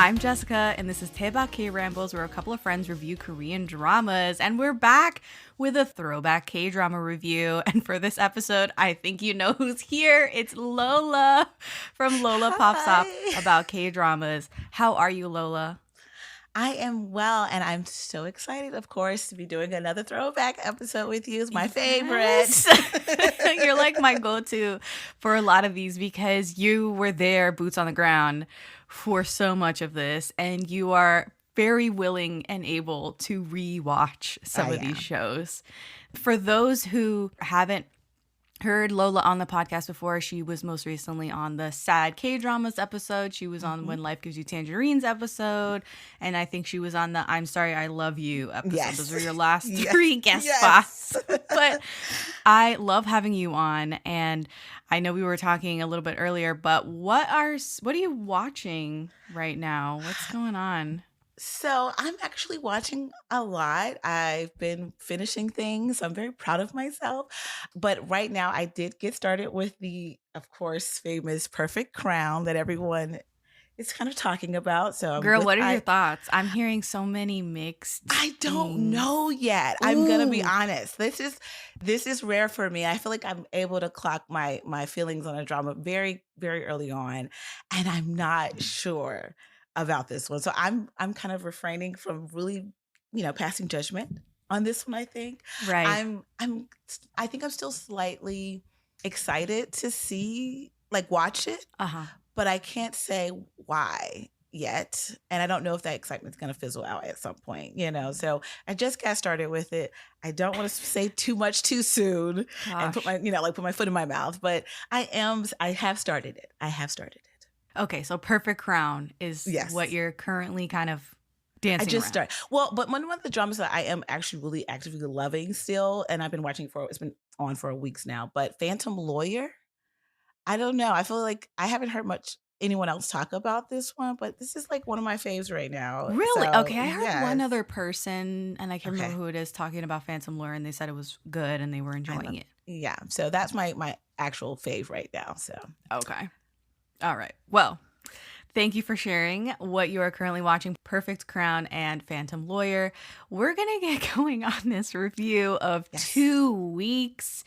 I'm Jessica, and this is Daebak K-Rambles, where a couple of friends review Korean dramas. And we're back with a throwback K-drama review. And for this episode, I think you know who's here. It's Lola from Lola Pops Up about K-dramas. How are you, Lola? I am well, and I'm so excited, of course, to be doing another throwback episode with you. It's my favorite. You're like my go-to for a lot of these because you were there, boots on the ground, for so much of this, and you are very willing and able to rewatch some of these shows. For those who haven't heard Lola on the podcast before, she was most recently on the Sad K-Dramas episode. She was on When Life Gives You Tangerines episode. And I think she was on the I'm Sorry, I Love You episode. Yes. Those were your last three guest spots. But I love having you on. And I know we were talking a little bit earlier, but what are you watching right now? What's going on? So I'm actually watching a lot. I've been finishing things. I'm very proud of myself. But right now I did get started with the, of course, famous Perfect Crown that everyone is kind of talking about. So girl, what are your thoughts? I'm hearing so many mixed I don't things. know yet. I'm going to be honest. This is rare for me. I feel like I'm able to clock my feelings on a drama very, very early on. And I'm not sure about this one. So I'm kind of refraining from really, passing judgment on this one, I think. Right. I think I'm still slightly excited to watch it. Uh-huh. But I can't say why yet. And I don't know if that excitement's going to fizzle out at some point, So I just got started with it. I don't want to say too much too soon and put my foot in my mouth, but I have started it. Okay, so Perfect Crown is what you're currently kind of dancing I just around. started. Well, but one of the dramas that I am actually really actively loving still, and I've been watching it's been on for weeks now, but Phantom Lawyer, I don't know. I feel like I haven't heard anyone else talk about this one, but this is like one of my faves right now. Really? So, okay, I heard one other person, and I can't remember who it is, talking about Phantom Lawyer, and they said it was good and they were enjoying it. Yeah, so that's my actual fave right now. So okay. All right. Well, thank you for sharing what you are currently watching, Perfect Crown and Phantom Lawyer. We're going to get going on this review of 2 weeks.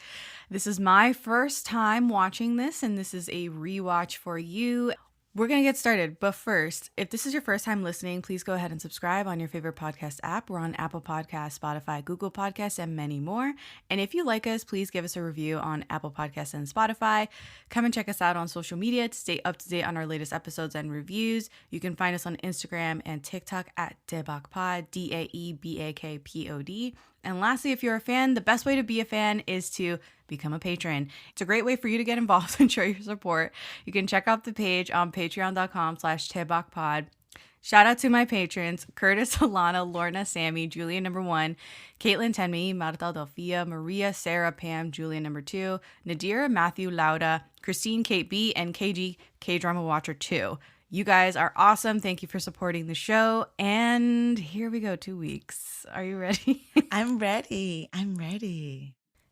This is my first time watching this, and this is a rewatch for you. We're going to get started, but first, if this is your first time listening, please go ahead and subscribe on your favorite podcast app. We're on Apple Podcasts, Spotify, Google Podcasts, and many more. And if you like us, please give us a review on Apple Podcasts and Spotify. Come and check us out on social media to stay up to date on our latest episodes and reviews. You can find us on Instagram and TikTok at Daebak Pod, DAEBAKPOD. And lastly, if you're a fan, the best way to be a fan is to become a patron. It's a great way for you to get involved and show your support. You can check out the page on patreon.com/TaebakPod. Shout out to my patrons, Curtis, Alana, Lorna, Sammy, Julia number 1, Caitlin, Tenmi, Marta, Delphia, Maria, Sarah, Pam, Julia number 2, Nadira, Matthew, Lauda, Christine, Kate B, and KG, K-Drama Watcher 2. You guys are awesome. Thank you for supporting the show. And here we go, 2 weeks. Are you ready? I'm ready.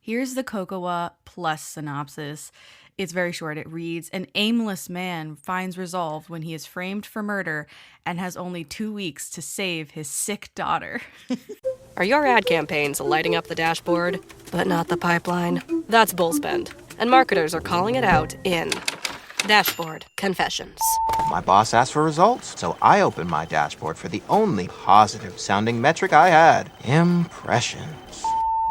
Here's the Kokowa Plus synopsis. It's very short. It reads, an aimless man finds resolve when he is framed for murder and has only 2 weeks to save his sick daughter. Are your ad campaigns lighting up the dashboard, but not the pipeline? That's bullspend. And marketers are calling it out in Dashboard Confessions. My boss asked for results, so I opened my dashboard for the only positive-sounding metric I had. Impressions.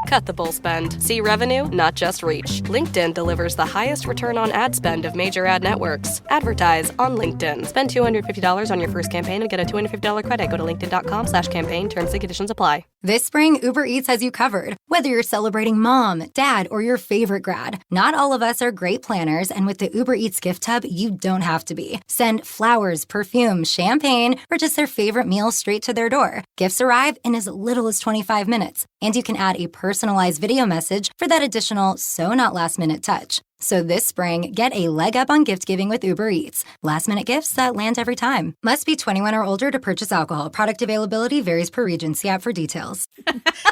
Cut the bull spend. See revenue, not just reach. LinkedIn delivers the highest return on ad spend of major ad networks. Advertise on LinkedIn. Spend $250 on your first campaign and get a $250 credit. Go to linkedin.com/campaign. Terms and conditions apply. This spring, Uber Eats has you covered. Whether you're celebrating mom, dad, or your favorite grad, not all of us are great planners, and with the Uber Eats gift hub, you don't have to be. Send flowers, perfume, champagne, or just their favorite meal straight to their door. Gifts arrive in as little as 25 minutes, and you can add a personalized video message for that additional so-not-last-minute touch. So this spring, get a leg up on gift giving with Uber Eats. Last-minute gifts that land every time. Must be 21 or older to purchase alcohol. Product availability varies per region. See app for details.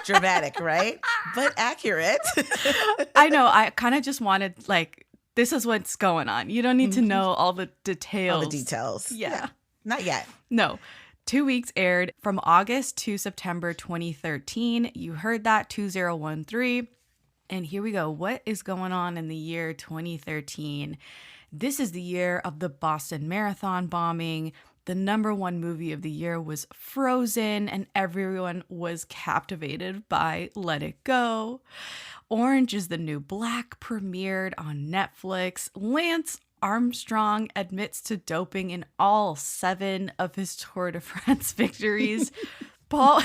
Dramatic, right? But accurate. I know. I kind of just wanted, this is what's going on. You don't need to know all the details. All the details. Yeah. Not yet. No. 2 weeks aired from August to September 2013. You heard that, 2013. And here we go. What is going on in the year 2013? This is the year of the Boston Marathon bombing. The #1 movie of the year was Frozen, and everyone was captivated by Let It Go. Orange is the New Black premiered on Netflix. Lance Armstrong admits to doping in all 7 of his Tour de France victories. Paul...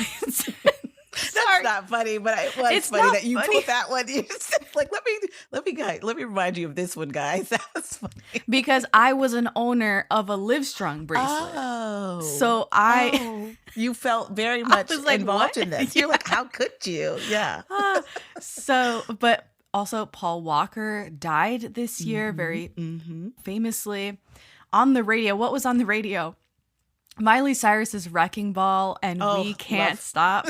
That's not funny, but it was funny that you pulled that one. You said, like, let me remind you of this one, guys. That was funny. Because I was an owner of a Livestrong bracelet. Oh. So you felt very much like, involved what? in this. You're like, how could you? Yeah. But also Paul Walker died this year very famously. On the radio, what was on the radio? Miley Cyrus's Wrecking Ball and We Can't Stop.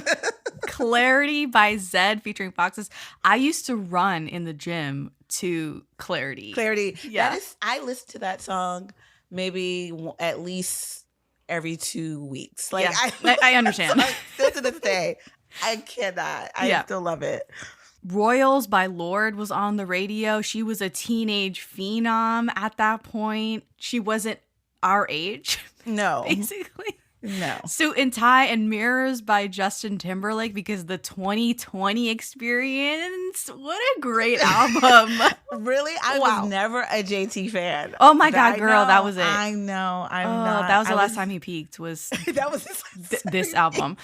Clarity by Zedd featuring Foxes. I used to run in the gym to Clarity. Yeah. I listen to that song maybe at least every 2 weeks. Like, yeah, I understand. Still to this day, I cannot. I still love it. Royals by Lorde was on the radio. She was a teenage phenom at that point. She wasn't our age. No. Basically. No. Suit and Tie and Mirrors by Justin Timberlake, because the 2020 Experience. What a great album. Really? I was never a JT fan. Oh my God, girl, that was it. I know. I'm not. That was the last time he peaked, was that was this album.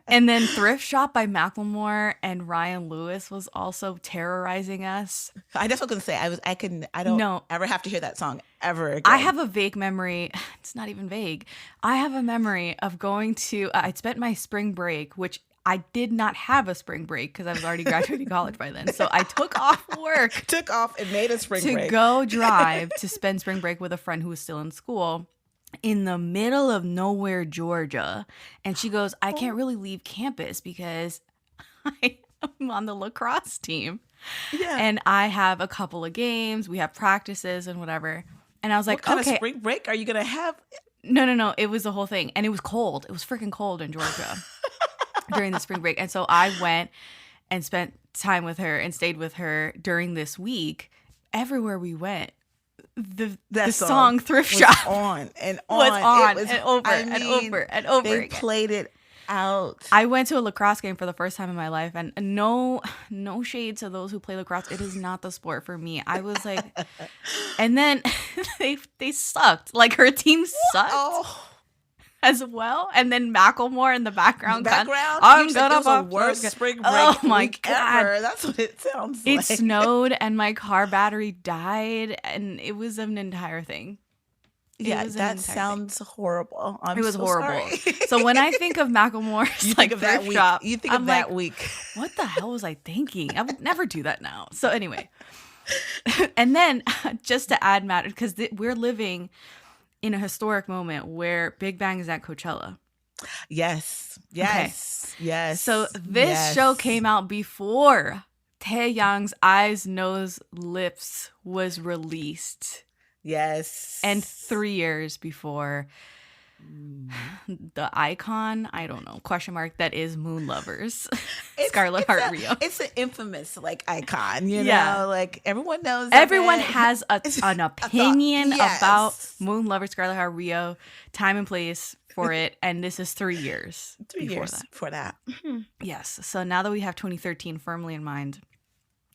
And then Thrift Shop by Macklemore and Ryan Lewis was also terrorizing us. I just was going to say, I don't ever have to hear that song ever again. I have a vague memory. It's not even vague. I have a memory of going to, I spent my spring break, which I did not have a spring break because I was already graduating college by then. So I took off work. And made a spring break. To go drive to spend spring break with a friend who was still in school in the middle of nowhere, Georgia. And she goes, I can't really leave campus because I'm on the lacrosse team. Yeah. And I have a couple of games. We have practices and whatever. And I was like, what kind of spring break are you going to have? No. It was the whole thing. And it was cold. It was freaking cold in Georgia during the spring break. And so I went and spent time with her and stayed with her during this week. Everywhere we went, the song Thrift Shop on and on. Was on it was, and over and over and over They again. played it out. I went to a lacrosse game for the first time in my life, and no shade to those who play lacrosse. It is not the sport for me. I was like, and then they sucked. Like, her team sucked as well. And then Macklemore in the background. I'm gonna the worst spring break. Oh my God, ever. That's what it sounds like. It like. snowed, and my car battery died, and it was an entire thing. Yeah, that sounds horrible. It was so horrible. Sorry. So when I think of Macklemore's like Thrift Shop, you think of that week. What the hell was I thinking? I would never do that now. So anyway, and then just to add matter, because we're living in a historic moment where Big Bang is at Coachella. Yes. So this show came out before Tae-young's Eyes, Nose, Lips was released. Yes. And 3 years before the icon, I don't know, question mark, that is Moon Lovers, Scarlet Heart Rio. It's an infamous, like, icon, you know? Like, everyone knows. Everyone has an opinion about Moon Lovers, Scarlet Heart Rio, time and place for it, and this is 3 years. 3 years for that. Yes. So now that we have 2013 firmly in mind,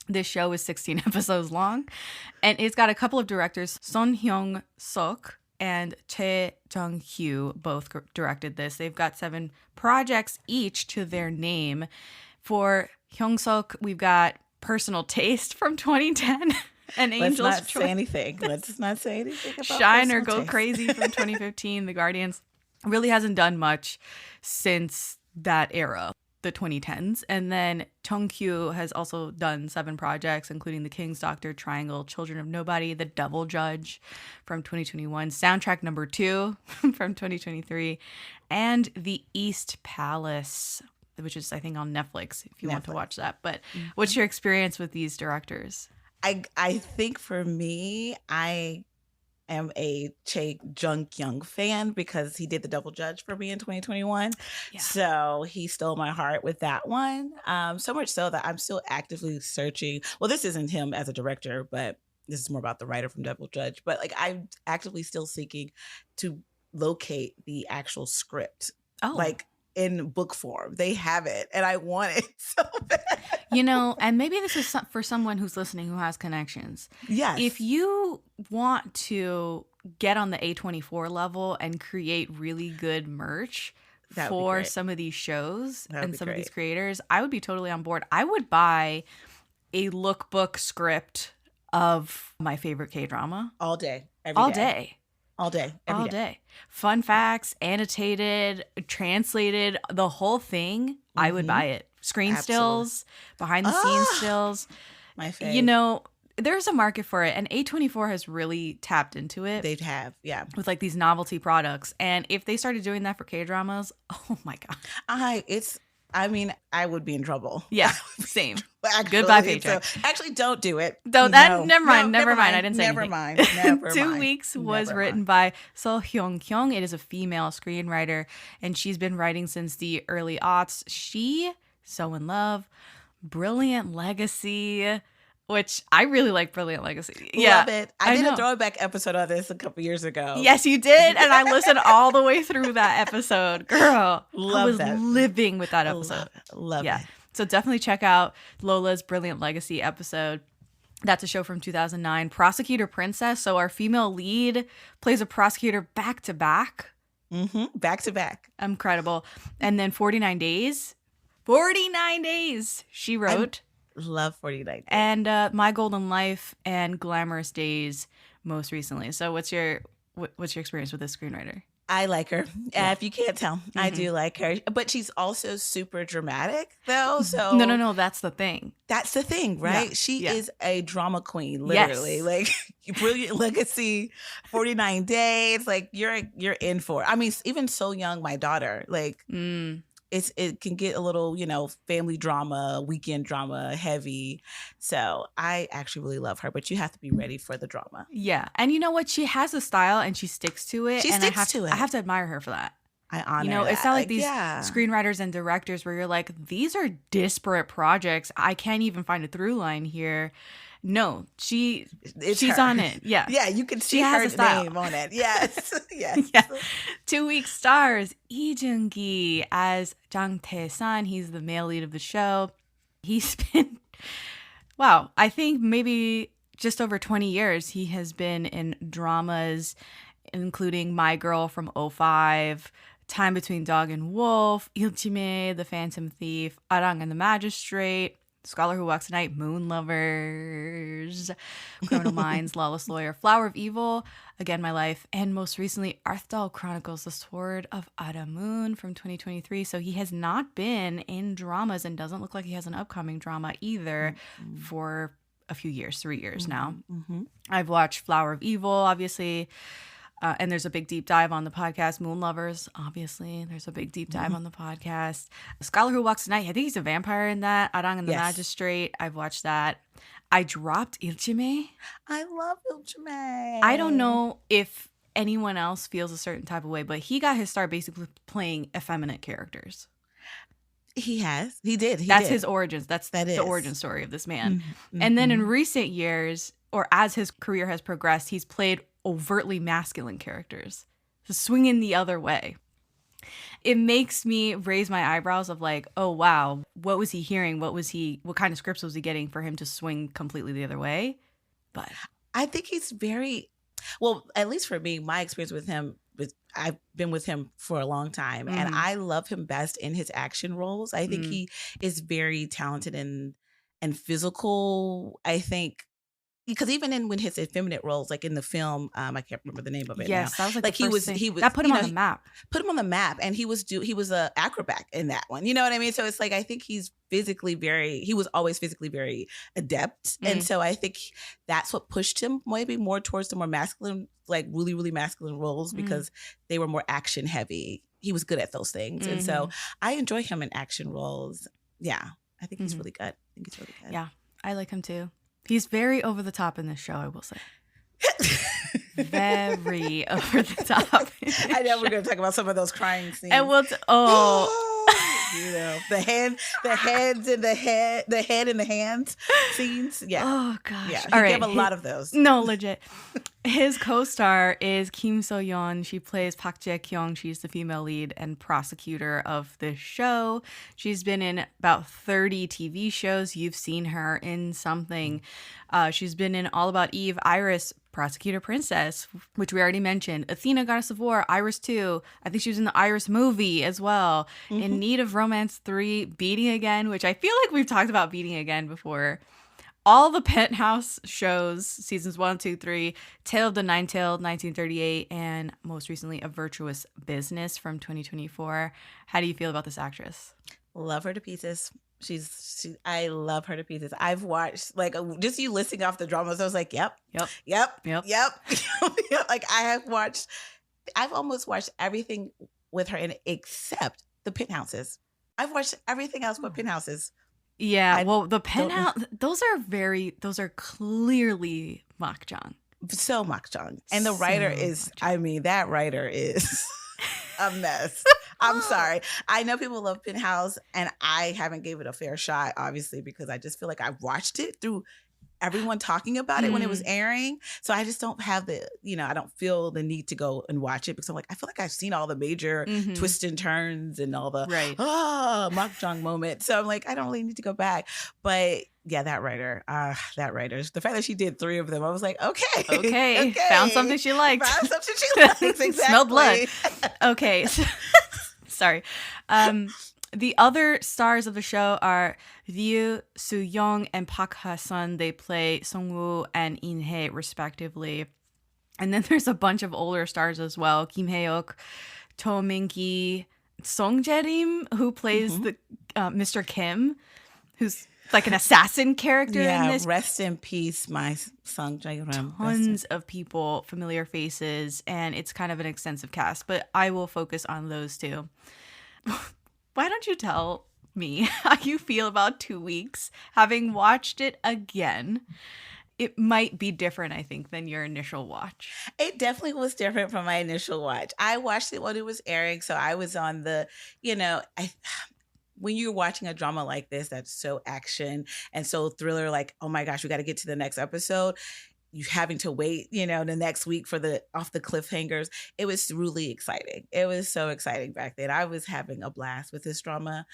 this show is 16 episodes long, and it's got a couple of directors. Son Hyung-suk and Choi Jung-hyu both directed this. They've got 7 projects each to their name. For Hyung-suk, we've got Personal Taste from 2010 and Angel's Choice. Let's not say anything. Let's not say anything about Shine or Go Taste. Crazy from 2015. The Guardians really hasn't done much since that era, the 2010s. And then Chung-kyu has also done 7 projects, including The King's Doctor, Triangle, Children of Nobody, The Devil Judge from 2021, Soundtrack Number 2 from 2023, and The East Palace, which is, I think, on Netflix if you want to watch that. But what's your experience with these directors? I think for me, I am a Chae Jung-kyung fan because he did the double judge for me in 2021. Yeah. So he stole my heart with that one. So much so that I'm still actively searching. Well, this isn't him as a director, but this is more about the writer from Double Judge. But like I'm actively still seeking to locate the actual script. Oh. Like in book form. They have it and I want it so bad. And maybe this is for someone who's listening who has connections. Yes. If you want to get on the A24 level and create really good merch for some of these shows and some of these creators, I would be totally on board. I would buy a lookbook script of my favorite K-drama. All day. All day. All day. Every day. Fun facts, annotated, translated, the whole thing. I would buy it. Screen stills, behind the scenes stills. My favorite. You know, there's a market for it. And A24 has really tapped into it. They have, yeah. With like these novelty products. And if they started doing that for K-dramas, oh my God. I would be in trouble. Yeah, same. Actually, Goodbye, paycheck. So, actually, don't do it. Never mind. I didn't say never anything. Never mind. 2 Weeks was written by So-hyung. It is a female screenwriter, and she's been writing since the early aughts. So in Love, Brilliant Legacy, which I really like Brilliant Legacy. Love it. I did a throwback episode of this a couple years ago. Yes, you did. And I listened all the way through that episode. Girl, I was that. living with that episode. Love it. So definitely check out Lola's Brilliant Legacy episode. That's a show from 2009. Prosecutor Princess. So our female lead plays a prosecutor back to back. Back to back. Incredible. And then 49 Days. 49 Days she wrote. Love 49 Days. And My Golden Life and Glamorous Days most recently. So what's your experience with this screenwriter? I like her. If you can't tell, I do like her. But she's also super dramatic, though. So No. That's the thing. That's the thing, right? Yeah. She is a drama queen, literally. Yes. Like Brilliant Legacy, 49 Days. Like you're in for it. I mean, even So Young, my daughter. Like it can get a little, family drama, weekend drama heavy. So I actually really love her, but you have to be ready for the drama. Yeah. And you know what? She has a style and she sticks to it. I have to admire her for that. I honor that. It's not like these screenwriters and directors where you're like, these are disparate projects. I can't even find a through line here. No, she's on it. Yeah. Yeah, you can see her name on it. Yes. Yes. Yeah. 2 Week stars Lee Joon-gi as Jang Tae-san. He's the male lead of the show. He's been, I think maybe just over 20 years he has been in dramas, including My Girl from 2005, Time Between Dog and Wolf, Ilchime, The Phantom Thief, Arang and the Magistrate, Scholar Who Walks at Night, Moon Lovers, Criminal Minds, Lawless Lawyer, Flower of Evil, Again My Life, and most recently Arthdal Chronicles, The Sword of Adamun from 2023. So he has not been in dramas and doesn't look like he has an upcoming drama either for a few years, 3 years now. I've watched Flower of Evil, obviously. And there's a big deep dive on the podcast. Moon Lovers, obviously. There's a big deep dive on the podcast. Scholar Who Walks at Night. I think he's a vampire in that. Arang and the Magistrate. I've watched that. I dropped Ilchime. I love Ilchime. I don't know if anyone else feels a certain type of way, but he got his start basically playing effeminate characters. He has. He did. That's his origins. That's the origin story of this man. And then in recent years, or as his career has progressed, he's played overtly masculine characters, swinging the other way. It makes me raise my eyebrows of like, oh wow, what was he hearing? What kind of scripts was he getting for him to swing completely the other way? But I think he's very, well, at least for me, my experience with him I've been with him for a long time and I love him best in his action roles. I think he is very talented and physical. I think because even when his effeminate roles, like in the film, I can't remember the name of it. Yes, now. That was like he was that put him on the map. Put him on the map, and he was a acrobat in that one. You know what I mean? So it's like I think he was always physically very adept, and so I think that's what pushed him maybe more towards the more masculine, like really really masculine roles because they were more action heavy. He was good at those things, and so I enjoy him in action roles. Yeah, I think he's really good. Yeah, I like him too. He's very over the top in this show, I will say. very over the top. I know we're going to talk about some of those crying scenes. And you know, the head and the hands scenes. Yeah. Oh gosh. Yeah. All You right. have a lot of those. No, legit. His co-star is Kim So-yeon. She plays Park Jae-kyung. She's the female lead and prosecutor of the show. She's been in about 30 TV shows. You've seen her in something. She's been in All About Eve, Iris, Prosecutor Princess, which we already mentioned, Athena, Goddess of War, Iris 2. I think she was in the Iris movie as well. In Need of Romance 3, Beating Again, which I feel like we've talked about Beating Again before. All the Penthouse shows, seasons 1, 2, 3, Tale of the Nine-Tailed, 1938, and most recently, A Virtuous Business from 2024. How do you feel about this actress? Love her to pieces. I love her to pieces. I've watched, like, just you listing off the dramas, I was like, yep. Like, I've almost watched everything with her in it except the Penthouses. I've watched everything else but Penthouses. Yeah, well, the Penthouse, those are clearly Makjang. So Makjang. And the writer is, that writer is a mess. I'm sorry. I know people love Penthouse, and I haven't gave it a fair shot, obviously, because I just feel like I watched it through everyone talking about it when it was airing. So I just don't have I don't feel the need to go and watch it because I'm like, I feel like I've seen all the major twists and turns and all the Makjang moments. So I'm like, I don't really need to go back. But yeah, that writer, the fact that she did 3 of them, I was like, okay. Found something she liked. Exactly. Smelled blood. Okay. Sorry. The other stars of the show are Ryu Soo-young and Park Ha-sun. They play Sung-woo and In-hye, respectively. And then there's a bunch of older stars as well. Kim Hae-ok, To Min-gi, Song Jae-rim, who plays the Mr. Kim, who's like an assassin character in this. Rest in peace, my Song Jae-rim. Tons of people, familiar faces, and it's kind of an extensive cast. But I will focus on those two. Why don't you tell me how you feel about 2 weeks, having watched it again? It might be different, I think, than your initial watch. It definitely was different from my initial watch. I watched it when it was airing, so I was on the, when you're watching a drama like this that's so action and so thriller, like, oh my gosh, we got to get to the next episode. You having to wait, the next week for off the cliffhangers. It was really exciting. It was so exciting back then. I was having a blast with this drama,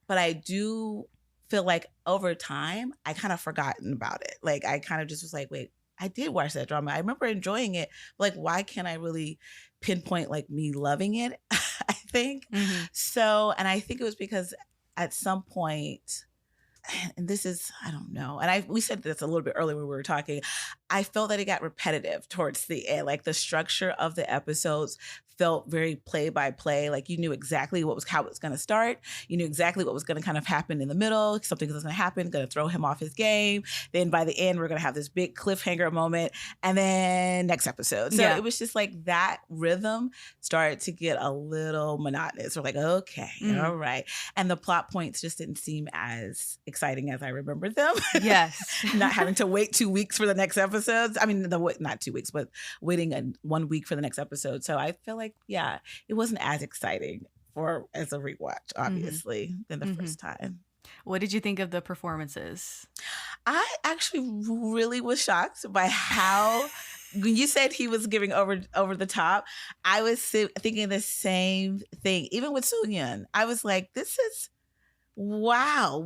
but I do feel like over time, I kind of forgotten about it. Like, I kind of just was like, wait, I did watch that drama. I remember enjoying it. Like, why can't I really pinpoint like me loving it? I think. So, and I think it was because at some point, and this is, I don't know. And we said this a little bit earlier when we were talking. I felt that it got repetitive towards the end. Like the structure of the episodes felt very play by play. Like you knew exactly how it was going to start. You knew exactly what was going to kind of happen in the middle. Something was going to happen, going to throw him off his game. Then by the end, we're going to have this big cliffhanger moment. And then next episode. So it was just like that rhythm started to get a little monotonous. We're like, okay, all right. And the plot points just didn't seem as exciting as I remembered them. Yes. Not having to wait 2 weeks for the next episodes. I mean, not 2 weeks, but waiting 1 week for the next episode. So I feel like, it wasn't as exciting as a rewatch, obviously, than the first time. What did you think of the performances? I actually really was shocked by how, when you said he was giving over the top, I was thinking the same thing. Even with Soo-yeon, I was like, this is, wow,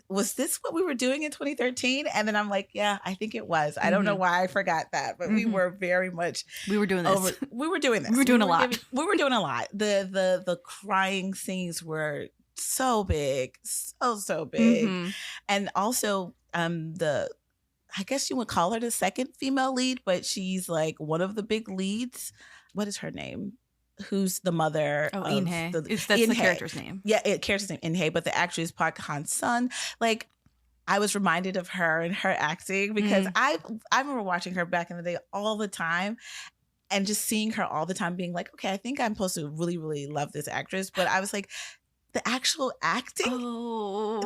was this what we were doing in 2013? And then I'm like, yeah, I think it was. I don't know why I forgot that, but we were very much. We were doing this. We were doing this. We were doing a lot. We were doing a lot. The crying scenes were so big, so big. And also I guess you would call her the second female lead, but she's like one of the big leads. What is her name? Who's the mother of In-hye. That's In-hye. the character's name. Yeah, character's name In-hye, but the actress Park Han-sun. Like, I was reminded of her and her acting because I remember watching her back in the day all the time and just seeing her all the time being like, okay, I think I'm supposed to really, really love this actress. But I was like, the actual acting, Oh.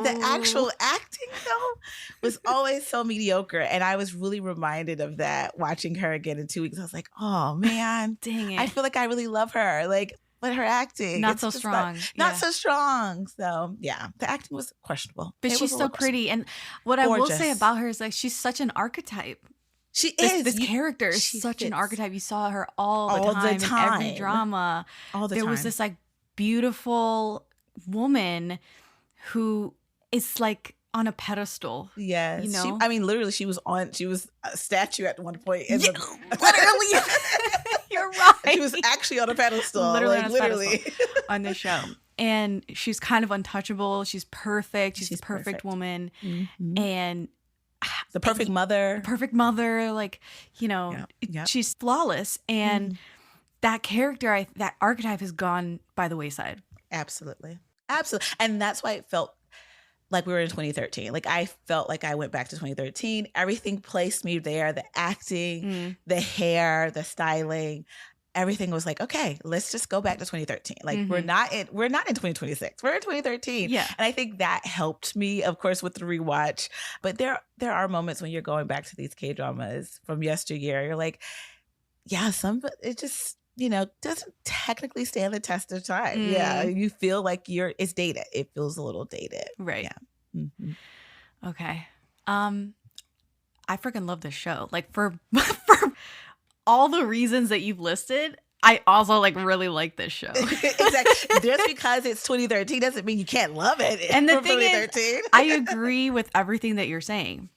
though, was always so mediocre. And I was really reminded of that watching her again in 2 weeks. I was like, oh man, Dang it. I feel like I really love her. Like, but her acting, Not it's so just strong. Not Yeah. so strong. So yeah, the acting was questionable. But It she's was a so little questionable. pretty. And what I will say Gorgeous. about her is like she's such an archetype. She This, is. this You- character is she such an fits archetype. You saw her all the all time the in every time. drama. all the There time. was this like beautiful woman who is like on a pedestal. Yes. you know? Literally, she was a statue at one point. In Yeah, the, literally. You're right. She was actually on a pedestal. Literally like, on a literally. on this show. And she's kind of untouchable. She's perfect. She's She's the perfect perfect. woman. Mhm. And The perfect mother. perfect mother, like, Yep. she's flawless. And that character, that archetype has gone by the wayside. Absolutely. And that's why it felt like we were in 2013. Like I felt like I went back to 2013. Everything placed me there. The acting, the hair, the styling, everything was like, okay, let's just go back to 2013. Like we're not in 2026. We're in 2013. Yeah. And I think that helped me, of course, with the rewatch. But there are moments when you're going back to these K-dramas from yesteryear. You're like, yeah, it just doesn't technically stand the test of time. Yeah, you feel like it's dated. It feels a little dated. Right. Yeah. Mhm. Okay. I freaking love this show. Like for all the reasons that you've listed, I also like really like this show. Exactly. Just because it's 2013 doesn't mean you can't love it. And the from thing is, 2013. I agree with everything that you're saying.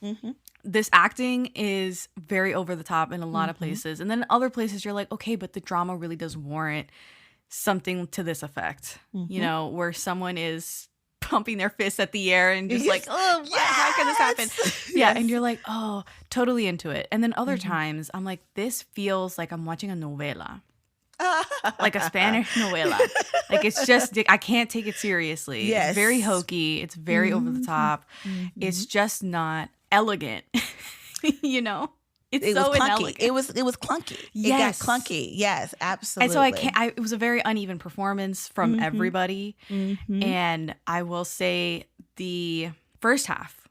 Mm-hmm. This acting is very over the top in a lot of places. And then other places you're like, okay, but the drama really does warrant something to this effect, where someone is pumping their fists at the air and just like, oh, how can this happen? Yeah. And you're like, oh, totally into it. And then other times I'm like, this feels like I'm watching a novela. Like a Spanish novela. Like it's just, I can't take it seriously. Yes. It's very hokey. It's very over the top. It's just not elegant. It's It so was clunky. inelegant. It was clunky. Yes. It got clunky. Yes, absolutely. And so it was a very uneven performance from everybody. And I will say the first half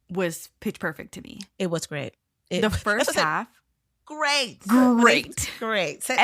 was pitch perfect to me. It was great. The first half, great. Set up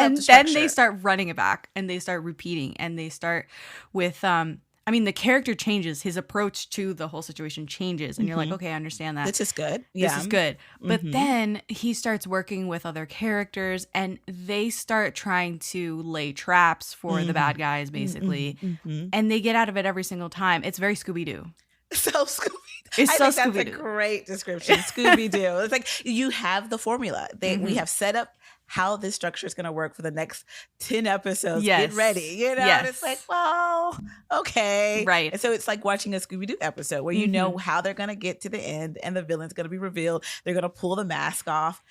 and the then they structure. start running it back and they start repeating and they start with the character changes, his approach to the whole situation changes, and you're like, okay, I understand that. This is good. This is good. But then he starts working with other characters and they start trying to lay traps for the bad guys, basically. And they get out of it every single time. It's very Scooby-Doo. So Scooby. It's I so think that's a Scooby-Doo. great description. Scooby-Doo. It's like you have the formula. We have set up how this structure is going to work for the next 10 episodes. Yes. Get ready. And it's like, well, okay. Right. And so it's like watching a Scooby-Doo episode where you know how they're going to get to the end and the villain's going to be revealed. They're going to pull the mask off.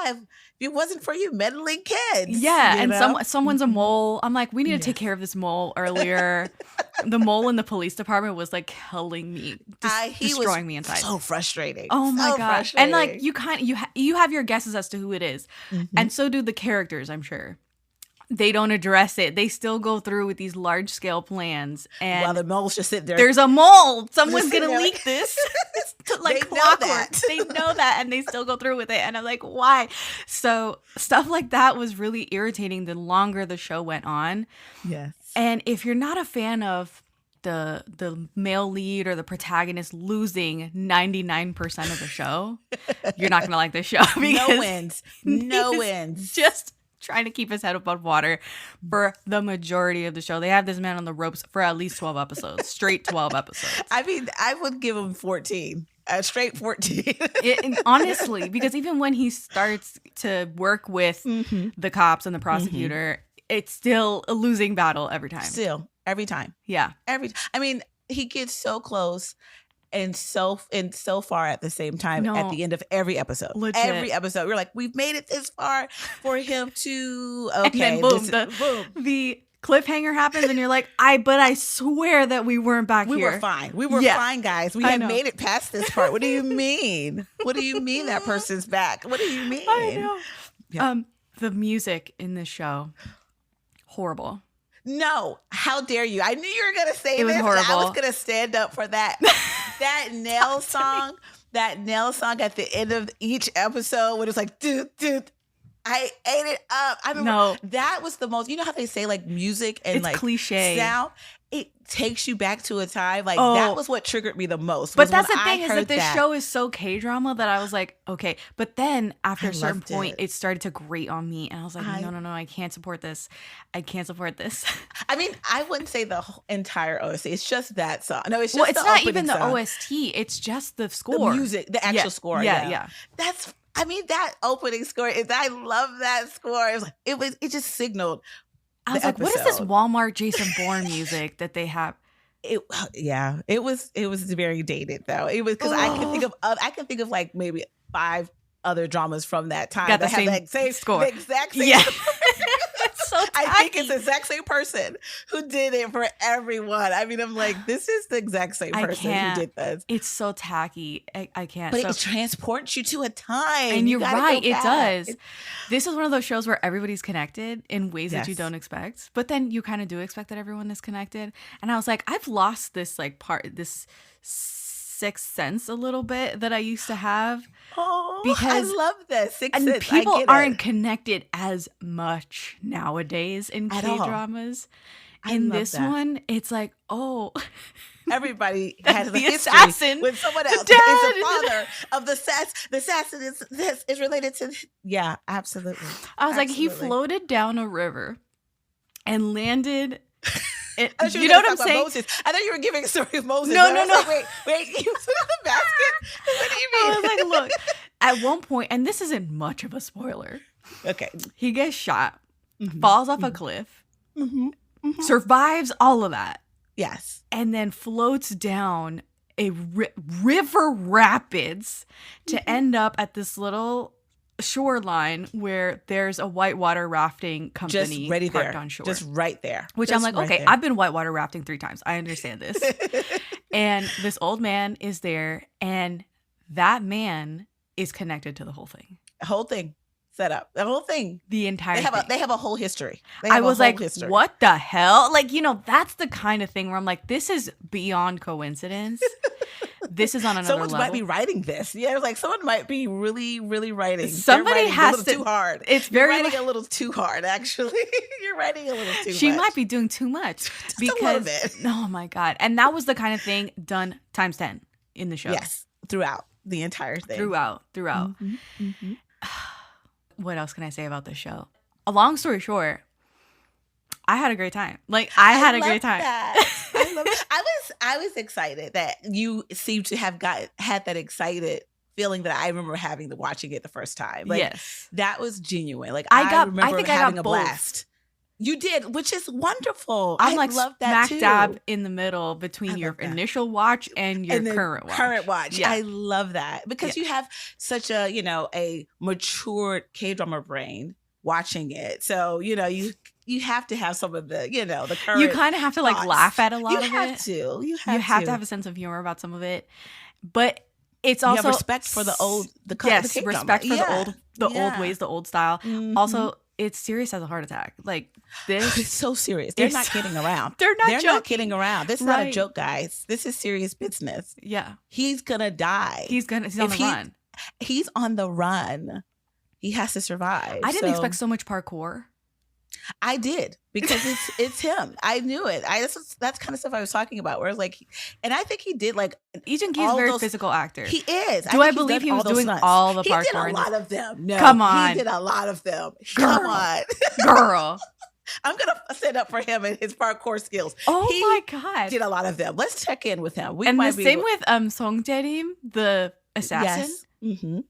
If it wasn't for you meddling kids. Yeah, you and know? someone's a mole. I'm like, we need to take care of this mole earlier. The mole in the police department was like killing me, He was destroying me inside. So frustrating. Oh my So gosh! And like frustrating. you have your guesses as to who it is, and so do the characters. I'm sure they don't address it. They still go through with these large scale plans, and while the mole's just sitting there. there's a mole. Someone's Sitting gonna there leak like- this. Like They know clockwork. that. They know that, and they still go through with it. And I'm like, why? So stuff like that was really irritating the longer the show went on. Yes. And if you're not a fan of the male lead or the protagonist losing 99% of the show, you're not gonna like this show because No wins. No he's wins. just trying to keep his head above water for the majority of the show. They have this man on the ropes for at least 12 episodes, straight 12 episodes. I mean, I would give him 14. Straight 14. And honestly, because even when he starts to work with the cops and the prosecutor, it's still a losing battle every time. Still, every time. Yeah. I mean, he gets so close and so far at the same time No. at the end of every episode. Legit. Every episode. We're like, we've made it this far for him to okay. And then boom, boom. the cliffhanger happens and you're like, but I swear that we weren't back We here. were fine. We were Yeah. fine, guys. We I had know. made it past this part. What do you mean? What do you mean that person's back? What do you mean? I know. Yeah. The music in this show, horrible. No, how dare you? I knew you were gonna say It was this. horrible. I was gonna stand up for that. That nail song. That nail song at the end of each episode when it's like, dude. I ate it up. I remember that was the most, you know how they say like music and it's like cliche sound, it takes you back to a time. Like that was what triggered me the most. But that's the thing is that this show is so K-drama that I was like, okay. But then after a certain point, it started to grate on me. And I was like, no, I can't support this. I can't support this. I mean, I wouldn't say the whole entire OST. It's just that song. No, it's just it's not even the OST. It's just the score. The music, the actual score. Yeah. That opening score I love that score. It just signaled. I was like, what is this Walmart Jason Bourne music that they have? It was very dated though. It was because I can think of like maybe 5 other dramas from that time that have same score. The exact same. Yeah. So I think it's the exact same person who did it for everyone. I mean, I'm like, this is the exact same person who did this. It's so tacky. I can't. But it transports you to a time. And you're right. It does. This is one of those shows where everybody's connected in ways that you don't expect. But then you kind of do expect that everyone is connected. And I was like, I've lost this this sixth sense a little bit that I used to have. Oh, because I love this. Sixth and sense. people aren't connected as much nowadays in K-dramas. In this one, it's like, everybody has the a history assassin with someone else. the dad. It's the father of the assassin. The assassin is related to. Yeah, absolutely. I was like, he floated down a river and landed. You know what I'm saying? Moses. I thought you were giving a story of Moses. No. Like, wait, he was in the basket? What do you mean? I was like, look, at one point, and this isn't much of a spoiler. Okay. He gets shot, falls off a cliff, survives all of that. Yes. And then floats down a river rapids to end up at this little shoreline where there's a whitewater rafting company just ready parked there on shore. Just right there. Which just I'm like, right okay, there. I've been whitewater rafting 3 times. I understand this. And this old man is there, and that man is connected to the whole thing. The whole thing. Set up. The whole thing. The entire thing. They have a whole history. I was like, what the hell? Like, that's the kind of thing where I'm like, this is beyond coincidence. This is on another someone level. Might be writing this. Yeah, it's like someone might be really, really writing. Somebody writing has a little too hard. It's very You're writing a little too hard, actually. You're writing a little too much. She might be doing too much. Just a little bit. Oh my God. And that was the kind of thing done times 10 in the show. Yes. Throughout the entire thing. Throughout. What else can I say about this show? A long story short, I had a great time. Like, I had a great time. I was excited that you seem to have had that excited feeling that I remember having watching it the first time. Like, yes, that was genuine. Like, I remember think having I got a both. blast. You did, which is wonderful. I'm I like love that smack dab in the middle between your initial watch and your current watch. Yeah. I love that because you have such a a matured K-drama brain watching it. So you have to have some of the the current. You kind of have to like thoughts. laugh at a lot of it. You have to have a sense of humor about some of it, but it's also you have respect for the K-drama. Respect for the old ways, the old style. Mm-hmm. Also, it's serious as a heart attack. Like this, it's so serious. They're not kidding around. They're not kidding around. This is not a joke, guys. This is serious business. Yeah, he's gonna die. He's on the run. He's on the run. He has to survive. I didn't expect so much parkour. I did because it's him. I knew it. That's kind of stuff I was talking about. Where it's like, and I think he did like Lee Joon-gi is a very physical actor. He is. Do I believe he was doing all the parkour? He did a lot of them. No, come on. He did a lot of them. Come on, girl. I'm gonna stand up for him and his parkour skills. Oh my God, did a lot of them. Let's check in with him. And the same with Song Jae-rim, the assassin. Yes. Mm-hmm.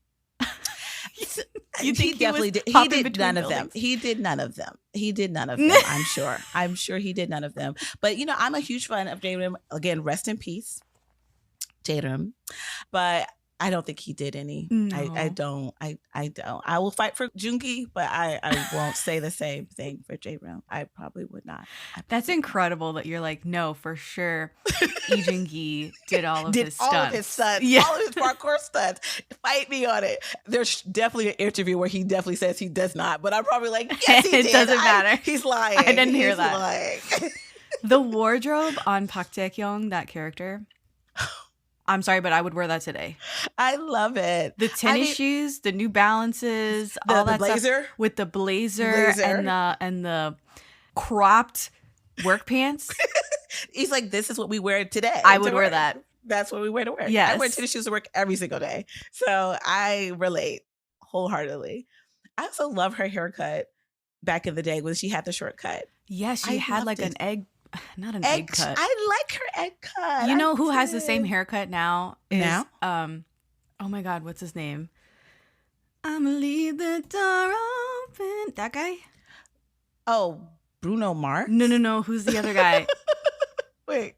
You think he definitely did. He did none of them. He did none of them. I'm sure. I'm sure he did none of them. But I'm a huge fan of Jae-rim. Again, rest in peace, Jae-rim. But I don't think he did any. No. I don't. I will fight for Joon-gi, but I won't say the same thing for J-Ram. I probably would not. That's incredible that you're like, no, for sure. Lee Joon-gi did all of his stunts. All of his stunts. Yeah. All of his parkour stunts. Fight me on it. There's definitely an interview where he definitely says he does not, but I'm probably like, yes, he It did. doesn't matter. He's lying. I didn't hear He's that. lying. The wardrobe on Park Tae-kyung, that character. I'm sorry, but I would wear that today. I love it. The tennis shoes, the New Balances, all that blazer? stuff with the blazer. and the cropped work pants. He's like, this is what we wear today. I would wear that. That's what we wear to work. Yes. I wear tennis shoes to work every single day. So I relate wholeheartedly. I also love her haircut back in the day when she had the shortcut. Yeah, she had like an egg, not an egg cut. I like her egg cut. You know who has the same haircut now? Now? Oh my God, what's his name? I'ma leave the door open. That guy? Oh, Bruno Mars? No. Who's the other guy? Wait.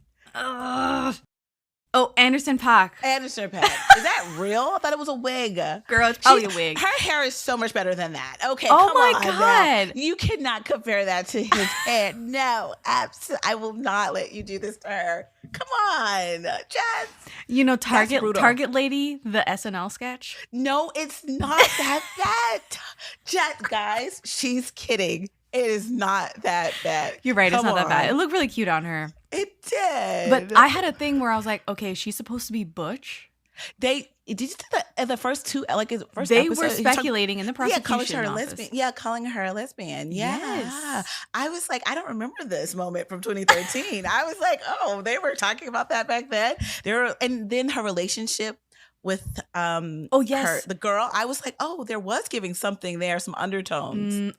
Oh, Anderson .Paak. Anderson .Paak. Is that real? I thought it was a wig. Girl, it's probably a wig. Her hair is so much better than that. Okay, Oh come my on God. now. You cannot compare that to his hair. No, absolutely. I will not let you do this to her. Come on, Jess. You know, brutal. Target Lady, the SNL sketch. No, it's not that bad. Jess, guys, she's kidding. It is not that bad. You're right, it's Come not that bad. on. It looked really cute on her. It did. But I had a thing where I was like, okay, she's supposed to be butch. Did you see the first two, like his first They episode, were he talked- speculating in the prosecution calling her a office. lesbian. Yeah, calling her a lesbian. Yeah. Yes. I was like, I don't remember this moment from 2013. I was like, oh, they were talking about that back then. And then her relationship with the girl. I was like, oh, there was giving something there, some undertones.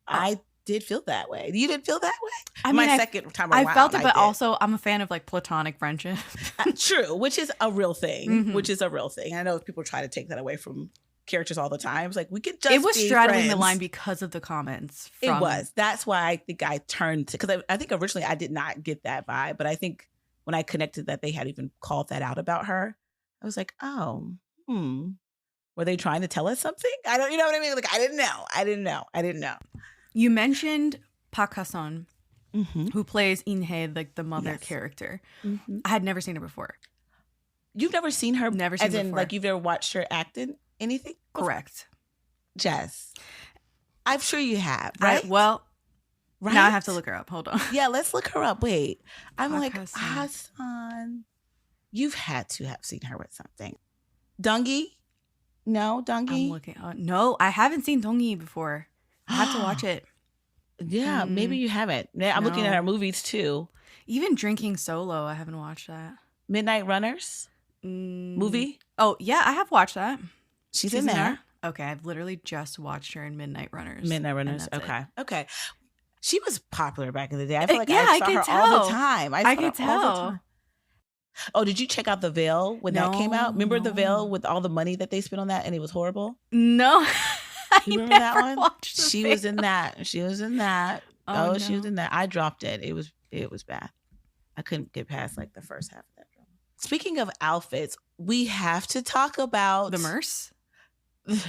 I did feel that way. You didn't feel that way? I mean, second time I around, felt it, but did. also I'm a fan of like platonic friendship. True, which is a real thing. Mhm. Which is a real thing. I know people try to take that away from characters all the time. It's like, we could just It was be straddling the friends. line because of the comments. It was. That's why I think I turned to, because I think originally I did not get that vibe, but I think when I connected that they had even called that out about her, I was like, oh, were they trying to tell us something? I don't, you know what I mean? Like, I didn't know. You mentioned Park Ha-sun, Mm-hmm. who plays In-hye, like the mother Yes. character. Mm-hmm. I had never seen her before. You've never seen her? Never seen as in, before. like, you've never watched her act in anything? before? Correct. Jess. I'm sure you have, right? Now I Right? have to look her up. Hold on. Yeah, let's look her up. Wait. I'm Park like, Ha-sun. Ha-sun. You've had to have seen her with something. Joon-gi? No, I'm Joon-gi? looking. No, I haven't seen Dong-gi before. I have to watch it. Yeah, maybe you haven't. Yeah, I'm looking at No. her movies too. Even Drinking Solo, I haven't watched that. Midnight Runners movie. Oh, yeah, I have watched that. She's in there. Okay, I've literally just watched her in Midnight Runners. Midnight and Runners. that's it. Okay. She was popular back in the day. I feel like Yeah, I I saw can her all tell. the time. I saw can her all the tell. time. Oh, did you check out The Veil when that came out? Remember The Veil with all the money that they spent on that and it was horrible? No, I You remember never that one? watched the She was in Veil. that. She was in that. Oh, She was no. in that. I dropped it. It was bad. I couldn't get past like the first half of that drama. Speaking of outfits, we have to talk about The Murse?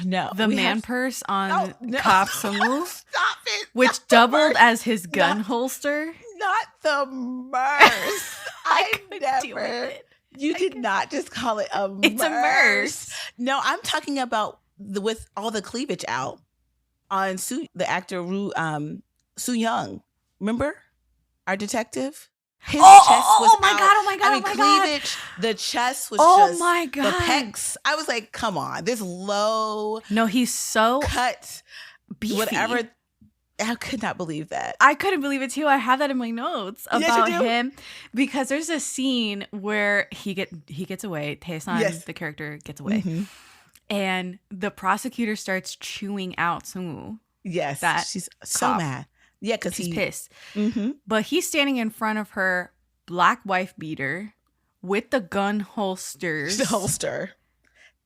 No, The we man have- purse on Oh, no. Cop Sung-woo, Stop it! which Not the doubled Murse. as his gun Not- holster. Not the Murse. I couldn't deal with never. it. You did not just call it a It's a Murse. No, I'm talking about with all the cleavage out on the actor Ryu Soo-young. Remember our detective? His Oh my God, oh my God, I mean, oh my God. cleavage. The chest was Oh just my the God. pecs. I was like, come on, this low No, he's so cut, beefy. whatever. I could not believe that. I couldn't believe it too. I have that in my notes Yes, you about do? him because there's a scene where he gets away. Tae-san, Yes. the character, gets away, Mhm. and the prosecutor starts chewing out Sung-woo. Yes, That she's so cop. mad. Yeah, because She's he pissed, Mm-hmm. but he's standing in front of her black wife beater with the gun holsters The holster.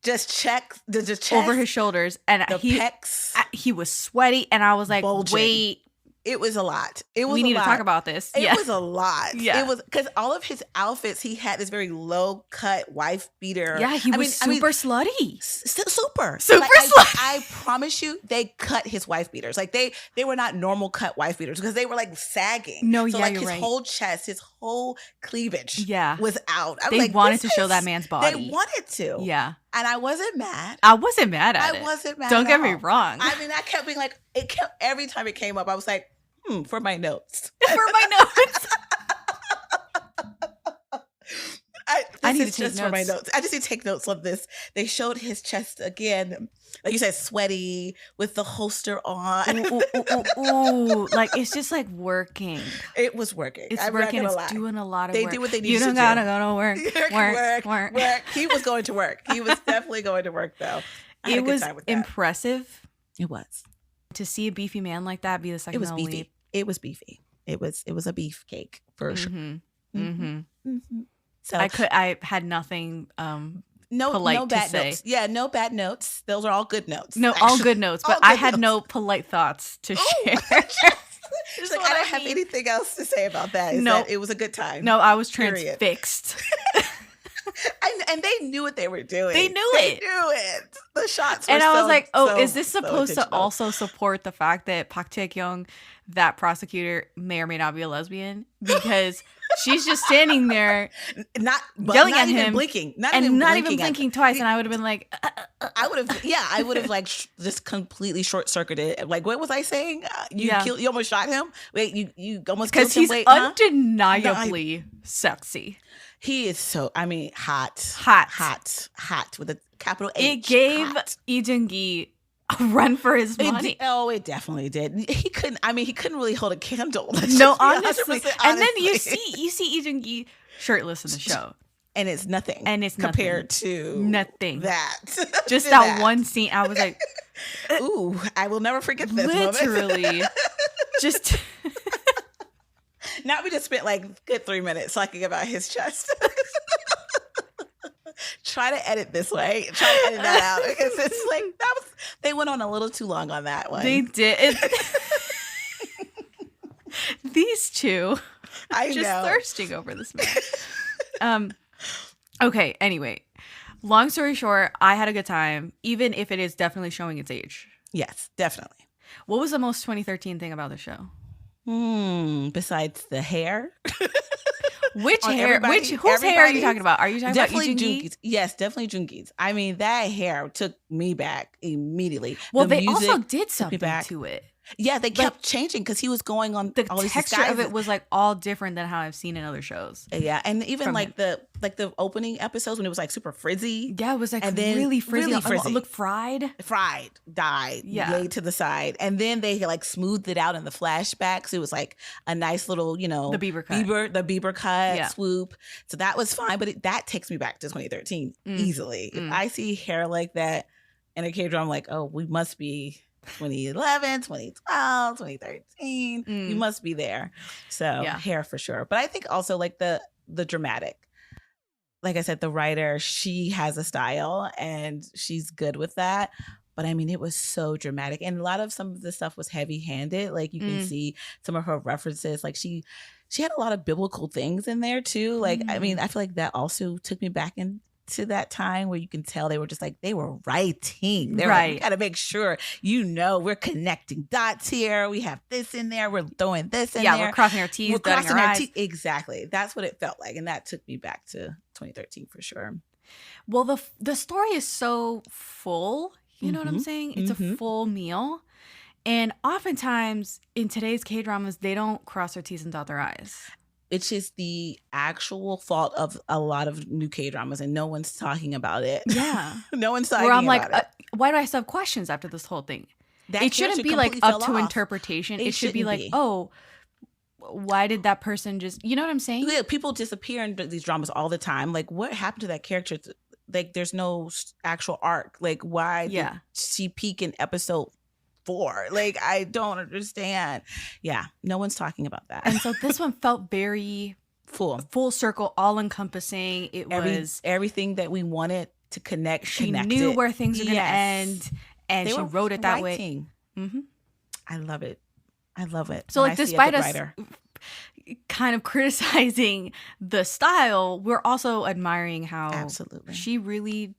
Just check the chest, over his shoulders, and the he pecs. he was sweaty, and I was like, Bulging. wait. It was a lot. It was we a need lot. to talk about this. It was a lot. Yeah. It was because all of his outfits, he had this very low cut wife beater. Yeah, he was super slutty. Super slutty. I promise you, they cut his wife beaters. Like they were not normal cut wife beaters because they were like sagging. No, so yeah, like you're his right. whole chest, his whole cleavage Yeah. was out. I was They like, wanted to show that man's body. They wanted to. Yeah. And I wasn't mad. I wasn't mad at it. I wasn't mad. Don't at get me all. wrong. I mean, I kept being like, it kept every time it came up, I was like, for my notes. For my notes. I need to take take notes for my notes. notes. I just need to take notes of this. They showed his chest again, like you said, sweaty with the holster on. Ooh. Like it's just like working. It was working. It's I'm working. not It's gonna lie. doing a lot of They work. do what they need You to don't do. gotta go to work. Work. He was going to work. He was definitely going to work though. I had It a good was time with that. impressive It was. to see a beefy man like that be the second It was in the beefy. lead. It was beefy. It was a beef cake for sure. So I had nothing polite no to bad say. notes. Yeah, no bad notes. Those are all good notes. No, all actually. good notes, All but I good had notes. no polite thoughts to share. It's like, I don't have anything else to say about that. Is No. that it was a good time. No, I was Period. transfixed. And they knew what they were doing. They knew They it. knew it. The shots were And I was so- like, oh, so- is this so supposed to intentional. also support the fact that Park Tae-kyung, that prosecutor, may or may not be a lesbian? Because she's just standing there yelling at even him, blinking, not and even not blinking even at blinking twice. And I would have been like, I would have like just completely short circuited. Like, what was I saying? You Yeah. you almost shot him. Wait, you almost killed because him. he's Wait, huh? undeniably sexy. He is so. I mean, hot with a capital H. It gave hot. Lee Joon-gi a run for his money. It definitely did. He couldn't. I mean, he couldn't really hold a candle. Let's No, just be honestly. 100% And then honestly. you see Lee Joon-gi shirtless in the show. and it's nothing. And it's compared to nothing. that. Just To that one scene, I was like, Ooh, I will never forget this moment. literally, just Now we just spent like a good 3 minutes talking about his chest. Try to edit this way. Try to edit that out because it's like they went on a little too long on that one. they did. These two I just know. thirsting over this man. Okay, anyway. Long story short, I had a good time, even if it is definitely showing its age. Yes, definitely. What was the most 2013 thing about the show? Besides the hair. Which On hair? everybody- Whose hair are you everybody's- talking about? Are you talking Definitely about Lee Joon-gi? Joon-gi's. Yes, definitely Joon-gi's. I mean, that hair took me back immediately. Well, The they music also did took me something back. to it. Yeah, they kept changing because he was going on The all these texture of it disguises. was like all different than how I've seen in other shows. Yeah, and even from like the opening episodes when it was like super frizzy, Yeah, it was like And then really frizzy. really frizzy. Look fried. fried, dyed, Yeah. laid to the side, and then they like smoothed it out in the flashbacks. It was like a nice little, The Bieber cut. the Bieber cut Yeah. swoop. So that was fine, but that takes me back to 2013 easily. If I see hair like that in a K-drama, I'm like, oh, we must be 2011, 2012, 2013. You must be there. So Yeah. hair for sure. But I think also like the dramatic. Like I said, the writer, she has a style and she's good with that. But I mean, it was so dramatic. And a lot of some of the stuff was heavy handed. Like you can see some of her references. Like she had a lot of biblical things in there too. Like, I mean, I feel like that also took me back into that time where you can tell they were just like, they were writing. They were like, we Right. got to make sure, we're connecting dots here. We have this in there. We're throwing this in there. We're crossing our T's, We're dotting crossing our our I's. T's. Exactly. That's what it felt like. And that took me back to 2013 for sure. Well, the story is so full. You know what I'm saying? It's a full meal. And oftentimes in today's K-dramas, they don't cross their T's and dot their I's. It's just the actual fault of a lot of new K-dramas and no one's talking about it. Yeah. No one's talking Where I'm about like, it. why do I still have questions after this whole thing? That It shouldn't character be like completely up fell to off. interpretation. It It should be shouldn't like, be. oh, why did that person just, you know what I'm saying? Yeah, people disappear in these dramas all the time. Like, what happened to that character? Like, there's no actual arc. Like, why Yeah. did she peak in episode 4? Like, I don't understand. Yeah, no one's talking about that. And so this one felt very full circle, all encompassing. It was, everything that we wanted to connect. she connected. knew where things were going to Yes. end, and They she were wrote it that way. writing. Mm-hmm. I love it. I love it. So when like I see a despite good us writer. kind of criticizing the style, we're also admiring how Absolutely. she really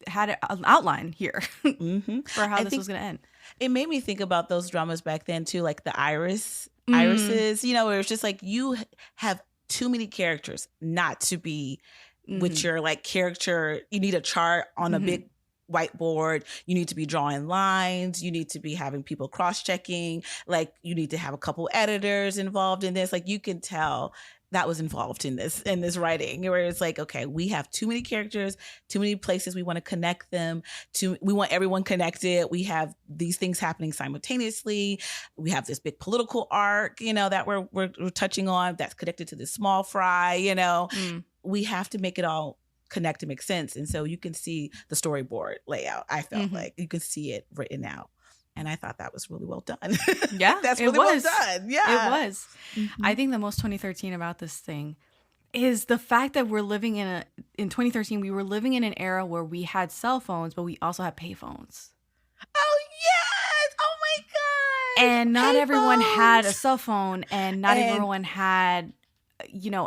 had an outline here Mm-hmm. for how this was going to end. It made me think about those dramas back then too, like the irises, where it's just like you have too many characters not to be with your like character. You need a chart on a big whiteboard. You need to be drawing lines. You need to be having people cross-checking. Like you need to have a couple editors involved in this. Like you can tell that was involved in this writing, where it's like, okay, we have too many characters, too many places we want to connect them to. We want everyone connected. We have these things happening simultaneously. We have this big political arc, that we're touching on that's connected to this small fry, We have to make it all connect to make sense. And so you can see the storyboard layout. I felt like you can see it written out. And I thought that was really well done. Yeah, that's really well done. Yeah, it was. I think the most 2013 about this thing is the fact that we're living in 2013, we were living in an era where we had cell phones, but we also had payphones. Oh, yes. Oh, my God. And not everyone had a cell phone, and not everyone had,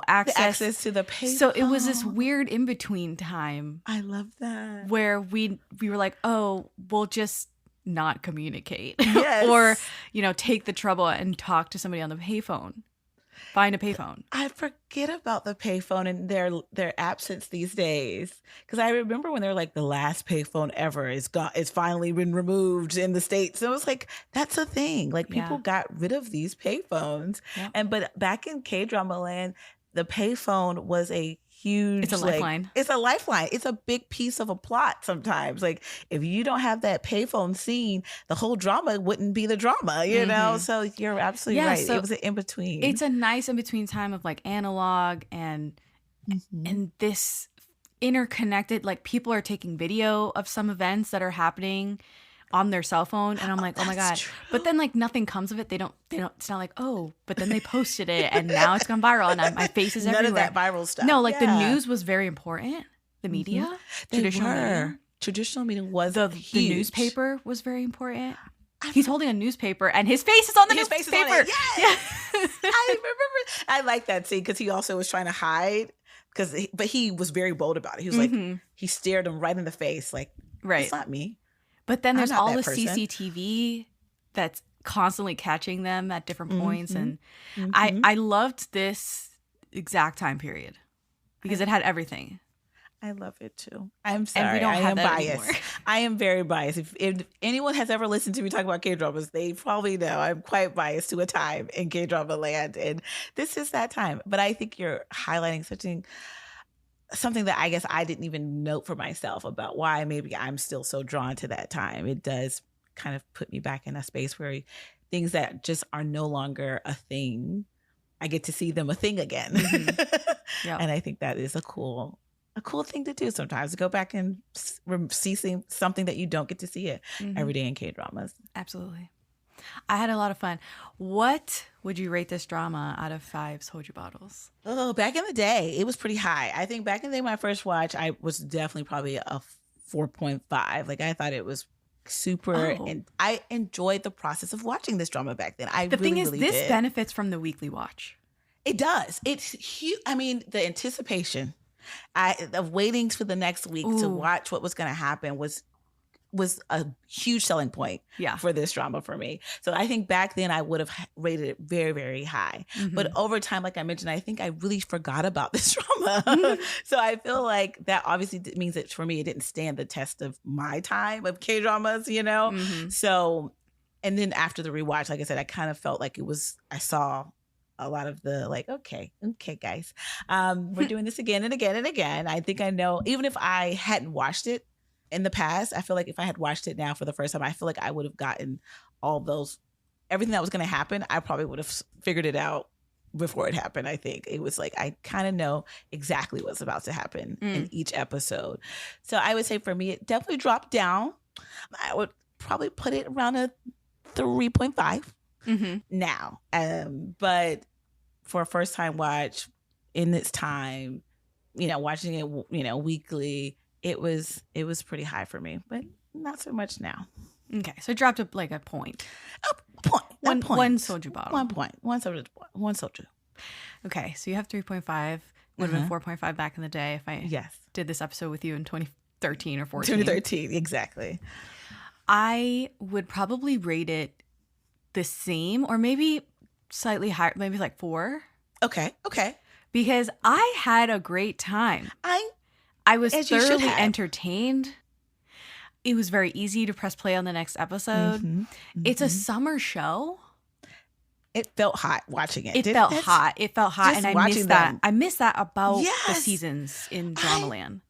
access to the payphone. So it was this weird in-between time. I love that. Where we were like, oh, we'll just not communicate. Yes. Or, take the trouble and talk to somebody on the payphone. Find a payphone. I forget about the payphone and their absence these days. Because I remember when they're like the last payphone ever is finally been removed in the States. So it was like, that's a thing. Like people got rid of these payphones. Yep. But back in K-drama land, the payphone was a huge, it's a lifeline. It's a lifeline. It's a big piece of a plot sometimes. Like if you don't have that payphone scene, the whole drama wouldn't be the drama, So you're absolutely right. So it was an in-between. It's a nice in-between time of like analog and this interconnected, like people are taking video of some events that are happening on their cell phone, and I'm like, oh my God. True. But then like nothing comes of it. They don't, it's not like, oh, but then they posted it and now it's gone viral and my face is everywhere. None of that viral stuff. No, like the news was very important. The media, traditional media. Traditional media was the newspaper was very important. He's holding a newspaper and his face is on the newspaper. Yes. I remember. I like that scene because he also was trying to hide but he was very bold about it. He was like, he stared him right in the face. Like, it's not me. But then there's all the CCTV that's constantly catching them at different points. And I loved this exact time period because it had everything. I love it too. I'm sorry. And we don't have that biased. anymore. I am very biased. If anyone has ever listened to me talk about K-dramas, they probably know I'm quite biased to a time in K-drama land. And this is that time. But I think you're highlighting something that I guess I didn't even note for myself about why maybe I'm still so drawn to that time. It does kind of put me back in a space where things that just are no longer a thing, I get to see them a thing again. And I think that is a cool thing to do sometimes, to go back and see something that you don't get to see it every day in K-dramas. Absolutely. I had a lot of fun. What would you rate this drama out of 5 soju bottles? Oh, back in the day, it was pretty high. I think back in the day when I first watched, I was definitely probably a 4.5. Like I thought it was super, and I enjoyed the process of watching this drama back then. The thing is, this benefits from the weekly watch. It does. It's huge. I mean, the anticipation of waiting for the next week to watch what was going to happen was a huge selling point for this drama for me. So I think back then I would have rated it very, very high. But over time, like I mentioned, I think I really forgot about this drama. So I feel like that obviously means that for me, it didn't stand the test of my time of K-dramas, So, and then after the rewatch, like I said, I kind of felt like I saw a lot of the like, okay, guys, we're doing this again and again and again. I think I know, even if I hadn't watched it in the past, I feel like if I had watched it now for the first time, I feel like I would have gotten everything that was going to happen. I probably would have figured it out before it happened. I think it was like, I kind of know exactly what's about to happen in each episode. So I would say for me, it definitely dropped down. I would probably put it around a 3.5 now. But for a first time watch in this time, watching it, weekly, it was pretty high for me, but not so much now. Okay, so it dropped up like a point. A point. one point. soju bottle. 1 point. One soju. Okay, so you have 3.5. Would have been 4.5 back in the day if I did this episode with you in 2013 or 14. 2013, exactly. I would probably rate it the same or maybe slightly higher, maybe like 4. Okay. Because I had a great time. I was thoroughly entertained. It was very easy to press play on the next episode. It's a summer show. It felt hot watching it. It felt hot, and I missed that. I missed that about the Yes. seasons in Dramaland.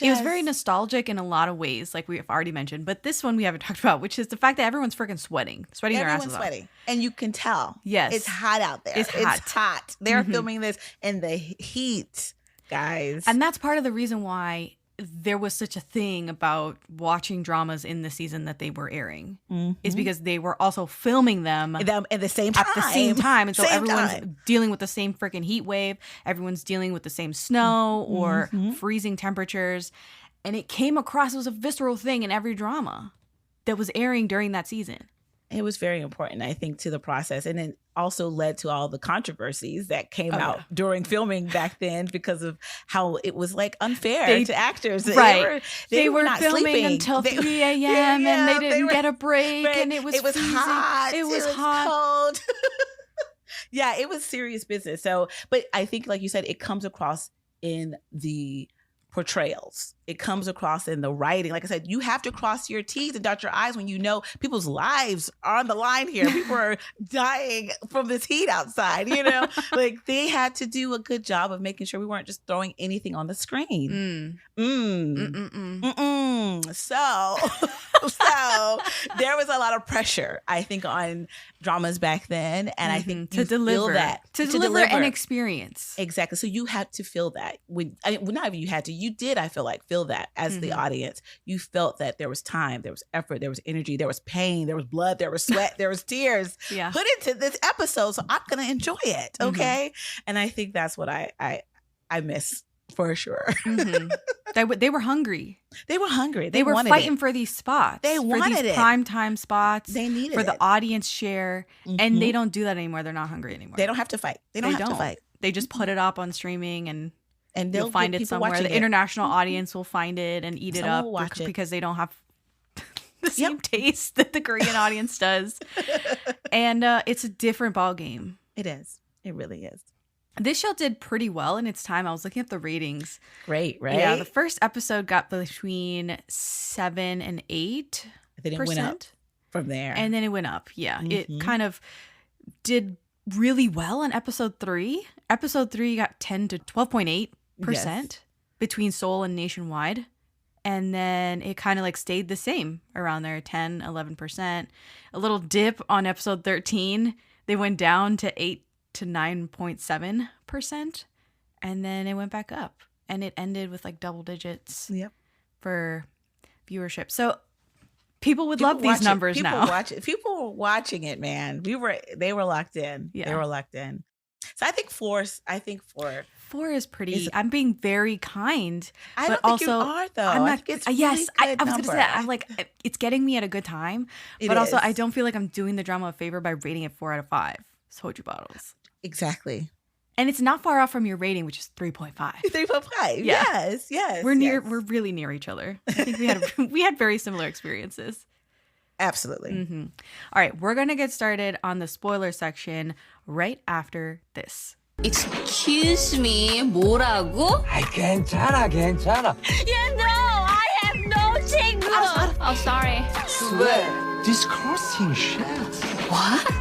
It was very nostalgic in a lot of ways, like we've already mentioned. But this one we haven't talked about, which is the fact that everyone's freaking sweating their asses off. And you can tell. Yes. It's hot out there. It's hot. They're filming this in the heat, guys. And that's part of the reason why there was such a thing about watching dramas in the season that they were airing is because they were also filming them at the same time. At the same time. And so everyone's dealing with the same freaking heat wave. Everyone's dealing with the same snow or freezing temperatures. And it came across, it was a visceral thing in every drama that was airing during that season. It was very important, I think, to the process. And it also led to all the controversies that came out during filming back then because of how it was like unfair to actors. Right. They were not filming sleeping until 3 a.m. and they didn't get a break. And it was freezing. Hot. It was hot. Cold. Yeah, it was serious business. So, but I think, like you said, it comes across in the portrayals. It comes across in the writing. Like I said, you have to cross your T's and dot your I's when you know people's lives are on the line here. People are dying from this heat outside, like they had to do a good job of making sure we weren't just throwing anything on the screen. So there was a lot of pressure, I think, on dramas back then. And I think to deliver an experience. Exactly. So you had to feel that. Not even you had to, you did, I feel like, feel that as the audience. You felt that there was time, there was effort, there was energy, there was pain, there was blood, there was sweat, there was tears put into this episode. So I'm going to enjoy it. Okay. And I think that's what I miss for sure. They were hungry. They were hungry. They were fighting for these spots. They wanted these primetime spots. They needed for it. The audience share. And they don't do that anymore. They're not hungry anymore. They don't have to fight. They don't have to fight. They just put it up on streaming and they'll you'll find it somewhere. The international audience will find it and eat it up because they don't have the same taste that the Korean audience does. And it's a different ball game. It is. It really is. This show did pretty well in its time. I was looking at the ratings. Great, right? Yeah, the first episode got between 7 and 8%. Then it went up from there. And then it went up. Yeah. It kind of did really well on episode 3. Episode 3 got 10 to 12.8% between Seoul and nationwide. And then it kind of like stayed the same around there, 10, 11%. A little dip on episode 13. They went down to 8 to 9.7%. And then it went back up. And it ended with like double digits for viewership. So people would love these numbers now. People were watching it, man. They were locked in. Yeah. They were locked in. So I think 4 is pretty. I'm being very kind. I don't think you are, though. I'm not. It's yes, I was going to say that. I'm like, it's getting me at a good time. But also, I don't feel like I'm doing the drama a favor by rating it 4 out of 5 soju bottles. Exactly. And it's not far off from your rating, which is 3.5. 3.5. Yeah. Yes. We're really near each other. I think we had very similar experiences. Absolutely. All right, we're going to get started on the spoiler section right after this. Excuse me, 뭐라고? 괜찮아. Yeah, no, I have no 친구. Oh, sorry. Swear, disgusting shit. What?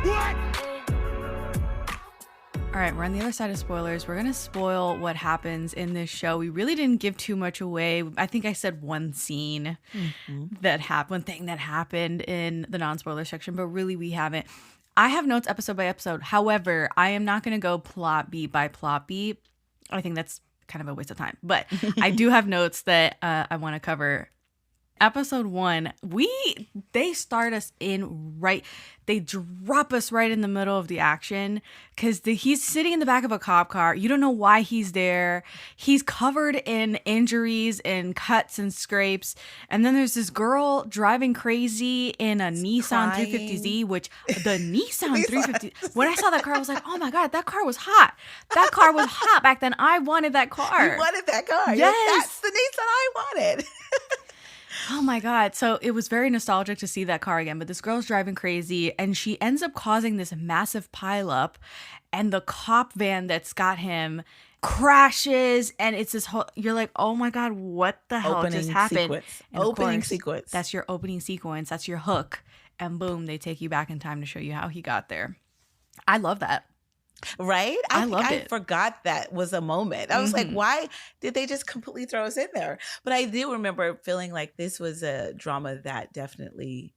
All right, we're on the other side of spoilers. We're going to spoil what happens in this show. We really didn't give too much away. I think I said one scene one thing that happened in the non-spoiler section, but really we haven't. I have notes episode by episode. However, I am not going to go plot beat by plot beat. I think that's kind of a waste of time. But I do have notes that I want to cover Episode 1, they start us in right. They drop us right in the middle of the action because he's sitting in the back of a cop car. You don't know why he's there. He's covered in injuries and cuts and scrapes. And then there's this girl driving crazy in a Nissan 350Z, which the Nissan 350, when I saw that car, I was like, oh my God, that car was hot. That car was hot back then. I wanted that car. You wanted that car. Yes. That's the Nissan I wanted. Oh my God. So it was very nostalgic to see that car again, but this girl's driving crazy and she ends up causing this massive pileup, and the cop van that's got him crashes, and it's this whole, you're like, oh my God, what the hell just happened? Opening sequence. That's your opening sequence. That's your hook. And boom, they take you back in time to show you how he got there. I love that. Right? I loved it. I forgot that was a moment. I was like, why did they just completely throw us in there? But I do remember feeling like this was a drama that definitely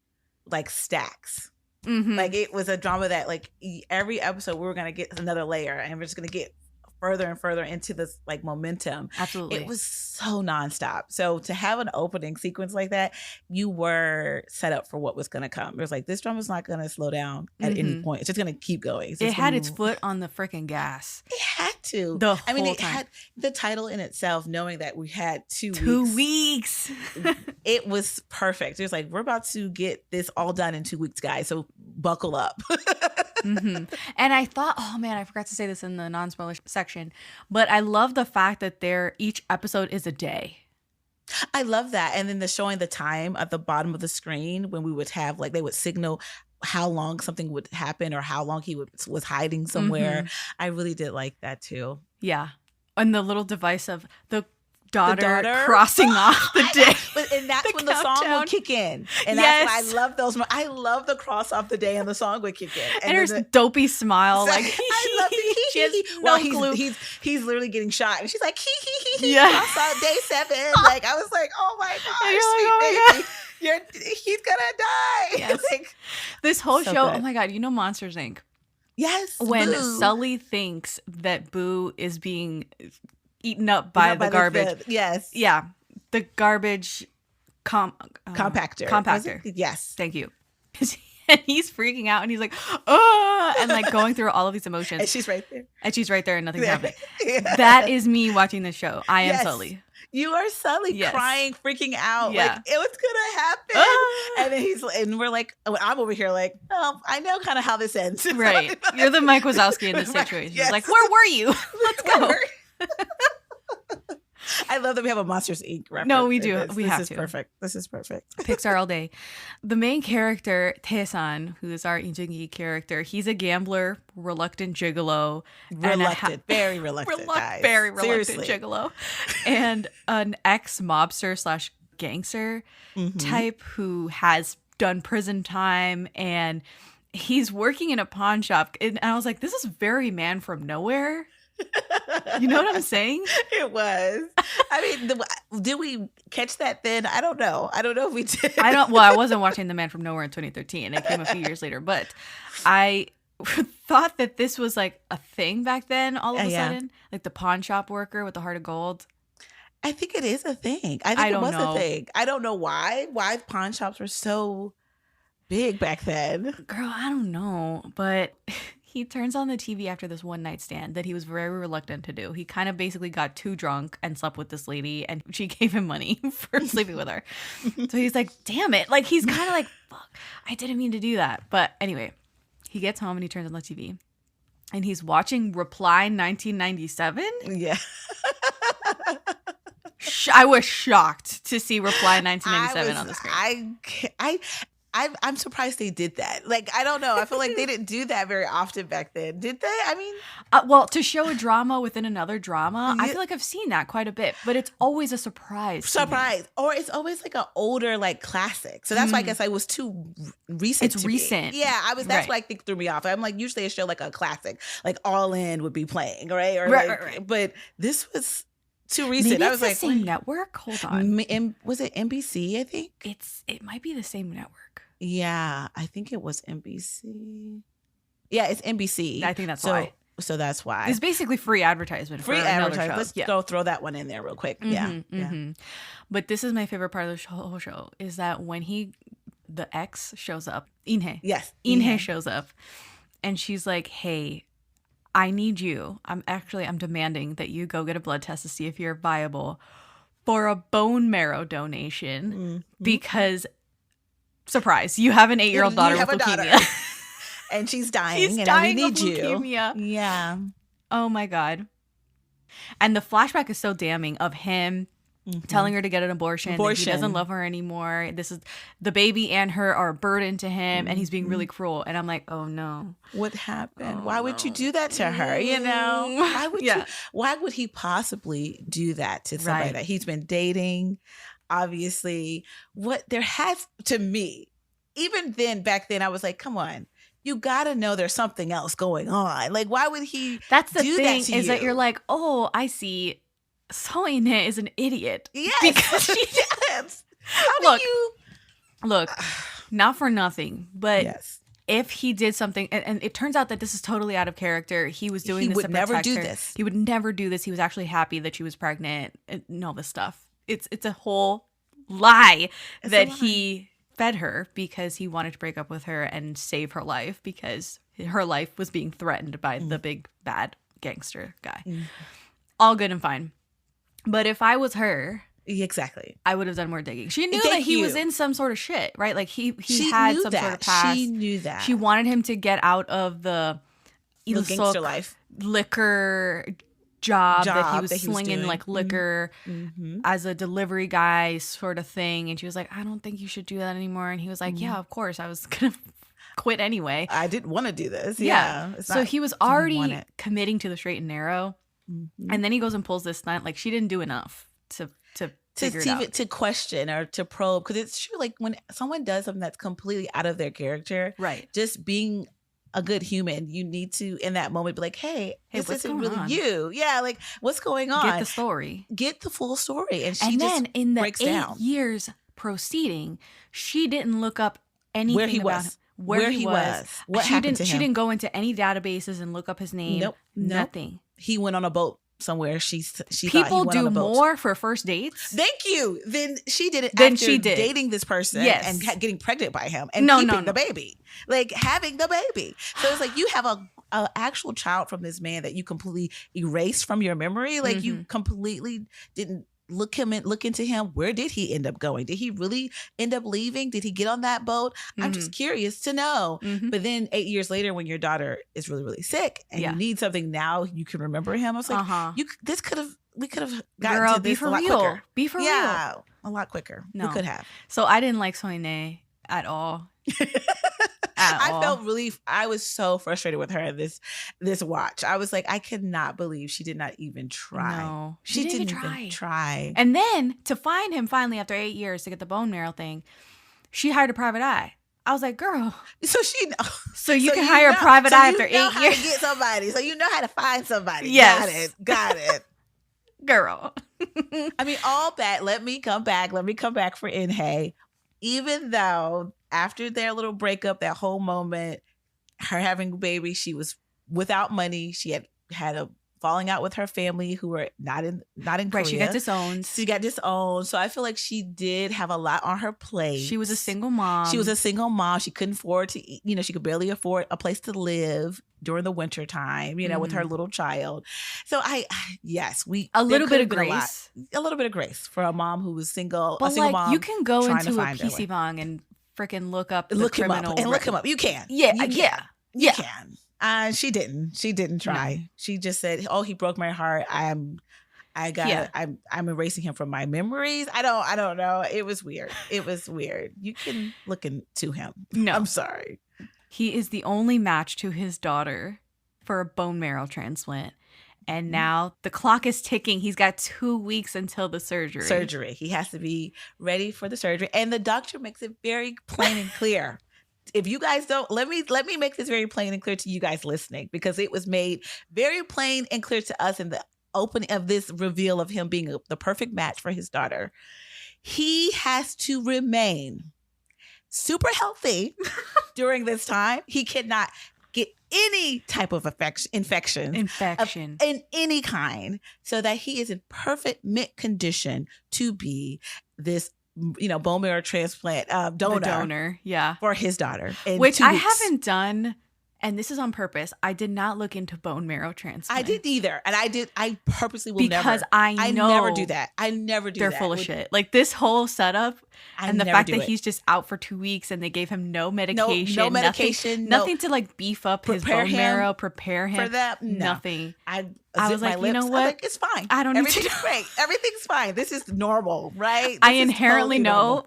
like stacks. Like it was a drama that like every episode we were going to get another layer, and we're just going to get further and further into this like momentum. Absolutely. It was so nonstop. So to have an opening sequence like that, you were set up for what was going to come. It was like, this drama's not going to slow down at any point. It's just going to keep going. It had its foot on the freaking gas. It had to. It had the title in itself, knowing that we had 2 weeks. 2 weeks. It was perfect. It was like, we're about to get this all done in 2 weeks, guys. So buckle up. And I thought, oh man, I forgot to say this in the non-spoiler section, but I love the fact that each episode is a day. I love that. And then showing the time at the bottom of the screen when we would have, like, they would signal how long something would happen or how long he was hiding somewhere. I really did like that too. Yeah. And the little device of the daughter crossing off the day. And that's when the song would kick in. And that's why I love those. I love the cross off the day and the song would kick in. And her dopey smile. Like, I love it. She has no clue. He's literally getting shot. And she's like, yeah. Cross out day 7. Like, I was like, oh my gosh, sweet baby. He's gonna die. Yes. Like, this whole so show, good. oh my God, you know Monsters, Inc.? Yes. When Boo. Sully thinks that Boo is being eaten up by the garbage. Yes. Yeah. The garbage compactor. Yes. Thank you. And he's freaking out and he's like, oh, and like going through all of these emotions. And she's right there. And nothing's happening. That is me watching the show. I am Sully. You are Sully crying, freaking out. Yeah. Like, it was gonna happen. And then and we're like, I'm over here like, oh, I know kind of how this ends. Right. You're the Mike Wazowski in this situation. Yes. Like, where were you? Let's go. I love that we have a Monsters Inc. reference. No, we do. This have is to. Perfect. This is perfect. Pixar all day. The main character, Tae-san, who is our Lee Joon-gi character, he's a gambler, reluctant gigolo. Very reluctant, guys. Very reluctant Seriously. gigolo. And an ex-mobster / gangster type who has done prison time, and he's working in a pawn shop. And I was like, this is very Man from Nowhere. You know what I'm saying? It was. I mean, did we catch that then? I don't know. I don't know if we did. I wasn't watching The Man from Nowhere in 2013. It came a few years later. But I thought that this was like a thing back then all of a sudden. Like the pawn shop worker with the heart of gold. I think it is a thing. I think it was a thing. I don't know why pawn shops were so big back then. Girl, I don't know. But he turns on the TV after this one night stand that he was very reluctant to do. He kind of basically got too drunk and slept with this lady, and she gave him money for sleeping with her. So he's like, damn it. Like, he's kind of like, fuck, I didn't mean to do that. But anyway, he gets home and he turns on the TV and he's watching Reply 1997. Yeah. I was shocked to see Reply 1997 on the screen. I'm surprised they did that. Like, I don't know. I feel like they didn't do that very often back then. Did they? I mean, well, to show a drama within another drama, I feel like I've seen that quite a bit, but it's always a surprise. Or it's always like an older, like, classic. So that's why I guess I was too recent. It's recent. Me. Yeah, that's why I think threw me off. I'm like, usually a show like a classic, like All In would be playing, right? Or right. But this was too recent. Maybe I was it's like, the same network. Hold on. Was it NBC? I think it might be the same network. Yeah, I think it was NBC. Yeah, it's NBC. I think that's why. So that's why. It's basically free advertisement. Free for another advertisement. show. Let's throw that one in there real quick. Yeah. But this is my favorite part of the whole show is that when the ex shows up, In-hye. Yes. In-hye shows up and she's like, hey, I need you. I'm demanding that you go get a blood test to see if you're viable for a bone marrow donation because, surprise, you have an 8-year-old daughter with leukemia. And she's dying. She's and dying we need of you. leukemia. Yeah. Oh my God. And the flashback is so damning of him telling her to get an abortion. That he doesn't love her anymore. This is the baby and her are a burden to him, and he's being really cruel. And I'm like, oh no, what happened? Why would you do that to her? You know, why would you? Why would he possibly do that to somebody that he's been dating? Obviously, what there has to me, even then back then, I was like, come on. You gotta know there's something else going on. Like, why would he? That's the do thing that to is you? that you're like, oh, I see. So-yeon is an idiot. Yes, because she yes. How do you look? Not for nothing, but yes. if he did something, and it turns out that this is totally out of character. He was doing this to protect her. He would never do this. He would never do this. He was actually happy that she was pregnant and all this stuff. It's a whole lie he fed her because he wanted to break up with her and save her life because her life was being threatened by the big bad gangster guy. All good and fine. But if I was her, exactly, I would have done more digging. She knew that he was in some sort of shit, right? Like he had some sort of past. She knew that. She wanted him to get out of the gangster life, liquor job that he was slinging like liquor as a delivery guy sort of thing. And she was like, I don't think you should do that anymore. And he was like, yeah, of course. I was gonna quit anyway. I didn't want to do this. Yeah. So he was already committing to the straight and narrow. And then he goes and pulls this stunt. Like, she didn't do enough to figure it out. To question or to probe. Because it's true, like, when someone does something that's completely out of their character, right? Just being a good human, you need to, in that moment, be like, hey this isn't really you. Yeah, like, what's going on? Get the story. Get the full story. And then just in the breaks 8 down. years proceeding, she didn't look up anything where he about was. him. Where he was. What happened to him? She didn't go into any databases and look up his name. Nope. Nothing. He went on a boat somewhere. She people thought he went do on a boat. more for first dates. Thank you. Then she did it. Then after she did dating this person and getting pregnant by him and keeping the baby, like having the baby. So it's like you have a actual child from this man that you completely erased from your memory. Like you completely didn't look into him. Where did he end up going? Did he really end up leaving? Did he get on that boat? I'm just curious to know. But then 8 years later, when your daughter is really, really sick and you need something now, you can remember him. I was like, we could have gotten to this a lot quicker. Be for real. Yeah, a lot quicker. No. We could have. So I didn't like So-yeon at all. I was so frustrated with her in this watch. I was like, I could not believe she did not even try. No, she didn't even try. And then to find him finally after 8 years to get the bone marrow thing, she hired a private eye. I was like, girl. So you can hire a private eye after 8 years. How to get somebody. So you know how to find somebody. Yes. Got it. Girl. I mean, all that. Let me come back for In-hye. Even though after their little breakup, that whole moment, her having a baby, she was without money. She had a falling out with her family who were not in Korea. Right, she got disowned. So I feel like she did have a lot on her plate. She was a single mom. She couldn't afford to eat, she could barely afford a place to live during the winter time, with her little child. So a little bit of grace. A little bit of grace for a mom who was single, but a single mom. You can go into a PC Bang and freaking look up look him up. You can. Yeah. You can. She didn't try. Yeah. She just said, "Oh, he broke my heart. I'm erasing him from my memories." I don't know. It was weird. You can look into him. No, I'm sorry. He is the only match to his daughter for a bone marrow transplant. And now the clock is ticking. He's got 2 weeks until the surgery. He has to be ready for the surgery. And the doctor makes it very plain and clear. If you guys don't, let me make this very plain and clear to you guys listening, because it was made very plain and clear to us in the opening of this reveal of him being the perfect match for his daughter. He has to remain super healthy during this time. He cannot get any type of infection in any kind, so that he is in perfect mint condition to be this, bone marrow transplant donor yeah, for his daughter. Which I haven't done. And this is on purpose. I did not look into bone marrow transplant. I didn't either. And I purposely will never. Because I know. I never do that. I never do that. They're full of shit. Like this whole setup and the fact that he's just out for 2 weeks and they gave him no medication. No medication. Nothing to like beef up his bone marrow, prepare him. For that, no. Nothing. I was like, you know what? Like, it's fine. I don't need to Everything's great. Everything's fine. This is normal, right? I inherently know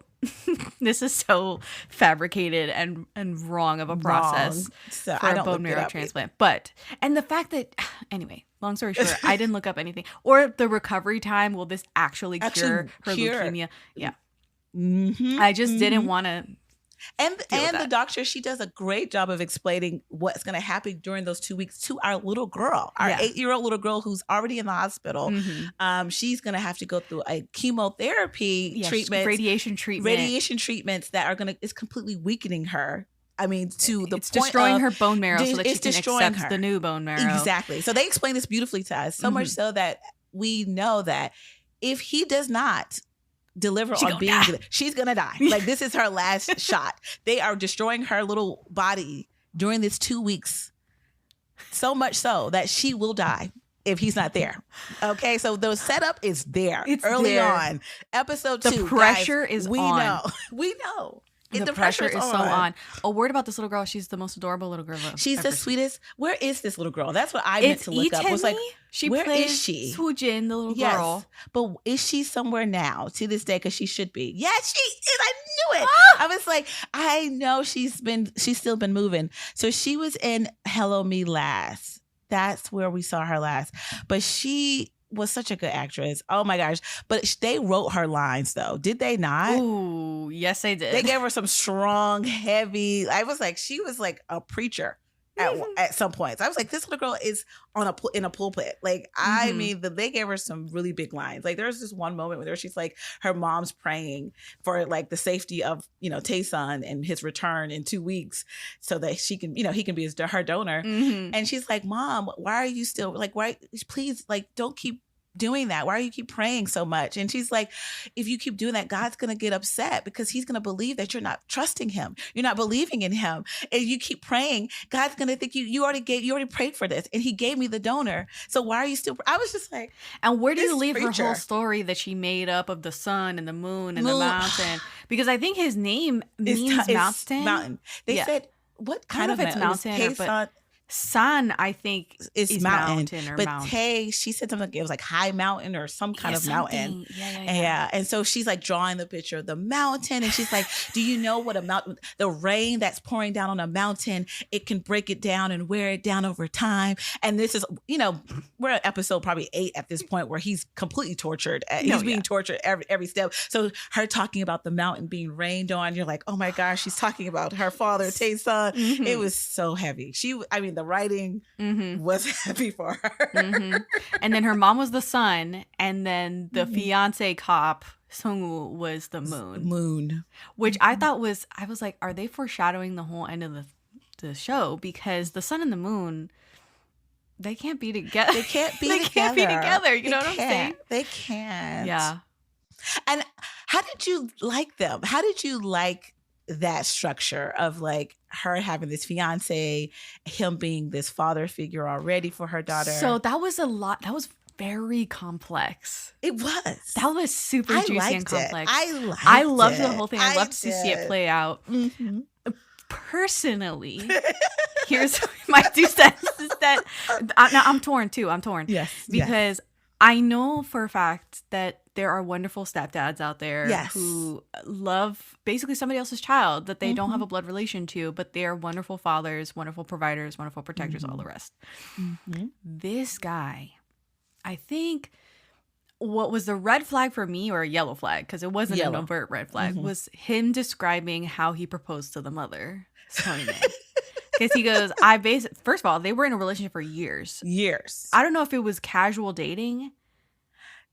this is so fabricated and wrong of a process so for a bone marrow transplant. But, and the fact that, anyway, long story short, I didn't look up anything. Or the recovery time, will this actually cure her leukemia? Yeah. Mm-hmm. I just didn't want to. And the doctor, she does a great job of explaining what's going to happen during those 2 weeks to our little girl, our 8-year-old little girl who's already in the hospital. Mm-hmm. She's going to have to go through a chemotherapy treatment, radiation treatments that is completely weakening her. I mean, to the it's point destroying of her bone marrow so that she can accept her. the new bone marrow. Exactly. So they explain this beautifully to us, so much so that we know that if he does not deliver on being good, she's gonna die. Like, this is her last shot. They are destroying her little body during this 2 weeks, so much so that she will die if he's not there. Okay, so the setup is there. It's early there. on. Episode 2. The pressure is we on. We know. The pressure is so on. A word about this little girl. She's the most adorable little girl. She's the sweetest. Where is this little girl? That's what I meant to look up. Was like, where is she? Soo-jin, the little girl. But is she somewhere now to this day? Because she should be. Yes, she is. I knew it. I was like, I know she's still been moving. So she was in Hello Me last. That's where we saw her last. But she was such a good actress. Oh my gosh. But they wrote her lines though. Did they not? Ooh, yes, they did. They gave her some strong, heavy. She was like a preacher at some points. I was like, this little girl is in a pulpit. Like, I mean, they gave her some really big lines. Like, there's this one moment where she's like, her mom's praying for like the safety of, Tae-san and his return in 2 weeks so that she can, he can be her donor. Mm-hmm. And she's like, Mom, why are you still like, why, please, like, don't keep doing that. Why do you keep praying so much? And she's like, if you keep doing that, God's going to get upset because he's going to believe that you're not trusting him. You're not believing in him. And you keep praying, God's going to think you already prayed for this and he gave me the donor. So why are you still, I was just like, and where do you leave her whole story that she made up of the sun and the moon and the mountain? Because I think his name means mountain. Mountain. They said, what kind of mountain? But San, I think, is mountain or but mountain. Tae, she said something like it was like high mountain or some kind of mountain. Yeah. And so she's like drawing the picture of the mountain, and she's like, "Do you know what a mountain? The rain that's pouring down on a mountain, it can break it down and wear it down over time." And this is, we're at episode probably 8 at this point where he's completely tortured. He's being tortured every step. So her talking about the mountain being rained on, you're like, "Oh my gosh, she's talking about her father, Tae-san." Mm-hmm. It was so heavy. The writing was heavy for her. And then her mom was the sun, and then the fiance cop Sung-woo was the moon. Which I thought I was like, are they foreshadowing the whole end of the show? Because the sun and the moon, they can't be together. They can't be together. Can't be together. You know what I'm saying? They can't. Yeah. And how did you like them? How did you like that structure of like her having this fiance, him being this father figure already for her daughter? So that was a lot. That was very complex. It was. That was super juicy and complex. I loved the whole thing. I loved to see it play out. Mm-hmm. Personally, here's my 2 cents is that now I'm torn too. Yes. Because I know for a fact that there are wonderful stepdads out there who love basically somebody else's child that they don't have a blood relation to, but they're wonderful fathers, wonderful providers, wonderful protectors, all the rest. Mm-hmm. This guy, I think what was the red flag for me, or a yellow flag, because it wasn't an overt red flag, was him describing how he proposed to the mother. Because he goes, first of all, they were in a relationship for years. Years. I don't know if it was casual dating.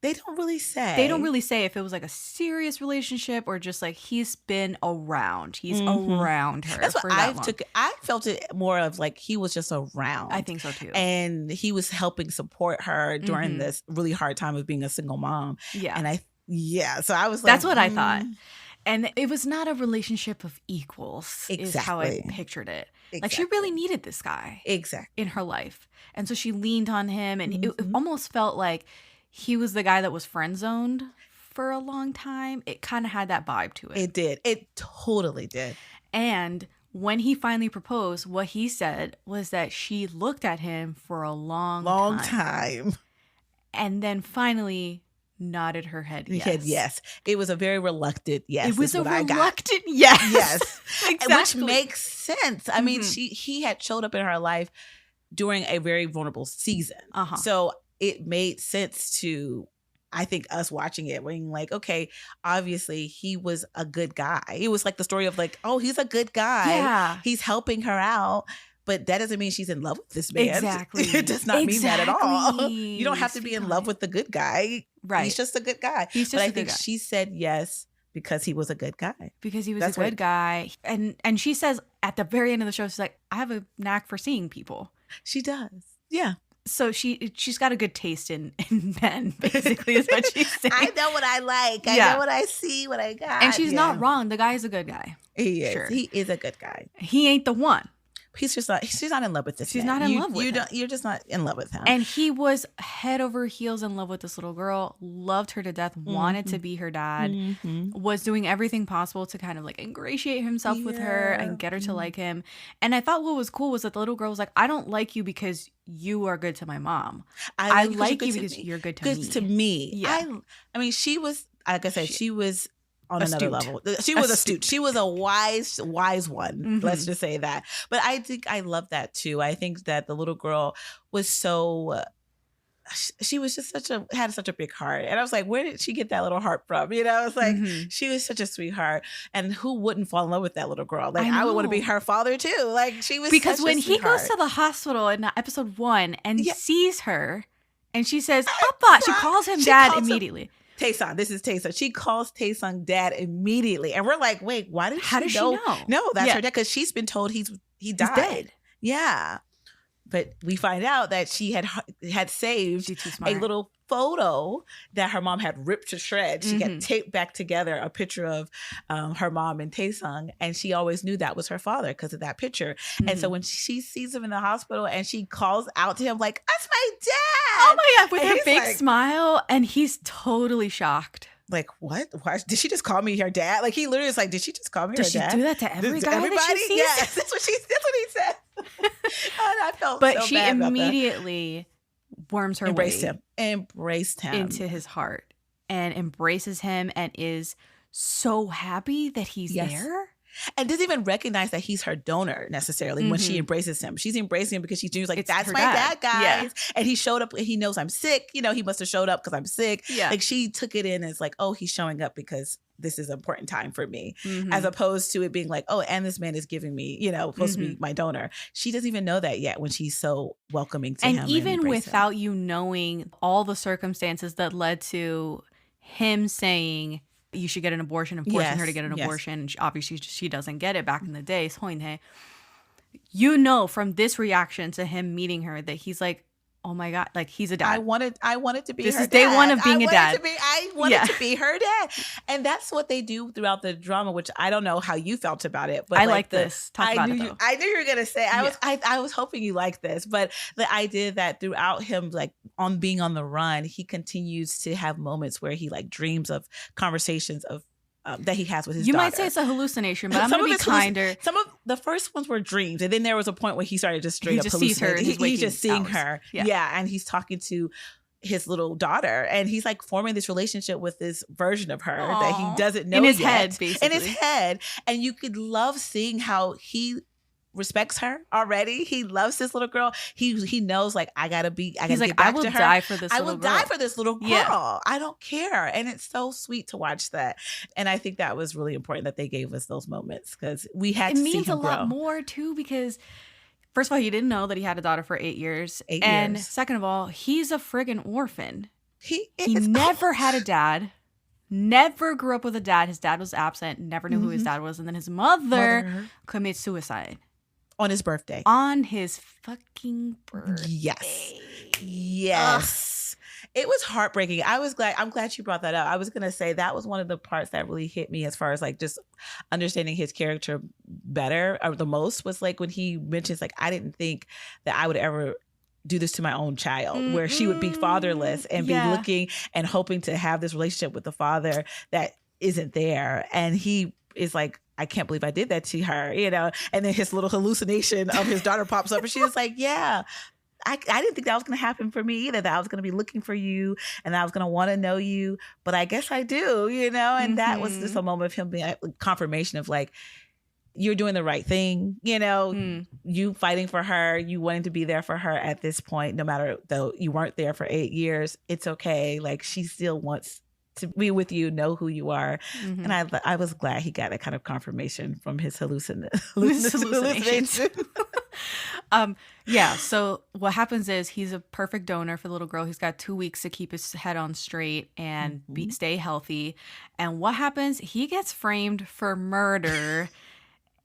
They don't really say. They don't really say if it was like a serious relationship or just like he's been around. He's around her. That's what for that long. I felt it more of like he was just around. I think so too. And he was helping support her during this really hard time of being a single mom. Yeah. And so I was like, that's what I thought. And it was not a relationship of equals, is how I Exactly. pictured it. Like Exactly. she really needed this guy Exactly. in her life. And so she leaned on him, and it almost felt like he was the guy that was friend zoned for a long time. It kind of had that vibe to it. It did. It totally did. And when he finally proposed, what he said was that she looked at him for a long time. and then finally nodded her head yes. He said yes. It was a very reluctant yes. It was a what I got. reluctant yes. Yes. Exactly. Which makes sense. I mean, he had showed up in her life during a very vulnerable season. So it made sense to, I think, us watching it, being like, okay, obviously he was a good guy. It was like the story of like, oh, he's a good guy. Yeah. He's helping her out. But that doesn't mean she's in love with this man. Exactly. It does not mean that at all. Exactly. You don't have to be in love with the good guy. Right. He's just a good guy. He's just but a I good think guy. she said yes because he was a good guy. Because he was That's a good what- guy. And she says at the very end of the show, she's like, I have a knack for seeing people. She does. Yeah. So she's got a good taste in men, basically, is what she's saying. I know what I like. I Yeah. know what I see, what I got. And she's not wrong. The guy is a good guy. He is. Sure. He is a good guy. He ain't the one. He's just not. She's not in love with this. She's man. not in love with him. You're just not in love with him. And he was head over heels in love with this little girl, loved her to death, wanted to be her dad, was doing everything possible to kind of like ingratiate himself with her and get her to like him. And I thought what was cool was that the little girl was like, I don't like you because you are good to my mom. I like you because you're good to me. Good to me. Yeah. I mean, she was, like I said, she was on Astute. another level. She was astute. She was a wise one. Let's just say that. But I think I love that too. I think that the little girl was so. She was just had such a big heart. And I was like, where did she get that little heart from? You know, I was like, she was such a sweetheart. And who wouldn't fall in love with that little girl? Like, I would want to be her father too. Like, she was because such when a he sweetheart. goes to the hospital in episode 1 and sees her and she says, Papa, she calls him dad immediately. Tae-san, this is Tae-san. She calls Tae-san dad immediately. And we're like, wait, why did How she does she know? know? No, that's her dad. Because she's been told he died. He's dead. Yeah. But we find out that she had saved She's too smart. a little photo that her mom had ripped to shreds. She had taped back together a picture of her mom and Tae-sung, and she always knew that was her father because of that picture. And so when she sees him in the hospital and she calls out to him like, "That's my dad!" Oh my God, with And her he's big like- smile, and he's totally shocked. Like, what? Why did she just call me her dad? Like, he literally is like, did she just call me Does her she dad? do that to every guy Everybody? that she sees? Yes, that's what he said. And I felt But so she bad about that. immediately worms her Embraced way him into his heart and embraces him and is so happy that he's there. And doesn't even recognize that he's her donor necessarily when she embraces him. She's embracing him because she's like, It's that's her my dad. dad, guys. Yeah. And he showed up, he knows I'm sick. You know, he must have showed up because I'm sick. Yeah. Like, she took it in as like, oh, he's showing up because this is an important time for me. As opposed to it being like, oh, and this man is giving me, you know, supposed to be my donor. She doesn't even know that yet when she's so welcoming to him. And even embrace him. without you knowing all the circumstances that led to him saying you should get an abortion and forcing her to get an abortion. And obviously she doesn't get it back in the day. You know from this reaction to him meeting her that he's like, oh my God, like he's a dad. I wanted to be This her is dad. day one of being a dad. I wanted to be her dad. And that's what they do throughout the drama, which I don't know how you felt about it. But I like this. Talk about it, though. I knew you were gonna say I was hoping you liked this, but the idea that throughout him like on being on the run, he continues to have moments where he like dreams of conversations of that he has with his daughter. You might say it's a hallucination, but I'm going to be kinder. Some of the first ones were dreams. And then there was a point where he started just straight He up just sees her in hallucinating. his waking He's just seeing hours. her. Yeah. Yeah. And he's talking to his little daughter. And he's like forming this relationship with this version of her that he doesn't know in his yet. head, basically. In his head. And you could love seeing how he respects her already. He loves this little girl. He knows like I gotta He's like, get back I will to her. die for this I little will girl. die for this little girl. Yeah. I don't care. And it's so sweet to watch that. And I think that was really important that they gave us those moments because we had to see him It means a grow. lot more too because first of all, you didn't know that he had a daughter for 8 years. 8 and years. second of all, he's a friggin' orphan. He never had a dad. Never grew up with a dad. His dad was absent. Never knew who his dad was. And then his mother commits suicide. On his birthday. On his fucking birthday. Yes. It was heartbreaking. I'm glad you brought that up. I was going to say that was one of the parts that really hit me as far as like just understanding his character better, or the most, was like when he mentions like, I didn't think that I would ever do this to my own child, where she would be fatherless and be looking and hoping to have this relationship with the father that isn't there. And he is like, I can't believe I did that to her, you know? And then his little hallucination of his daughter pops up and she's like, yeah, I didn't think that was going to happen for me either, that I was going to be looking for you and that I was going to want to know you, but I guess I do, you know? And that was just a moment of him being a confirmation of like, you're doing the right thing, you know, you fighting for her, you wanting to be there for her at this point, no matter though you weren't there for 8 years, it's okay. Like she still wants to be with you, know who you are. And I was glad he got that kind of confirmation from his hallucination. Yeah, so what happens is he's a perfect donor for the little girl. He's got 2 weeks to keep his head on straight and stay healthy. And what happens? He gets framed for murder.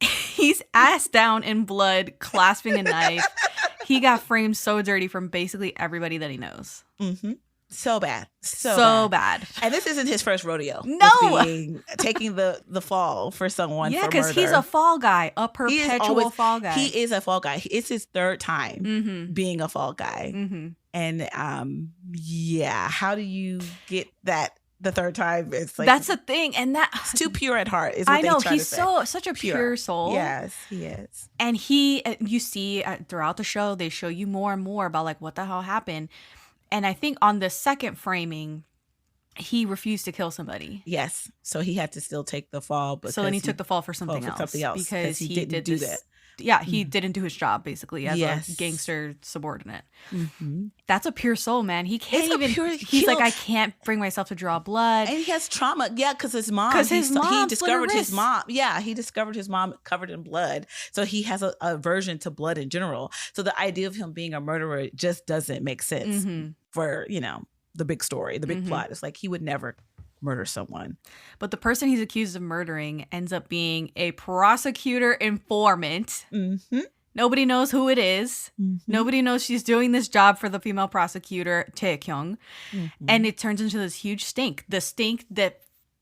He's ass down in blood, clasping a knife. He got framed so dirty from basically everybody that he knows. So bad. So bad. And this isn't his first rodeo. No. Taking the fall for someone. Yeah, because he's a fall guy, a perpetual fall guy. He is a fall guy. It's his third time being a fall guy. And yeah, how do you get that the third time? It's like, that's the thing. And it's too pure at heart is what I know. He's such a pure soul. Yes, he is. And you see throughout the show, they show you more and more about like what the hell happened. And I think on the second framing, he refused to kill somebody. Yes. So he had to still take the fall. So then he took the fall for something else. Because he didn't do that. Yeah, he didn't do his job, basically, as a gangster subordinate. That's a pure soul, man. He can't he's like, I can't bring myself to draw blood. And he has trauma. Yeah, because his mom. He discovered his mom. Yeah, he discovered his mom covered in blood. So he has a aversion to blood in general. So the idea of him being a murderer just doesn't make sense for, you know, the big story, the big plot. It's like he would never murder someone. But the person he's accused of murdering ends up being a prosecutor informant. Nobody knows who it is. Nobody knows she's doing this job for the female prosecutor, Tae-kyung. And it turns into this huge stink. The stink that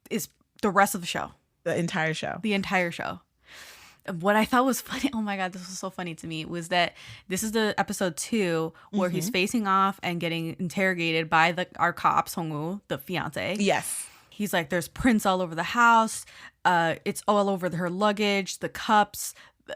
is the rest of the show. The entire show. What I thought was funny, oh my God, this was so funny to me, was that this is the episode 2 where he's facing off and getting interrogated by our cop, Song-woo, the fiance. Yes. He's like, there's prints all over the house. It's all over her luggage, the cups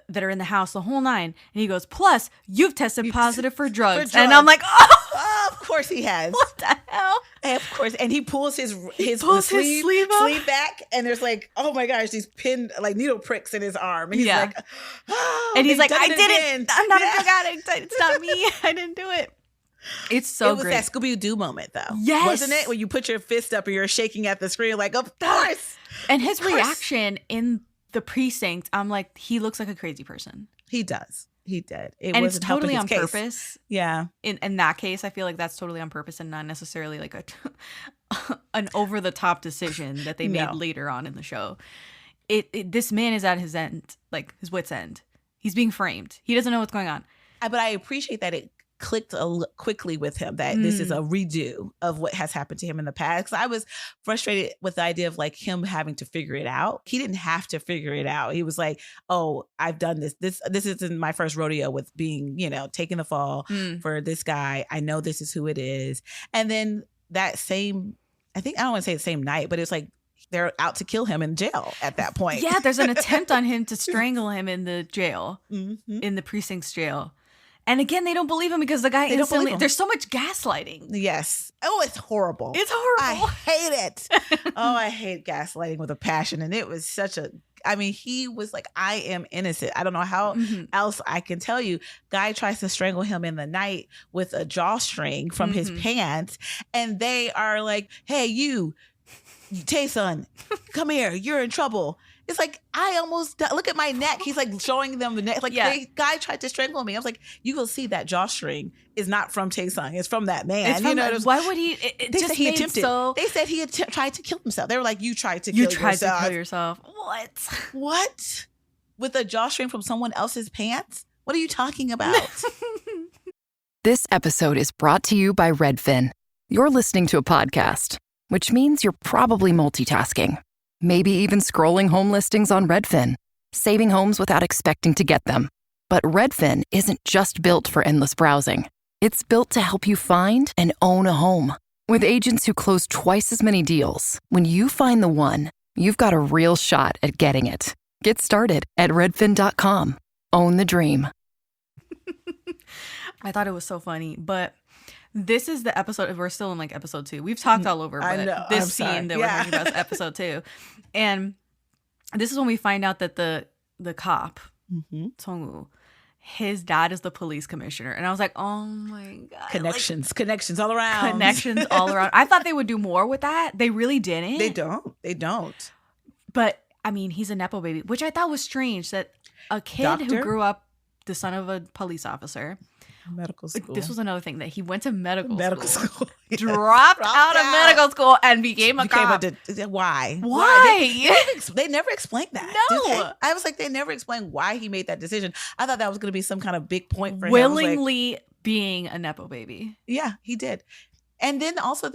that are in the house, the whole nine. And he goes, plus, you've tested positive for drugs. And I'm like, oh, of course he has. What the hell? And of course. And he pulls his sleeve back, and there's like, oh my gosh, these pinned like needle pricks in his arm. And he's like, oh, and he's like, I did it. I'm not a drug addict. It's not me. I didn't do it. It's so great. It was that Scooby-Doo moment, though. Yes. Wasn't it? When you put your fist up and you're shaking at the screen, like, of course. And his reaction in the precinct, I'm like, he looks like a crazy person. He does. He did. And it's totally on purpose. Yeah. In that case, I feel like that's totally on purpose and not necessarily like an over-the-top decision that they made later on in the show. This man is at his end, like his wit's end. He's being framed. He doesn't know what's going on. But I appreciate that it clicked quickly with him that this is a redo of what has happened to him in the past. Because I was frustrated with the idea of like him having to figure it out. He didn't have to figure it out. He was like, oh, I've done this. This isn't my first rodeo with being, you know, taking the fall for this guy. I know this is who it is. And then that same, I don't want to say the same night, but it's like they're out to kill him in jail at that point. Yeah, there's an attempt on him to strangle him in the jail, in the precinct's jail. And again, they don't believe him because the guy instantly, there's so much gaslighting. Yes. Oh, it's horrible. It's horrible. I hate it. I hate gaslighting with a passion. And it was he was like, I am innocent. I don't know how else I can tell you. Guy tries to strangle him in the night with a drawstring from his pants. And they are like, hey, you, Tae-san, come here. You're in trouble. It's like, I almost look at my neck. He's like showing them the neck. Like the guy tried to strangle me. I was like, you will see that jawstring is not from Tae-san. It's from that man. It's from, why would he? They said he attempted. They said he tried to kill himself. They were like, you tried to kill yourself. What? With a jawstring from someone else's pants? What are you talking about? This episode is brought to you by Redfin. You're listening to a podcast, which means you're probably multitasking. Maybe even scrolling home listings on Redfin, saving homes without expecting to get them. But Redfin isn't just built for endless browsing. It's built to help you find and own a home. With agents who close twice as many deals, when you find the one, you've got a real shot at getting it. Get started at redfin.com. Own the dream. I thought it was so funny, but this is the episode. We're still in like episode 2. We've talked all over, but this scene that we're talking about is episode 2. And this is when we find out that the cop, Song-woo, his dad is the police commissioner. And I was like, oh my God. Connections all around. Connections all around. I thought they would do more with that. They really didn't. They don't. But I mean, he's a Nepo baby, which I thought was strange that a kid who grew up the son of a police officer. Medical school. This was another thing that he went to medical school. Yes. Dropped out of medical school and became a cop. Why? They never explained that. No. I was like, they never explained why he made that decision. I thought that was going to be some kind of big point for him. Willingly being a Nepo baby. Yeah, he did. And then also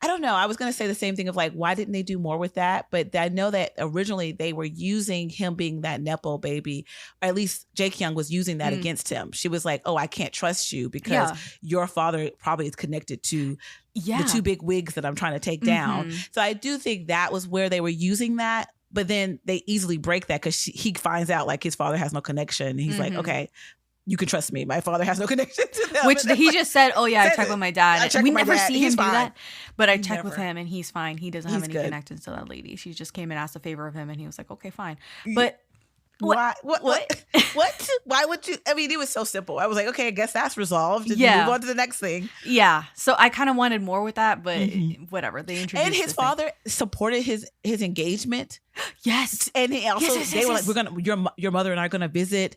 I don't know. I was going to say the same thing of like, why didn't they do more with that? But I know that originally they were using him being that Nepo baby, or at least Jae-kyung was using that against him. She was like, oh, I can't trust you because your father probably is connected to the 2 big wigs that I'm trying to take down. So I do think that was where they were using that. But then they easily break that because he finds out like his father has no connection. And he's like, okay, you can trust me. My father has no connection to them. Which he just said, oh yeah, I checked with my dad. We never see him do that. But I checked with Never. him and he's fine. He doesn't have any connections to that lady. She just came and asked a favor of him and he was like, okay, fine. But why? What? Why would you? I mean, it was so simple. I was like, okay, I guess that's resolved. And move on to the next thing. Yeah. So I kind of wanted more with that, but whatever. They introduced. And his father supported his engagement. Yes. And he also they were like, your mother and I are gonna visit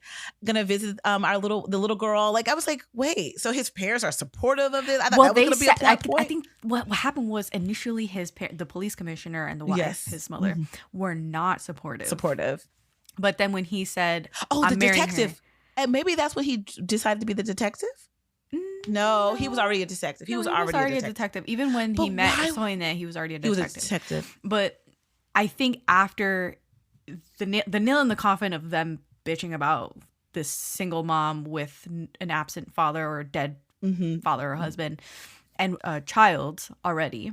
our little girl. Like I was like, wait, so his parents are supportive of this? I thought that was gonna be a plot point. I think what happened was initially the police commissioner and the wife, his mother, were not supportive. But then when he said, "Oh, the detective," and maybe that's when he decided to be the detective. No, he was already a detective. He was already a detective. Even when he met Soyne, he was already a detective. He was a detective. But I think after the nail in the coffin of them bitching about this single mom with an absent father or a dead father or husband and a child already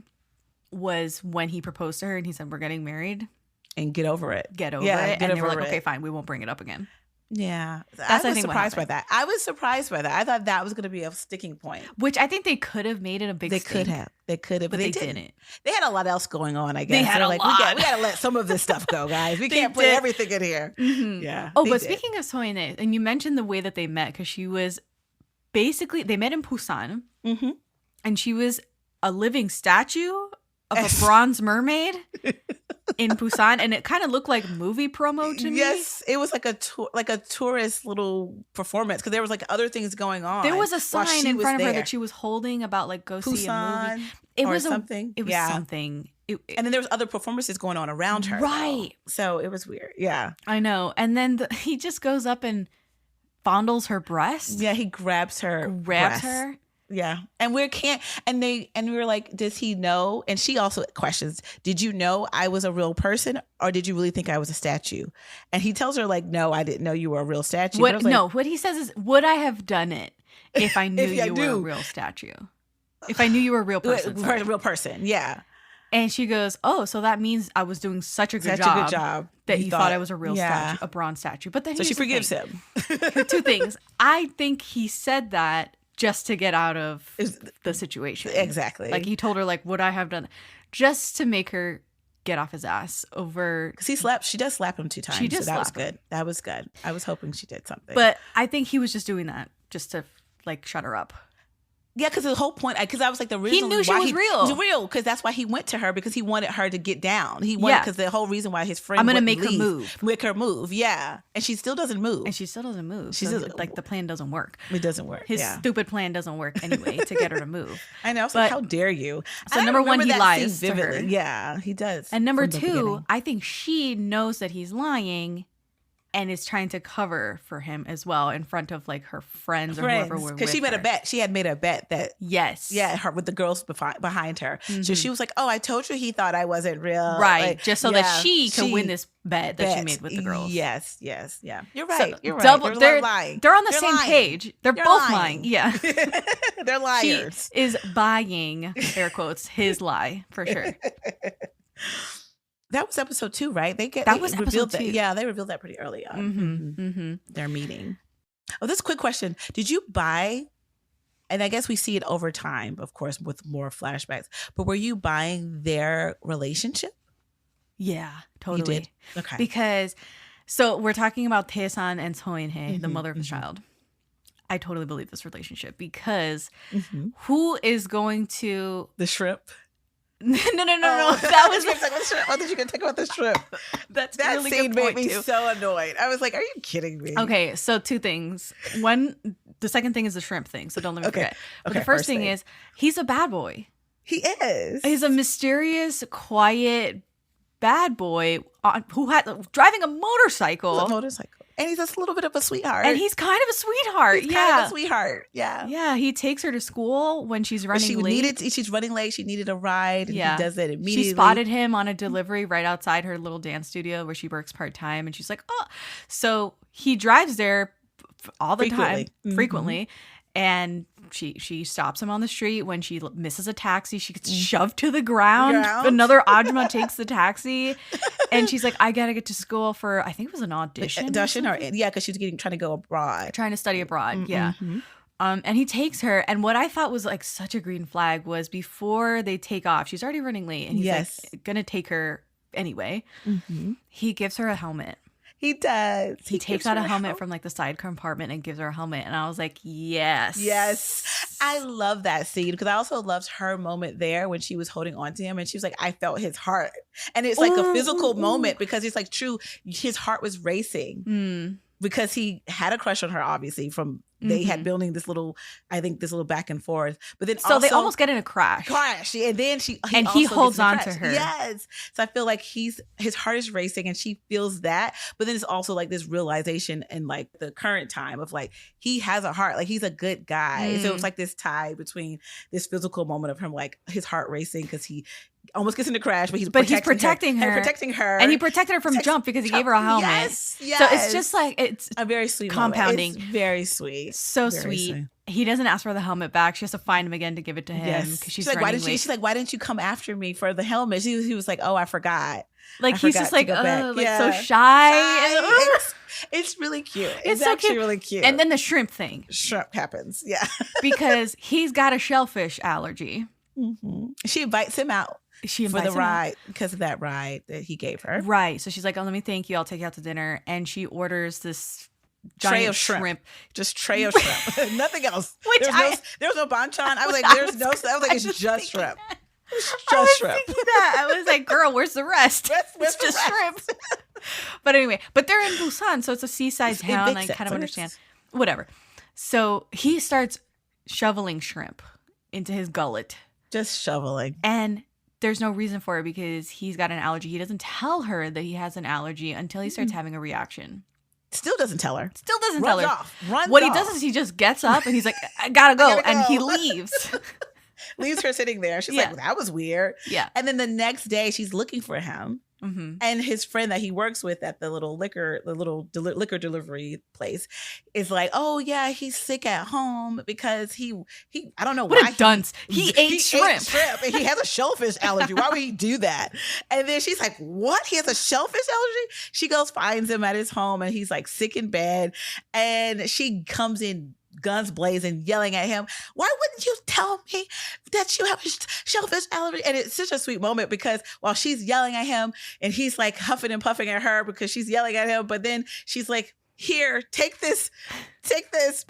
was when he proposed to her and he said, we're getting married. And get over it. And they were like, okay, fine, we won't bring it up again. Yeah. I was surprised by that. I thought that was going to be a sticking point. Which I think they could have made it a big They could have, but they didn't. They had a lot else going on, I guess. They had a lot. We got to let some of this stuff go, guys. We can't put everything in here. Yeah. Oh, but speaking of Soyne, and you mentioned the way that they met, because she was basically, they met in Busan, and she was a living statue of a bronze mermaid in Busan, and it kind of looked like movie promo to me. Yes, it was like a tourist little performance because there was like other things going on. There was a sign in front of her that she was holding about like go Busan, see a movie. It was something. It was something. And then there was other performances going on around her. Right. Though. So it was weird. Yeah. I know. And then he just goes up and fondles her breast. Yeah, he grabs her. Yeah. And we were like, does he know? And she also questions, did you know I was a real person or did you really think I was a statue? And he tells her like, no, I didn't know you were a real statue. What he says is, would I have done it if I knew you were a real statue? If I knew you were a real person. A real person, yeah. And she goes, oh, so that means I was doing such a good job that you thought I was a real statue, a bronze statue. But then so she forgives him. 2 things. I think he said that just to get out of the situation. Exactly. Like he told her, like, would I have done just to make her get off his ass over. Because she does slap him 2 times. So that was good. That was good. I was hoping she did something. But I think he was just doing that just to like shut her up. Yeah, because the whole point, because I was like, the reason knew she why was real. It was real, because that's why he went to her, because he wanted her to get down. He wanted, because the whole reason why his friend I'm gonna wouldn't make her leave, move. Make her move, yeah. And she still doesn't move. And she still doesn't move. She so doesn't- like the plan doesn't work. It doesn't work. His stupid plan doesn't work anyway to get her to move. I know. I was But- like, how dare you? So I number one, remember he that lies scene to her. vividly. Yeah, he does. And number from the two, beginning. I think she knows that he's lying and is trying to cover for him as well in front of like her friends or whoever were with because she made her. a bet. She had made a bet that Yes. her with the girls behind her. So she was like, "Oh, I told you he thought I wasn't real." Right. Like, just so that she could win this bet that she bet. made with the girls. Yes, yeah. You're So right. You're right. they're lying. They're on the They're same lying. page. They're You're both lying. Yeah. They're liars. She is buying, air quotes, his lie for sure. That was episode 2, right? That was revealed episode 2. Yeah, they revealed that pretty early on. Mm-hmm. Their meeting. Oh, this quick question. Did you buy, and I guess we see it over time, of course, with more flashbacks, but were you buying their relationship? Yeah, totally. You did? Okay. Because, so we're talking about Tae-san and So-in-hye, the mother of the mhm. child. I totally believe this relationship because Mhm. who is going to... The shrimp. No. Oh. That was... I thought you were going to talk about the shrimp. That's That a really scene good made point me too. so annoyed. I was like, are you kidding me? Okay, so 2 things. One, the second thing is the shrimp thing, so don't let me Okay. forget. But Okay, the first first thing thing. is he's a bad boy. He is. He's a mysterious, quiet bad boy who had driving a motorcycle. He's a motorcycle. And he's just a little bit of a sweetheart. And he's kind of a sweetheart. He's yeah. kind of a sweetheart. Yeah. Yeah, he takes her to school when she's But running late. she's running late. She needed a ride. And Yeah. he does it immediately. She spotted him on a delivery right outside her little dance studio where she works part-time. And she's like, oh. So he drives there all the Frequently. time, frequently. And she stops him on the street. When she misses a taxi, she gets shoved to the ground. Another Ajma takes the taxi. And she's like, I got to get to school for, I think it was an audition. Because she was trying to go abroad. Trying to study abroad. Yeah. Mhm. And he takes her, and what I thought was like such a green flag was before they take off, she's already running late, and he's like gonna take her anyway. Mhm. He gives her a helmet. He does. He takes out a helmet from like the side compartment and gives her a helmet, and I was like, yes, I love that scene because I also loved her moment there when she was holding on to him and she was like, I felt his heart. And it's like a physical moment because it's like true, his heart was racing because he had a crush on her, obviously, from they had building this little back and forth. But then So also, they almost get in a crash. And then he holds holds on to her. Yes. So I feel like his heart is racing and she feels that. But then it's also like this realization in like the current time of like, he has a heart, like he's a good guy. So it's like this tie between this physical moment of him, like his heart racing because he almost gets in the crash, but he's protecting her. And he protected her from jump because he gave her a helmet. Yes. So it's just like, it's a very sweet compounding. Moment. It's very sweet. So Very sweet. He doesn't ask for the helmet back. She has to find him again to give it to him Yes. because she's like, running why late. she's like, why didn't you come after me for the helmet? He was like, oh, I forgot. Like I he's forgot just to like, go back. like so shy. It's really cute. It's so actually cute. really cute. And then the shrimp thing. Shrimp happens. Yeah. Because he's got a shellfish allergy. She invites him out She for invites the him out. ride because of that ride that he gave her. Right. So she's like, oh, let me thank you. I'll take you out to dinner. And she orders this Tray giant of shrimp. Just tray of shrimp. Nothing else. Which there was no banchan. I was like, I was it's just just shrimp. It's I just was shrimp. thinking that. I was like, girl, where's the rest? Where's It's the just rest? shrimp. But anyway, but they're in Busan, so it's a seaside town. I kind of understand. Whatever. So he starts shoveling shrimp into his gullet. Just shoveling. And there's no reason for it because he's got an allergy. He doesn't tell her that he has an allergy until he starts having a reaction. Still doesn't tell her. Still doesn't Runs tell her. off. Runs What off. he does is he just gets up and he's like, I gotta go. gotta And he go. leaves. Leaves her sitting there. She's Yeah. like, well, that was weird. Yeah. And then the next day she's looking for him. Mm-hmm. And his friend that he works with at the little liquor delivery place is like, oh yeah, he's sick at home because he I don't know What why a dunce. He ate shrimp. and he has a shellfish allergy. Why would he do that? And then she's like, what? He has a shellfish allergy? She goes, finds him at his home and he's like sick in bed. And she comes in guns blazing, yelling at him, why wouldn't you tell me that you have a shellfish allergy? And it's such a sweet moment because while she's yelling at him and he's like huffing and puffing at her because she's yelling at him, but then she's like, here, take this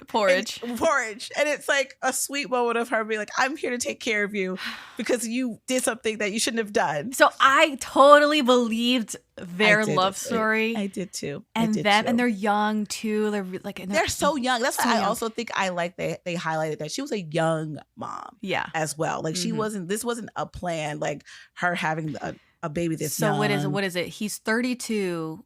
Porridge. And it's like a sweet moment of her being like, I'm here to take care of you because you did something that you shouldn't have done. So I totally believed their love story. I did too. And they're young too. They're like, they're so young. That's why so I young. also think I like they highlighted that she was a young mom. Yeah. As well. Like this wasn't a plan, like her having a baby this young. So what is it? He's 32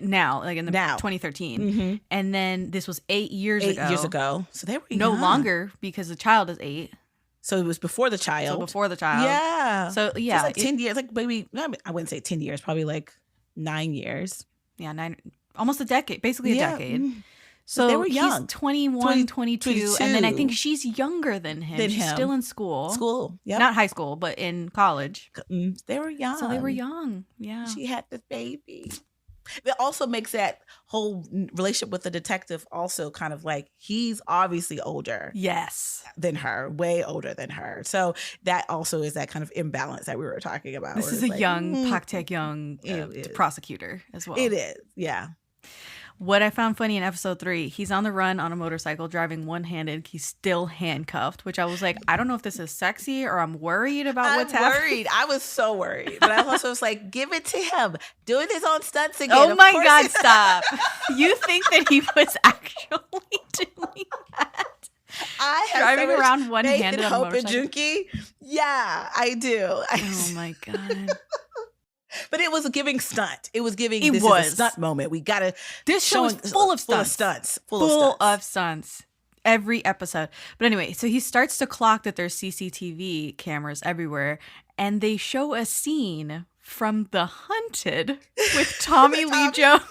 now, like in the 2013. And then this was 8 years ago. 8 years ago. So they were no young. longer because the child is 8. So it was before the child. Yeah. So yeah. It's like 10 years. Like maybe, I wouldn't say 10 years, probably like 9 years. Yeah, 9, almost a decade, basically a decade. So they were young. He's 21, 22, and then I think she's younger than him. She's still in school. Yep. Not high school, but in college. They were young. So they were young. Yeah. She had the baby. It also makes that whole relationship with the detective also kind of like, he's obviously older. Yes. Than her, way older than her. So that also is that kind of imbalance that we were talking about. This is a like, young, Park Tae-young prosecutor as well. It is, yeah. What I found funny in episode 3, he's on the run on a motorcycle driving one-handed. He's still handcuffed, which I was like, I don't know if this is sexy or I'm worried about what's happening. I was so worried. But I also was like, give it to him. Doing his own stunts again. Oh my God, stop. You think that he was actually doing that? I have driving around one-handed on a hope motorcycle. in Joon-gi. Yeah, I do. Oh my God. But it was a giving stunt. It was giving. This is a stunt moment. We gotta. This show is full of stunts. Full of stunts. Every episode. But anyway, so he starts to clock that there's CCTV cameras everywhere, and they show a scene from The Hunted with Tommy Lee Jones.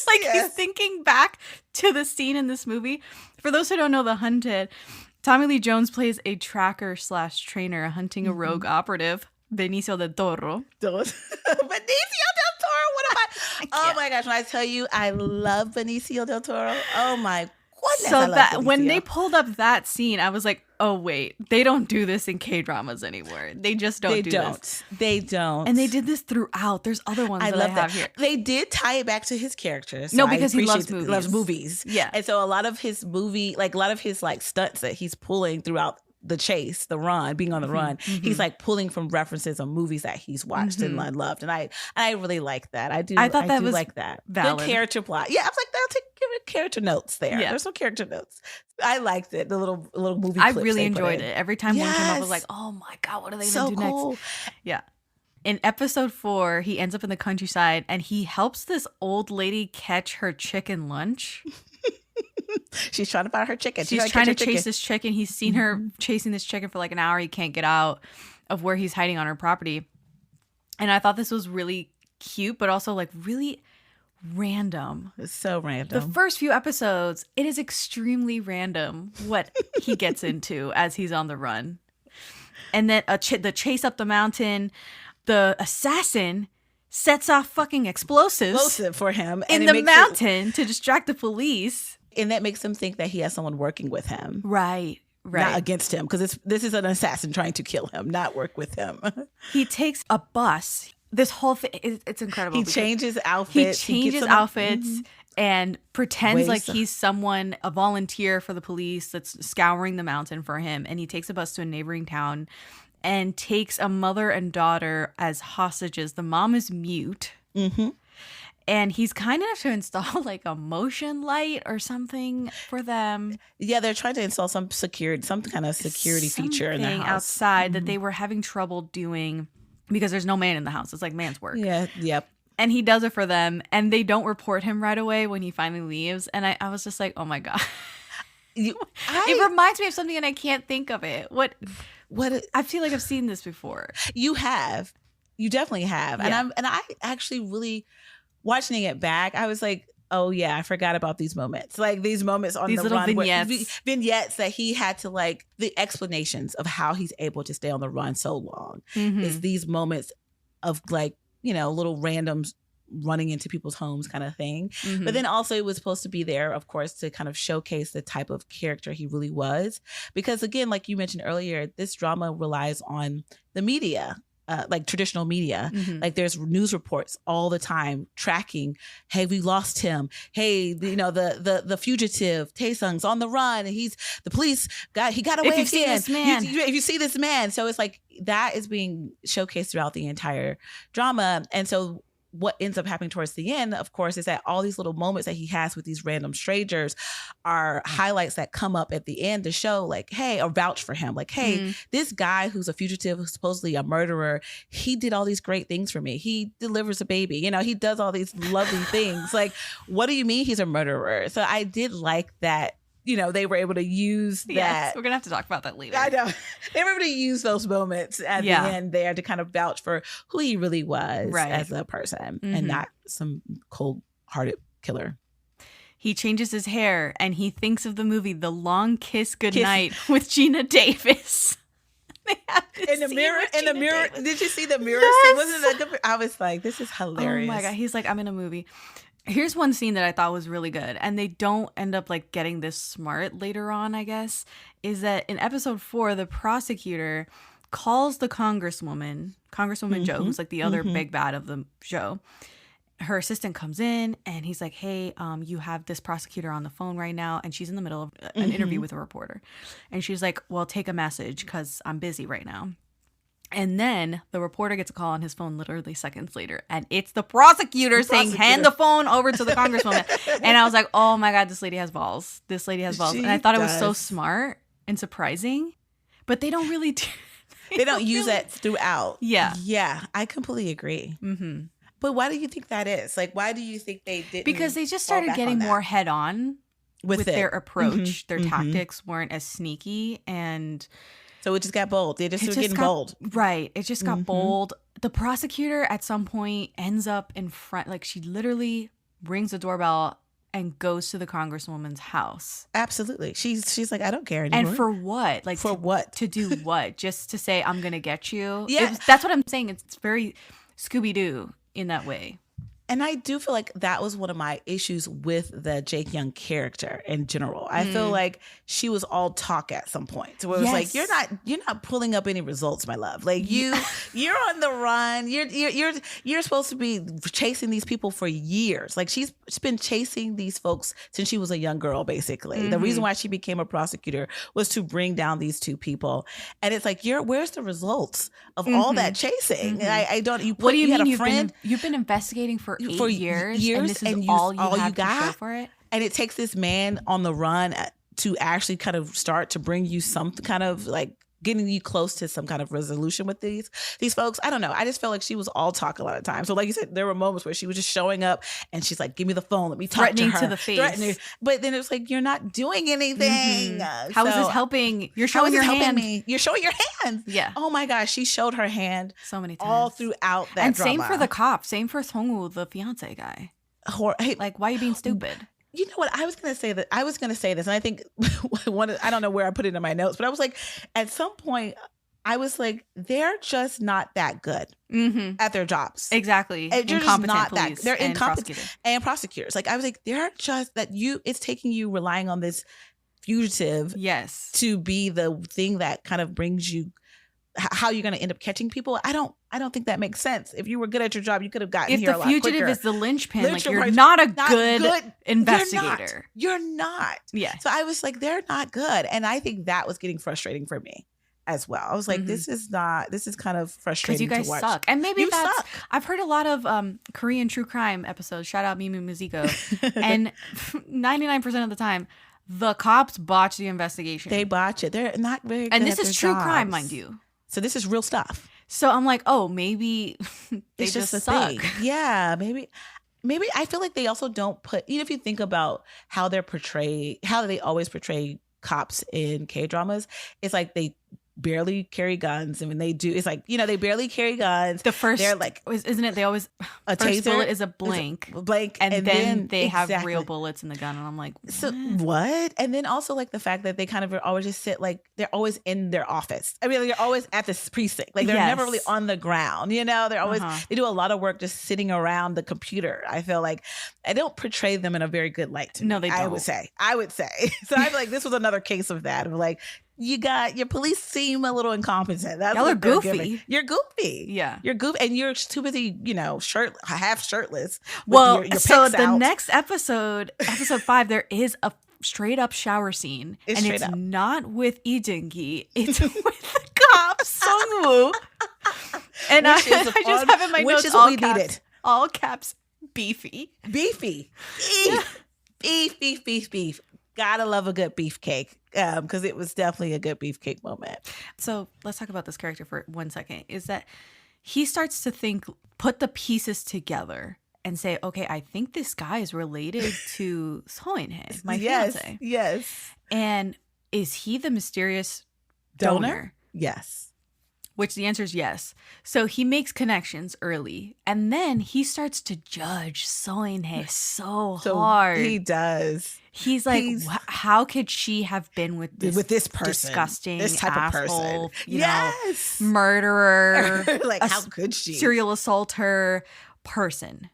Like he's thinking back to the scene in this movie. For those who don't know The Hunted, Tommy Lee Jones plays a tracker/trainer hunting a rogue operative. Benicio del Toro. What am I? Oh my gosh! When I tell you, I love Benicio del Toro. Oh my goodness! So that when they pulled up that scene, I was like, "Oh wait, they don't do this in K-dramas anymore. They just don't do this. They don't." And they did this throughout. There's other ones I have here. They did tie it back to his character. So no, because he loves movies. Loves movies. Yeah, and so a lot of his stunts that he's pulling throughout the chase, the run, being on the run, he's like pulling from references of movies that he's watched and loved, and I really like that. I thought that was like that. Valid. Good character plot. Yeah, I was like, give it character notes there. Yeah. There's some character notes. I liked it. The little movie. I really enjoyed it. Every time one came up, I was like, oh my God, what are they gonna do next? Yeah. In episode 4, he ends up in the countryside and he helps this old lady catch her chicken lunch. She's trying to find her chicken. She's trying to chase this chicken. He's seen her chasing this chicken for like an hour. He can't get out of where he's hiding on her property. And I thought this was really cute, but also like really random. It's so random. The first few episodes, it is extremely random what he gets into as he's on the run. And then the chase up the mountain, the assassin sets off fucking explosives for him in the mountain to distract the police. And that makes him think that he has someone working with him. Right. Not against him, because this is an assassin trying to kill him, not work with him. He takes a bus. This whole thing, it's incredible. He changes outfits. And pretends like he's someone, a volunteer for the police that's scouring the mountain for him. And he takes a bus to a neighboring town and takes a mother and daughter as hostages. The mom is mute. Mm-hmm. And he's kind enough to install like a motion light or something for them. Yeah, they're trying to install some kind of security feature in the house outside that they were having trouble doing because there's no man in the house. It's like man's work. Yeah, yep. And he does it for them, and they don't report him right away when he finally leaves. And I was just like, oh my God. It reminds me of something and I can't think of it. What I feel like I've seen this before. You have. You definitely have. Yeah. And I actually really, watching it back, I was like, oh yeah, I forgot about these moments. Like these moments on these the little run. Vignettes that he had to like, the explanations of how he's able to stay on the run so long. Mm-hmm. Is these moments of like, little randoms running into people's homes kind of thing. Mm-hmm. But then also it was supposed to be there, of course, to kind of showcase the type of character he really was. Because again, like you mentioned earlier, this drama relies on the media like traditional media. Like there's news reports all the time tracking, hey, we lost him. Hey, the fugitive Tae-san's on the run. The police he got away again. If you see this man. So it's like that is being showcased throughout the entire drama. And so what ends up happening towards the end, of course, is that all these little moments that he has with these random strangers are highlights that come up at the end to show like, hey, or vouch for him. Like, hey, this guy who's a fugitive, who's supposedly a murderer, he did all these great things for me. He delivers a baby. He does all these lovely things. Like, what do you mean he's a murderer? So I did like that. They were able to use that. Yes, we're going to have to talk about that later. I know. They were able to use those moments at the end there to kind of vouch for who he really was as a person and not some cold-hearted killer. He changes his hair and he thinks of the movie The Long Kiss Goodnight with Gina Davis. In the mirror. Did you see the mirror scene? Wasn't that good? I was like, this is hilarious. Oh my God. He's like, I'm in a movie. Here's one scene that I thought was really good, and they don't end up like getting this smart later on, I guess, is that in episode 4, the prosecutor calls the Congresswoman Jo, who's like the other big bad of the show. Her assistant comes in and he's like, hey, you have this prosecutor on the phone right now, and she's in the middle of an interview with a reporter. And she's like, well, take a message because I'm busy right now. And then the reporter gets a call on his phone literally seconds later. And it's the prosecutor saying, hand the phone over to the Congresswoman. And I was like, oh my God, this lady has balls. And I thought it was so smart and surprising. But they don't really do. They don't use that throughout. Yeah. Yeah, I completely agree. But why do you think that is? Like, why do you think they didn't? Because they just started getting more head on with their approach. Their tactics weren't as sneaky, and so it just got bold. They just were getting bold. Right. It just got bold. The prosecutor at some point ends up in front. Like, she literally rings the doorbell and goes to the Congresswoman's house. Absolutely. She's like, I don't care anymore. And for what? Like, for what? To do what? Just to say, I'm going to get you? Yeah. That's what I'm saying. It's very Scooby-Doo in that way. And I do feel like that was one of my issues with the Jake Young character in general. I feel like she was all talk at some point. So it was like, you're not pulling up any results, my love. Like you're on the run. You're supposed to be chasing these people for years. Like she's been chasing these folks since she was a young girl, basically. The reason why she became a prosecutor was to bring down these two people. And it's like, where's the results of all that chasing? I don't. What do you mean? You've been investigating for 8 years, and this is all you have to show for it? And it takes this man on the run to actually kind of start to bring you some kind of like getting you close to some kind of resolution with these folks. I don't know. I just felt like she was all talk a lot of times. So like you said, there were moments where she was just showing up and she's like, give me the phone. Let me talk to her. Threatening to the face. But then it was like, you're not doing anything. How is this helping? You're showing your hand. You're showing your hand. Yeah. Oh my gosh. She showed her hand so many times. all throughout that and drama. Same for the cop. Same for Song-woo, the fiance guy. Hey, like, why are you being stupid? You know what? I was going to say this, and I think I don't know where I put it in my notes, but I was like, at some point, I was like, they're just not that good at their jobs. Exactly. They're just not police that. They're incompetent and prosecutors. Like I was like, they're just that it's taking you relying on this fugitive, to be the thing that kind of brings you how you're going to end up catching people. I don't think that makes sense. If you were good at your job, you could have gotten here a lot quicker. If the fugitive is the linchpin, like you're not a good investigator. You're not. Yeah. So I was like, they're not good, and I think that was getting frustrating for me as well. I was like, this is kind of frustrating because you guys suck. And maybe I've heard a lot of Korean true crime episodes. Shout out Mimu Muziko. And 99% of the time, the cops botch the investigation. They botch it. They're not very good. And this is true crime, mind you. So this is real stuff. So I'm like, oh, maybe they it's just a suck. Thing. Yeah, maybe I feel like they also don't put, even if you think about how they're portrayed, how they always portray cops in K-dramas, it's like they barely carry guns. And when they do, it's like, they barely carry guns. The first, they're like, isn't it? They always, a first taser bullet is a blank. And then they have real bullets in the gun. And I'm like, what? So what? And then also like the fact that they kind of always just sit, like they're always in their office. I mean, they're always at this precinct. Like they're never really on the ground, they're always, they do a lot of work just sitting around the computer. I feel like I don't portray them in a very good light to me. No, they don't. I would say. So I feel like this was another case of that, of like, your police seem a little incompetent. That's Y'all are what they're goofy. giving. You're goofy. Yeah. You're goofy, and you're too busy, half shirtless. With Well, your so pics the out. next episode 5, there is a straight up shower scene, It's and straight it's up. not with Lee Joon-gi. It's with the cop Sung-woo. And I Which is just have in my which notes is what all we caps, needed. all caps, beefy. Beefy. Beef. Gotta love a good beefcake. Because it was definitely a good beefcake moment. So let's talk about this character for 1 second. Is that he starts to put the pieces together and say, okay, I think this guy is related to So-yeon, my fiance. Yes. And is he the mysterious donor? Yes. Which the answer is yes. So he makes connections early, and then he starts to judge So-yeon so hard. He does. He's like, how could she have been with this person, disgusting, this type asshole, of person? Yes, murderer, like how could she? Serial assaulter person.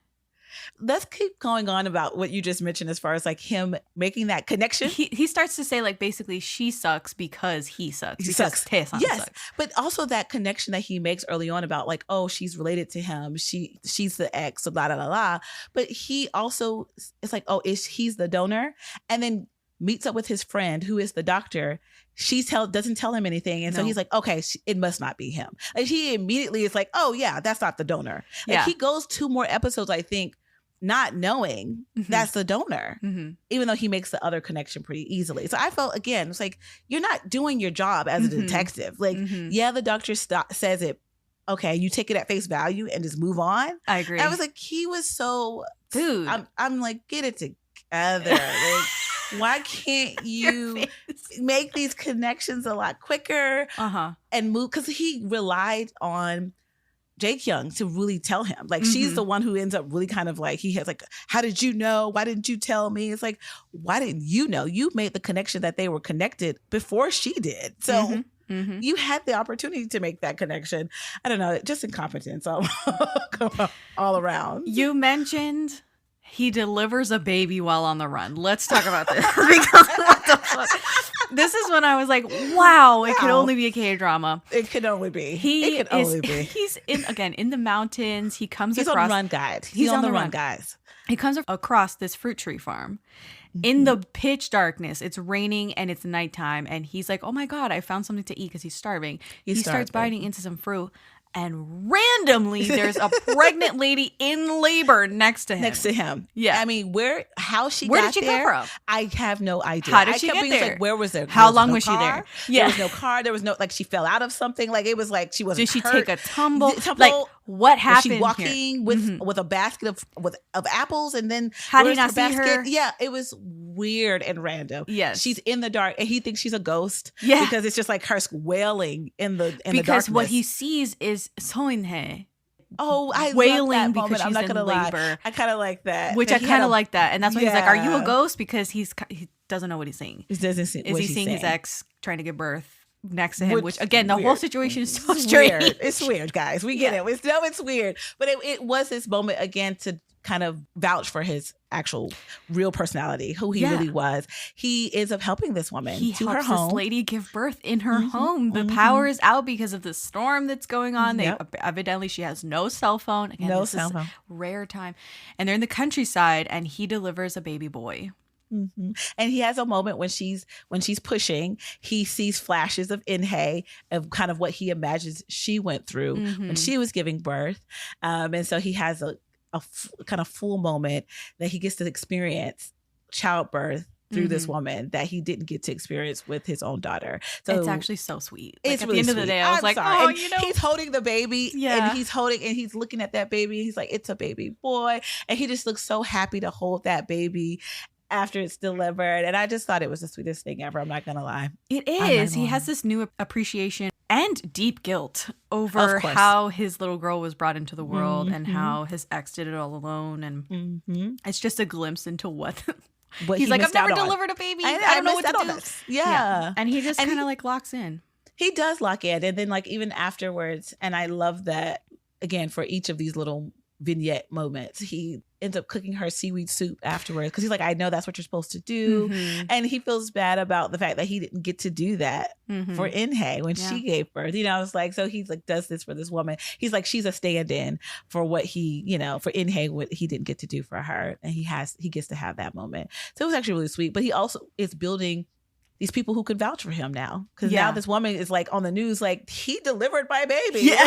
Let's keep going on about what you just mentioned as far as like him making that connection. He starts to say like basically she sucks because he sucks. He because sucks. Tae-san Yes, sucks. but also that connection that he makes early on about like, oh, she's related to him. She's the ex, blah, blah, blah, blah. But he also, it's like, oh, he's the donor, and then meets up with his friend who is the doctor. Doesn't tell him anything. And so he's like, okay, it must not be him. Like he immediately is like, oh yeah, that's not the donor. Like he goes 2 more episodes, I think, not knowing that's the donor, even though he makes the other connection pretty easily. So I felt, again, it's like, you're not doing your job as a detective. Like, yeah, the doctor says it. Okay, you take it at face value and just move on. I agree. I was like, he was so... Dude. I'm like, get it together. Like, why can't you make these connections a lot quicker and move? Because he relied on Jae-kyung to really tell him. Like, she's the one who ends up really kind of like, he has like, how did you know? Why didn't you tell me? It's like, why didn't you know? You made the connection that they were connected before she did. So you had the opportunity to make that connection. I don't know, just incompetence all around. You mentioned he delivers a baby while on the run. Let's talk about this. Because what the fuck? This is when I was like, wow, it could only be a K-drama. It could only be. He's in the mountains. He's on the run, guys. He's on the run, guys. He comes across this fruit tree farm in the pitch darkness. It's raining and it's nighttime. And he's like, oh my God, I found something to eat because he's starving. He starts biting into some fruit. And randomly, there's a pregnant lady in labor next to him. Yeah. I mean, where did she come from? I have no idea. How did she get there? Like, where was there? How long was she there? Yeah. There was no car. There was no, like, she fell out of something. Like, it was like she wasn't Did she hurt. take a tumble? Like, what happened? Was she walking with a basket of apples, and then how did he not see her? Yeah, it was weird and random. Yes. She's in the dark, and he thinks she's a ghost. Yeah. Because it's just like her wailing in the darkness. Because what he sees is So-yeon. Oh, I wailing love that because moment. she's I'm not in gonna labor. lie. I kind of like that. Which But I kind of like that. And that's why he's like, are you a Yeah. ghost? Because he doesn't know what he's seeing. He doesn't see. Is what he he's seeing his saying. ex trying to give birth next to him? Which again, the weird. whole situation is so It's strange. weird. It's weird, guys. We get it. It's weird. But it was this moment, again, to kind of vouch for his actual real personality, who he really was. He ends up helping this woman to her helps home. this lady give birth in her home. The power is out because of the storm that's going on. Evidently she has no cell phone. Again, No this cell is phone. rare time. And they're in the countryside, and he delivers a baby boy. And he has a moment when she's pushing, he sees flashes of In-hye, of kind of what he imagines she went through when she was giving birth. And so he has a kind of full moment that he gets to experience childbirth through this woman that he didn't get to experience with his own daughter. So It's actually so sweet. Like, it's at really the end of the sweet. day, I was I'm like, sorry. oh, And you know. he's holding the baby, Yeah. and he's looking at that baby, and he's like, it's a baby boy, and he just looks so happy to hold that baby after it's delivered. And I just thought it was the sweetest thing ever. I'm not gonna lie. It is. He has this new appreciation and deep guilt over Of course. how his little girl was brought into the world and how his ex did it all alone. And it's just a glimpse into what he's like, I've missed out never on. delivered a baby. I I don't know what missed to out on do. this. Yeah. And he just And kind of like locks in. He does lock in. And then, like, even afterwards, and I love that, again, for each of these little vignette moments, he ends up cooking her seaweed soup afterwards because he's like, I know that's what you're supposed to do. And he feels bad about the fact that he didn't get to do that for In-hye when she gave birth. You know, it's like, so he's like, does this for this woman. He's like, she's a stand-in for what he, you know, for In-hye, what he didn't get to do for her. And he gets to have that moment. So it was actually really sweet. But he also is building these people who could vouch for him now. Because now this woman is like on the news, like, he delivered my baby. Yeah.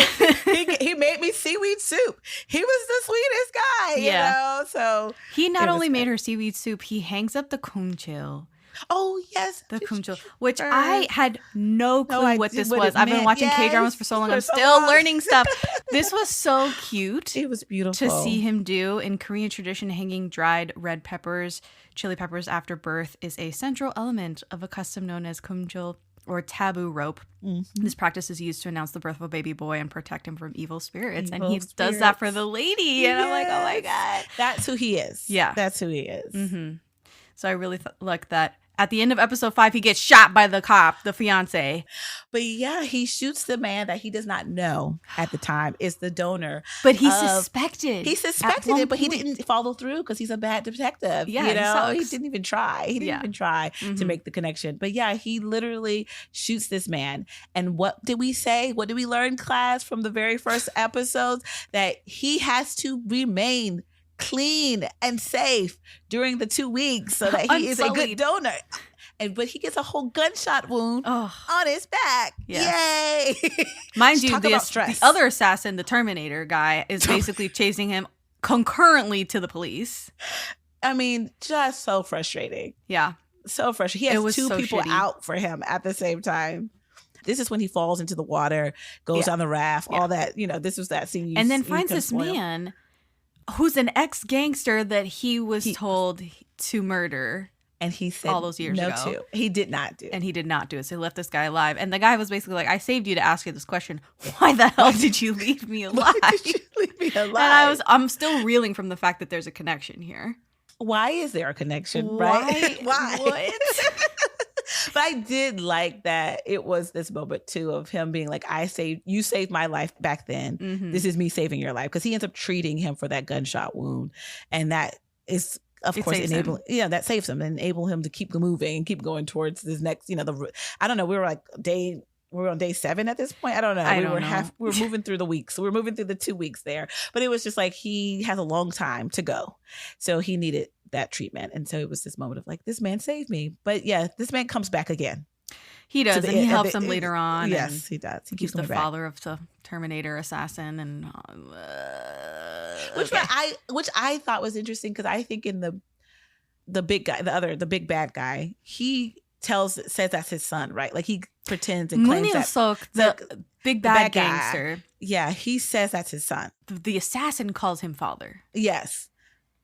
he made me seaweed soup. He was the sweetest guy, you know? So he not only made her seaweed soup, he hangs up the kumchil. Oh, yes. The kumchil, which I had no clue what this was. I've been watching K-dramas for so long. I'm still learning stuff. This was so cute. It was beautiful. To see him do. In Korean tradition, hanging dried red peppers, chili peppers after birth is a central element of a custom known as kumchil, or taboo rope. This practice is used to announce the birth of a baby boy and protect him from evil spirits. And he does that for the lady. And I'm like, oh my God. That's who he is. Yeah. That's who he is. So I really like that. At the end of episode 5, he gets shot by the cop, the fiance. But yeah, he shoots the man that he does not know at the time is the donor. But he suspected. He suspected it, but he didn't follow through because he's a bad detective. Yeah, you know, he didn't even try. He didn't even try to make the connection. But yeah, he literally shoots this man. And what did we say? What did we learn, class, from the very first episodes? That he has to remain clean and safe during the 2 weeks so that he is a good donor. But he gets a whole gunshot wound on his back. Yay! Mind you, the other assassin, the Terminator guy, is basically chasing him concurrently to the police. I mean, just so frustrating. Yeah. So frustrating. He has two people out for him at the same time. This is when he falls into the water, goes on the raft, all that. You know, this was that scene. And then finds this man who's an ex-gangster that he was told to murder. And he said all those years ago. To. He did not do it. And he did not do it. So he left this guy alive. And the guy was basically like, I saved you to ask you this question. Why the hell did you leave me alive? Why did you leave me alive? And I'm still reeling from the fact that there's a connection here. Why is there a connection, right? Why? What? But I did like that it was this moment too of him being like, you saved my life back then. This is me saving your life. Because he ends up treating him for that gunshot wound. And that is, of course, that saves him and enable him to keep moving and keep going towards this next, I don't know, we were on day 7 at this point. I don't know. We were moving through the weeks. So we were moving through the 2 weeks there. But it was just like he has a long time to go. So he needed that treatment. And so it was this moment of like, this man saved me. But yeah, this man comes back again. He does. And he helps him later on. Yes, he does. He's the father of the Terminator assassin. And which I thought was interesting because I think in the big guy, the big bad guy, he says that's his son, right? Like he pretends and claims the big bad gangster. Yeah, he says that's his son. The assassin calls him father. Yes.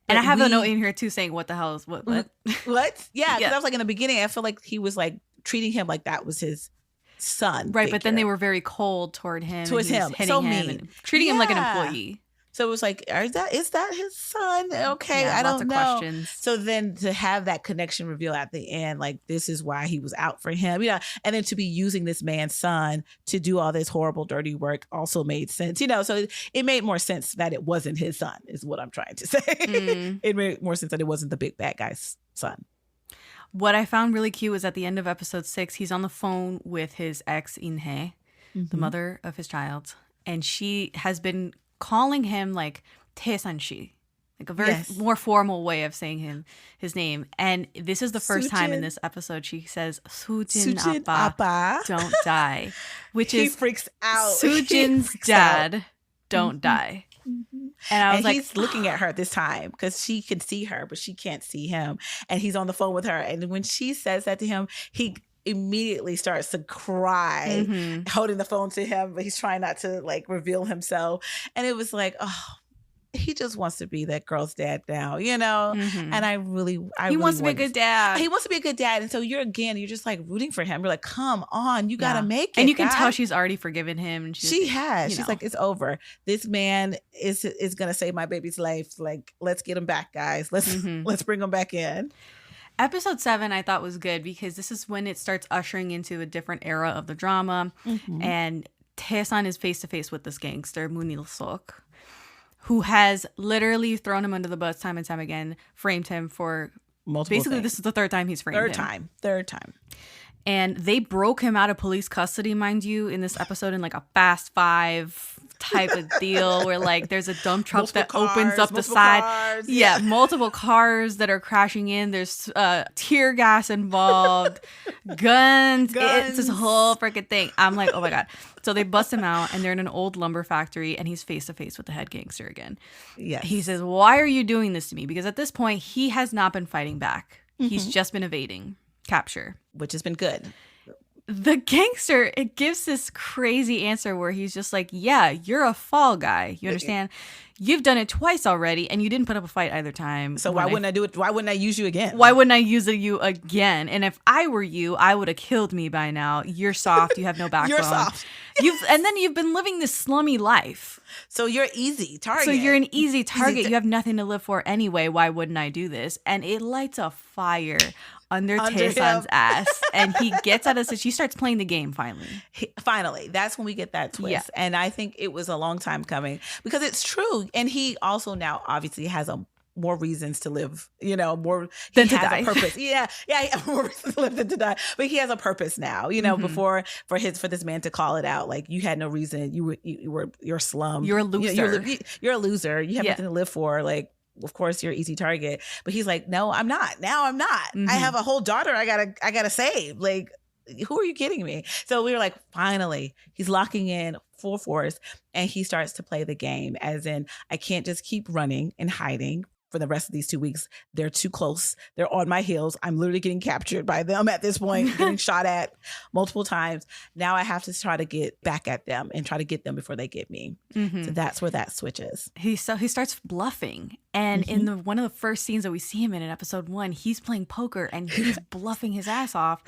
And I have a note in here too saying, what the hell is what? What? Yeah, because I was like in the beginning, I feel like he was like treating him like that was his son. Right, but then they were very cold toward him. Towards him. So mean. And treating him like an employee. So it was like, is that his son? Okay, I don't know. Questions. So then to have that connection reveal at the end, like this is why he was out for him, and then to be using this man's son to do all this horrible, dirty work also made sense, So it made more sense that it wasn't his son, is what I'm trying to say. It made more sense that it wasn't the big bad guy's son. What I found really cute was at the end of episode 6, he's on the phone with his ex In-hye, the mother of his child, and she has been calling him like Tae-san, like a very more formal way of saying his name. And this is the first time in this episode she says Soo-jin Appa don't die, which he freaks out. Soo-jin's dad don't die. And I was like, he's looking at her at this time because she can see her, but she can't see him. And he's on the phone with her. And when she says that to him, he immediately starts to cry, holding the phone to him, but he's trying not to like reveal himself. And it was like, oh, he just wants to be that girl's dad now, And I really wants to be a good dad. He wants to be a good dad. And so you're just like rooting for him. You're like, come on, you got to make it. And you can tell she's already forgiven him. And she has. She's like, it's over. This man is going to save my baby's life. Like, let's get him back, guys. Let's bring him back in. Episode 7 I thought was good because this is when it starts ushering into a different era of the drama. And Tae-san is face to face with this gangster, Moon Il-suk, who has literally thrown him under the bus time and time again, framed him for multiple basically things. This is the third time he's framed him. Third time. And they broke him out of police custody, mind you, in this episode in like a Fast Five type of deal where like there's a dump truck opens up the side. Cars, yeah, multiple cars that are crashing in. There's tear gas involved, guns. It's this whole freaking thing. I'm like, oh my God. So they bust him out and they're in an old lumber factory and he's face to face with the head gangster again. Yes. He says, why are you doing this to me? Because at this point, he has not been fighting back. He's just been evading capture. Which has been good. The gangster, it gives this crazy answer where he's just like, yeah, you're a fall guy. You understand? You've done it twice already and you didn't put up a fight either time. So why wouldn't I do it? Why wouldn't I use you again? Why wouldn't I use you again? And if I were you, I would have killed me by now. You're soft. You have no backbone. You're soft. And then you've been living this slummy life. So you're easy target. So you're an easy target. You have nothing to live for anyway. Why wouldn't I do this? And it lights a fire under Tae-san's ass. And he gets out of this. She starts playing the game finally. Finally. That's when we get that twist. Yeah. And I think it was a long time coming because it's true. And he also now obviously has more reasons to live, more than he to has die. A purpose. Yeah, he has more reasons to live than to die. But he has a purpose now. Before for this man to call it out, like you had no reason. You're slum. You're a loser. You're a loser. You have nothing to live for. Like, of course, you're easy target. But he's like, no, I'm not. Now I'm not. I have a whole daughter. I gotta save. Like, who are you kidding me? So we were like, finally, he's locking in full force, and he starts to play the game. As in, I can't just keep running and hiding for the rest of these 2 weeks. They're too close. They're on my heels. I'm literally getting captured by them at this point, getting shot at multiple times. Now I have to try to get back at them and try to get them before they get me. So that's where that switches. He starts bluffing. And in one of the first scenes that we see him in episode 1, he's playing poker and he's bluffing his ass off.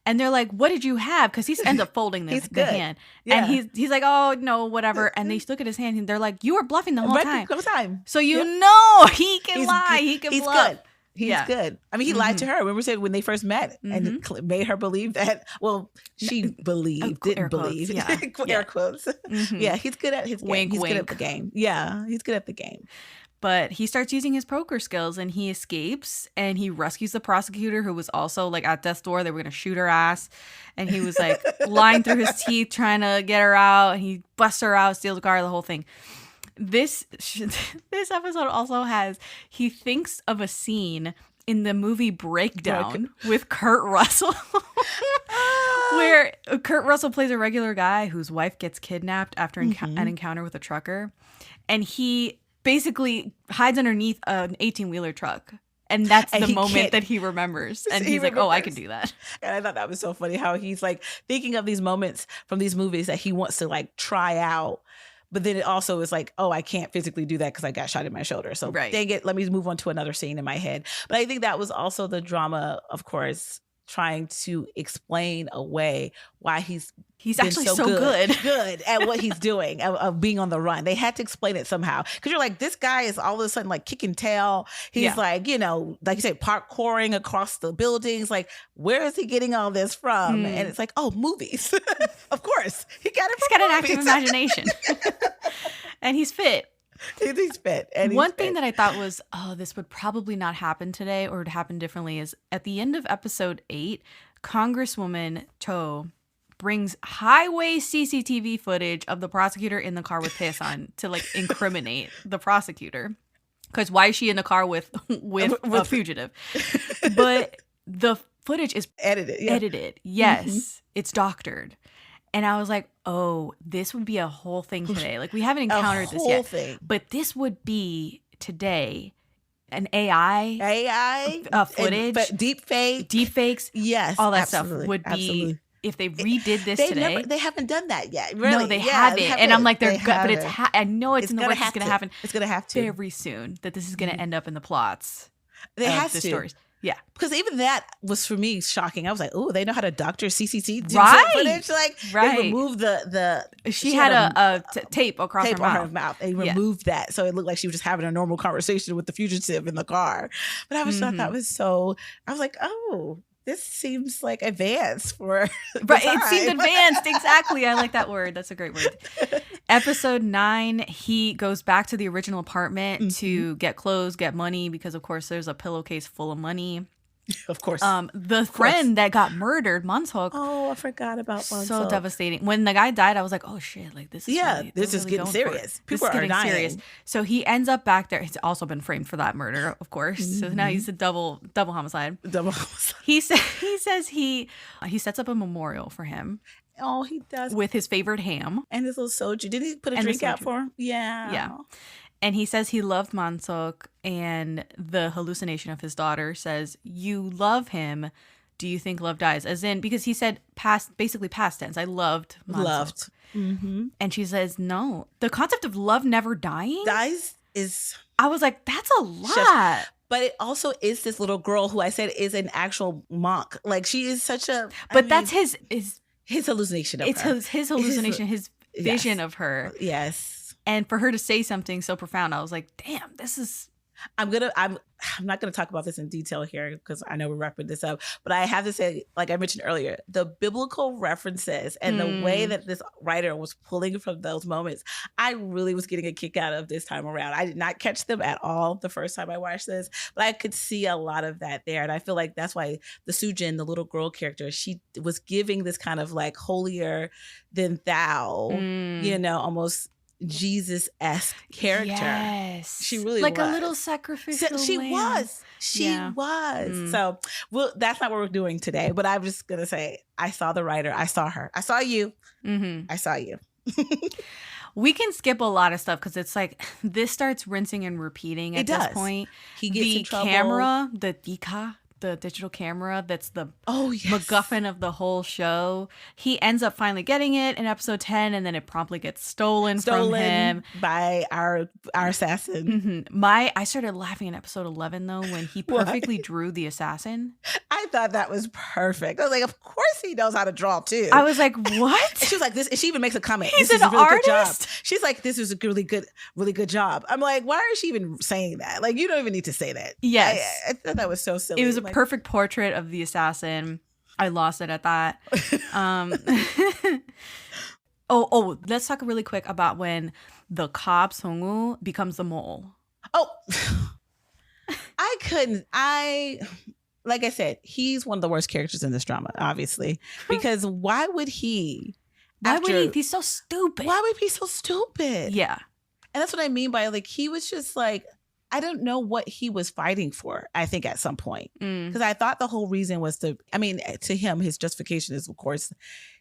And they're like, what did you have? Because he ends up folding the hand. Yeah. And he's like, oh, no, whatever. And they look at his hand and they're like, you were bluffing the whole time. So you know he can lie. He can bluff. Good. He's good. I mean, he lied to her. Remember, said when they first met and made her believe that. Well, she believed, didn't believe. Yeah. Air quotes. Yeah, he's good at his game. Wink, he's wink. good at the game. Yeah, he's good at the game. But he starts using his poker skills and he escapes and he rescues the prosecutor who was also like at death's door. They were going to shoot her ass. And he was like lying through his teeth trying to get her out. And he busts her out, steals the car, the whole thing. This episode also has, he thinks of a scene in the movie Breakdown with Kurt Russell. Where Kurt Russell plays a regular guy whose wife gets kidnapped after an encounter with a trucker. And he basically hides underneath an 18-wheeler truck. And that's the moment that he remembers. And he's like, oh, I can do that. And I thought that was so funny how he's like thinking of these moments from these movies that he wants to like try out. But then it also is like, oh, I can't physically do that because I got shot in my shoulder. So dang it, let me move on to another scene in my head. But I think that was also the drama, of course, trying to explain away why he's actually so good at what he's doing, of being on the run. They had to explain it somehow. Because you're like, this guy is all of a sudden like kicking tail. He's like, like you said, parkouring across the buildings. Like, where is he getting all this from? And it's like, oh, movies. Of course. He's got an active imagination. And he's fit. He's fit. And one thing that I thought was, oh, this would probably not happen today or would happen differently is at the end of episode 8, Congresswoman Cho brings highway CCTV footage of the prosecutor in the car with Tae-san to like incriminate the prosecutor. Because why is she in the car with a fugitive? But the footage is edited. Yes. It's doctored. And I was like, oh, this would be a whole thing today. Like, we haven't encountered this yet. Thing. But this would be today an AI footage. But deep fakes. Yes. All that stuff would be, if they redid this today. They haven't done that yet. Really. No, they haven't. And I'm like, they're good. But I know it's in the works. It's going to happen. It's going to have to. Very soon. That this is going to end up in the plots. They have the to. Stories. Yeah. Because even that was, for me, shocking. I was like, oh, they know how to doctor CCTV footage. Like, they removed the She had a tape across her mouth. They removed that. So it looked like she was just having a normal conversation with the fugitive in the car. But I thought that was so, I was like, oh, this seems like advanced for right. It seemed advanced. Exactly. I like that word. That's a great word. Episode 9, he goes back to the original apartment to get clothes, get money, because of course there's a pillowcase full of money. Of course. The friend that got murdered, Monseok. Oh, I forgot about Monseok. So devastating. When the guy died, I was like, oh shit, like this is this is getting serious. People are dying. Serious. So he ends up back there. He's also been framed for that murder, of course. So now he's a double homicide. Double homicide. He says he sets up a memorial for him. Oh, he does. With his favorite ham. And his little soju. Did he put a drink out for him? Yeah. Yeah. And he says he loved Monseok, and the hallucination of his daughter says, you love him. Do you think love dies? As in, because he said basically past tense. I loved Monseok. Loved. Mm-hmm. And she says, no. The concept of love never dying? Dies is... I was like, that's a lot. But it also is this little girl who I said is an actual monk. Like, she is such a... But that's his hallucination of her. It's his hallucination, his vision of her. Yes. And for her to say something so profound, I was like, damn, this is... I'm not gonna talk about this in detail here because I know we're wrapping this up, but I have to say, like I mentioned earlier, the biblical references and the way that this writer was pulling from those moments, I really was getting a kick out of this time around. I did not catch them at all the first time I watched this, but I could see a lot of that there. And I feel like that's why the Soo-jin, the little girl character, she was giving this kind of like holier than thou, almost Jesus-esque character. Yes. She really like was. A little sacrificial She lamb. was. She was. So that's not what we're doing today. But I'm just going to say, I saw the writer. I saw her. I saw you. Mm-hmm. I saw you. We can skip a lot of stuff because it's like this starts rinsing and repeating at this point. He gets in trouble. Camera, the digital camera that's the MacGuffin of the whole show. He ends up finally getting it in episode 10, and then it promptly gets stolen from him by our assassin. Mm-hmm. I started laughing in episode 11 though when he perfectly drew the assassin. I thought that was perfect. I was like, of course he knows how to draw too. I was like, what? She was like, this. She even makes a comment. He's this an is a really artist. Good job. She's like, this is a really good job. I'm like, why is she even saying that? Like, you don't even need to say that. Yes, I thought that was so silly. It was a perfect portrait of the assassin. I lost it at that. Let's talk really quick about when the cop Song-woo becomes the mole. Like I said, he's one of the worst characters in this drama, obviously, because why would he? Why would he be so stupid? Why would he be so stupid? Yeah, and that's what I mean by like he was just like, I don't know what he was fighting for, I think, at some point. Because I thought the whole reason was to him, his justification is, of course,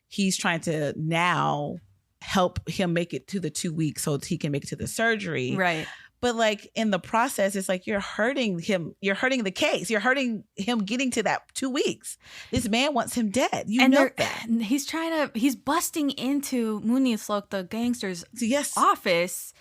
he's trying to now help him make it to the 2 weeks so he can make it to the surgery. Right. But like in the process, it's like you're hurting him. You're hurting the case. You're hurting him getting to that 2 weeks. This man wants him dead. You know that. He's busting into Moon-seok, the gangster's office.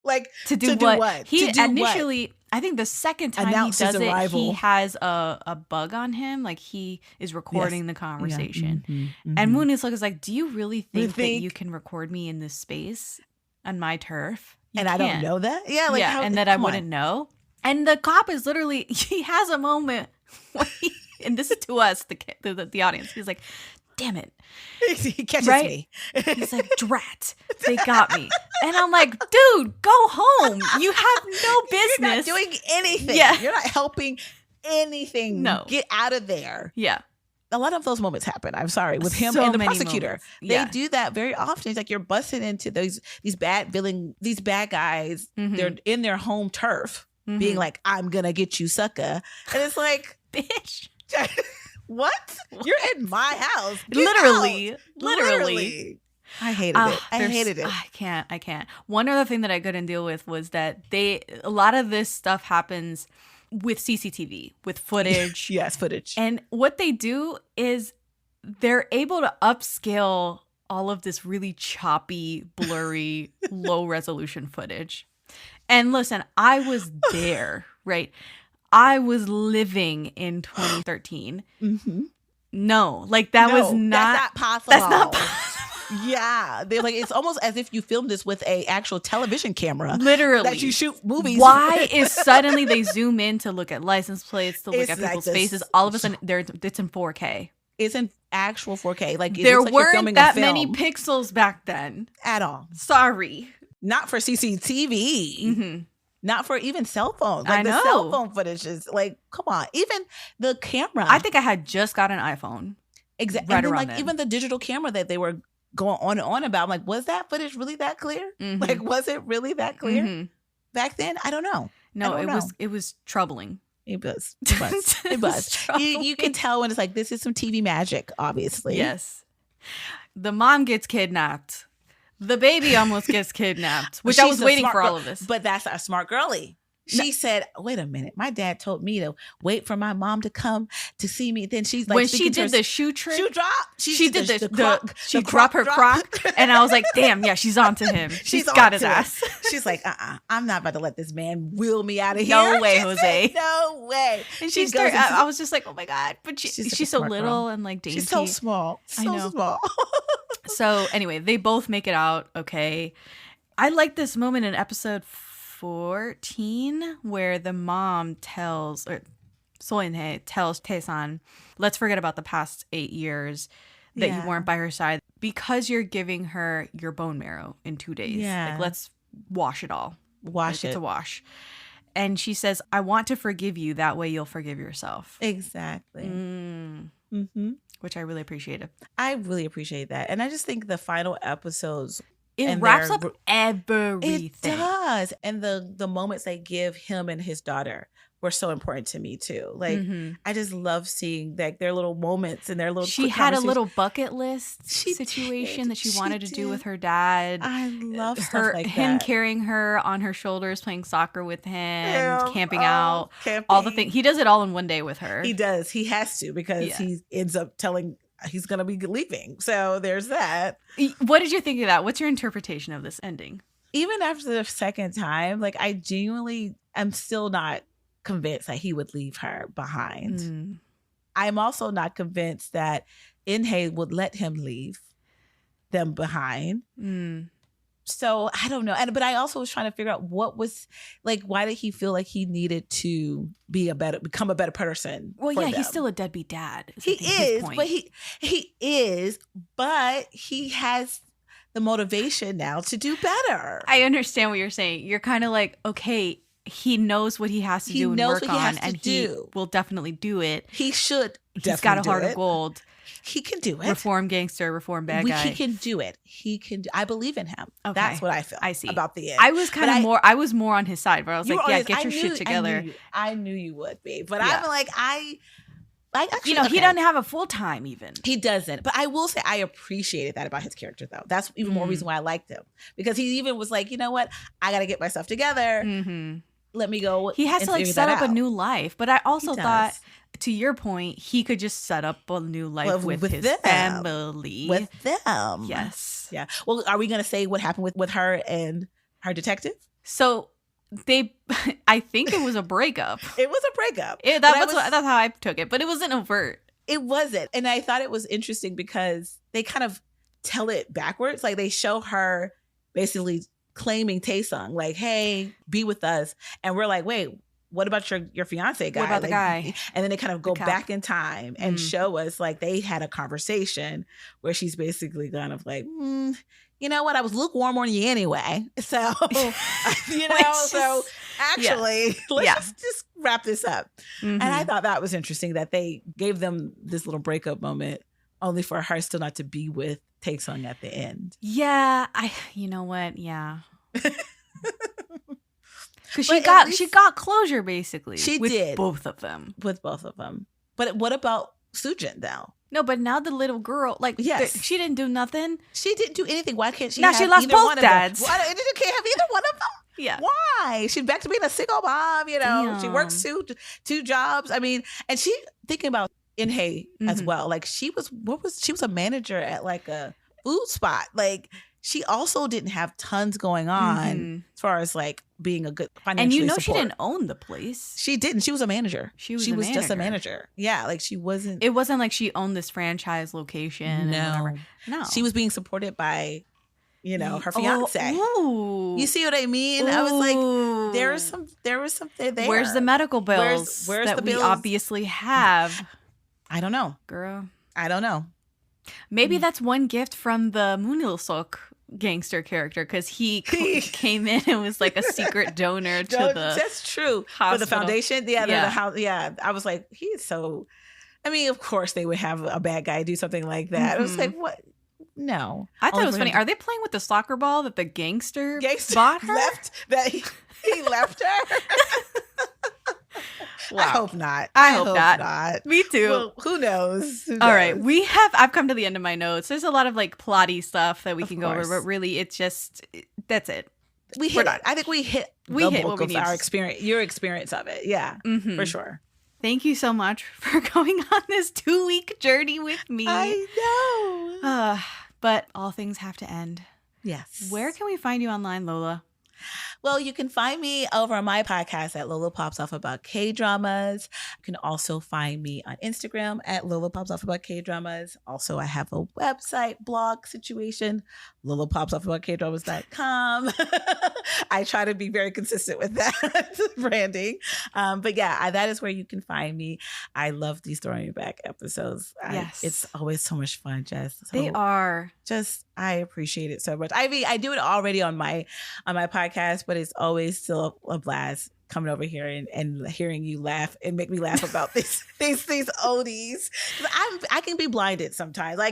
Like to do what? He initially, I think the second time he does it, he has a bug on him. Like he is recording the conversation. Yeah. Mm-hmm. And Moon-seok is like, do you really think that you can record me in this space on my turf? I don't know that? Yeah. Like and that I wouldn't know. And the cop is literally, he has a moment when and this is to us, the audience. He's like, damn it. He catches me. He's like, drat, they got me. And I'm like, dude, go home. You have no business. You're not doing anything. Yeah. You're not helping anything. No. Get out of there. Yeah. A lot of those moments happen. I'm sorry. With him and the prosecutor. Yeah. They do that very often. It's like you're busting into these bad guys. Mm-hmm. They're in their home turf being like, I'm going to get you, sucker. And it's like, bitch. What? You're in my house. Literally. I hated it. I hated it. I can't. One other thing that I couldn't deal with was that a lot of this stuff happens with CCTV, with footage. Yes, footage. And what they do is they're able to upscale all of this really choppy, blurry, low resolution footage. And listen, I was there, right? I was living in 2013. Mm-hmm. No, like that was not possible. That's not possible. Yeah. They're like, it's almost as if you filmed this with a actual television camera. Literally. That you shoot movies. Why is suddenly they zoom in to look at license plates, to look at people's faces. All of a sudden, it's in 4K. isn't actual 4K. Like it there looks like you're weren't filming that a film many pixels back then. at all. Sorry. Not for CCTV. Mm-hmm. Not for even cell phones. I Like the know. cell phone footage is like, come on. Even the camera. I think I had just got an iPhone. Exactly. right And then around like then. even the digital camera that they were going on and on about, I'm like, was that footage really that clear? Mhm. Like, was it really that clear Mhm. back then? I don't know. No, I don't know. it was troubling. It was. It was. It was. You can tell when it's like, this is some TV magic, obviously. Yes. The mom gets kidnapped. The baby almost gets kidnapped, which I She's was a waiting smart for girl, all of this. But that's a smart girly. She said, wait a minute. My dad told me to wait for my mom to come to see me. Then she's like, when she speaking to did her- the shoe trick, shoe drop. she did the croc- she the dropped her croc, and I was like, damn, yeah, she's on to him. She's got his onto it. ass. She's like, I'm not about to let this man wheel me out of here. No way, She Jose. said, no way. And She she started, goes into- I was just like, oh my God. But She's such a she's so smart little girl. and like dainty. She's so small. I So know. small. So anyway, they both make it out okay. I like this moment in episode 14 where the mom tells, or So-yeon tells Tae-san, let's forget about the past 8 years that Yeah. you weren't by her side because you're giving her your bone marrow in 2 days. Yeah. Like, let's wash it all. Wash It's it. a wash. And she says, I want to forgive you. That way you'll forgive yourself. Exactly. Mm-hmm. Which I really appreciated. I really appreciate that. And I just think the final episodes, It and wraps their- up everything. it does. And the moments they give him and his daughter were so important to me too. Like, Mhm. I just love seeing like their little moments and their little She quick had a conversations. little bucket list She situation did. that she She wanted to do did. with her dad. I love her stuff like him that. carrying her on her shoulders, playing soccer with him, Yeah. camping Oh, out, camping. all the things. He does it all in one day with her. He does. He has to because Yeah. he ends up telling he's going to be leaving. So there's that. What did you think of that? What's your interpretation of this ending? Even after the second time, like I genuinely am still not convinced that he would leave her behind. Mm. I'm also not convinced that In-hye would let him leave them behind. Mm. So I don't know. But I also was trying to figure out what was like, why did he feel like he needed to become a better person? Well, for yeah, them? he's still a deadbeat dad. He I think his is, point. but he is, but he has the motivation now to do better. I understand what you're saying. You're kind of like, okay, he knows what he has to He do and knows work what he has on, to and do. he will definitely do it. He should. He's got a definitely heart do of it. gold. He can do it. Reform gangster, reform bad guy. He can do it. He can. I believe in him. Okay. That's what I feel. I see. about the end. I was kind But of more. I was more on his side, but I was You like, were yeah, honest. get I your knew- shit together. I knew you would be, but Yeah. I'm like, I actually, You know, he okay. doesn't have a full time even. He doesn't. But I will say I appreciated that about his character, though. That's even more reason why I liked him, because he even was like, you know what, I got to get myself together. Mm-hmm. Let me go. He has and to like figure set that up a out. new life, but I also He thought, does. to your point, he could just set up a new life Well, with his them. family. with them. Yes. Yeah. Well, are we going to say what happened with her and her detective? So they, I think it was a breakup. It was a breakup. That's how I took it, but it wasn't overt. It wasn't. And I thought it was interesting because they kind of tell it backwards. Like they show her basically claiming Tae-san, like, hey, be with us. And we're like, wait, what about your fiance guy? What about the Like, guy? And then they kind of go cop. back in time and show us like they had a conversation where she's basically kind of like, you know what? I was lukewarm on you anyway. So, you know, so actually, let's just wrap this up. Mm-hmm. And I thought that was interesting that they gave them this little breakup moment only for her still not to be with Tae-sung at the end. Yeah, you know what? Yeah. Because But she at got least- closure basically. She with did. both of them. With both of them. But what about Soo-jin though? No, but now the little girl, like, Yes. she didn't do nothing. She didn't do anything. Why can't she Now have she lost either both one of dads. them? Why you can't have either one of them? Yeah. Why? She's back to being a single mom, you know. She Damn. works two jobs. I mean, and she thinking about In-hye as Mhm. well. Like she was a manager at like a food spot. Like she also didn't have tons going on Mhm. as far as like being a good financially And you know support. she didn't own the place. She didn't. She was a manager. She was She a was just a manager. manager. Yeah, like she wasn't. It wasn't like she owned this franchise location. And No. whatever. No. She was being supported by, you know, her fiance. Ooh. You see what I mean? I was like, Ooh. there was something there. Where's the medical bills Where's that the we bills? obviously have? I don't know. Girl. I don't know. Maybe that's one gift from the Moonil-sok gangster character, because he came in and was like a secret donor to the That's true. hospital. For the foundation. Yeah. Yeah. The house. Yeah. I was like, he's so. I mean, of course they would have a bad guy do something like that. I was like, what? No. I thought Only it was for funny. him Are they playing with the soccer ball that the gangster Gangster bought her? left that he left her. Wow. I hope not. I hope not. Me too. Well, who knows? Who All right, knows? I've come to the end of my notes. There's a lot of like plotty stuff that we can go over, course. but really it's just, that's it. We hit. I think we hit. We the hit bulk what we of need. our experience. Your experience of it. Yeah, for sure. Thank you so much for going on this 2-week journey with me. I know. But all things have to end. Yes. Where can we find you online, Lola? Well, you can find me over on my podcast at Lola Pops Off About K-Dramas. You can also find me on Instagram at Lola Pops Off About K-Dramas. Also, I have a website blog situation, lolapopsoffaboutKdramas.com. I try to be very consistent with that branding. But yeah, that is where you can find me. I love these Throwing You Back episodes. Yes. It's always so much fun, Jess. So They are. I appreciate it so much. I mean, I do it already on my podcast, but it's always still a blast coming over here and hearing you laugh and make me laugh about these oldies. I can be blinded sometimes. I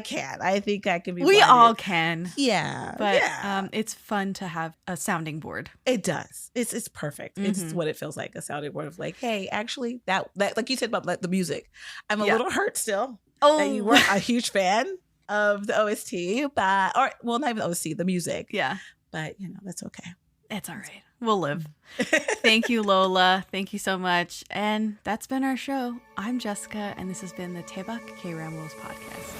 think I can be We blinded. all can. Yeah. But yeah. it's fun to have a sounding board. It does. It's perfect. It's what it feels like, a sounding board of like, hey, actually that like you said about like the music. I'm a little hurt still that you weren't a huge fan of the OST, not even the OST, the music. Yeah. But that's okay. It's all right. We'll live. Thank you, Lola. Thank you so much. And that's been our show. I'm Jessica, and this has been the Daebak K-Rambles Podcast.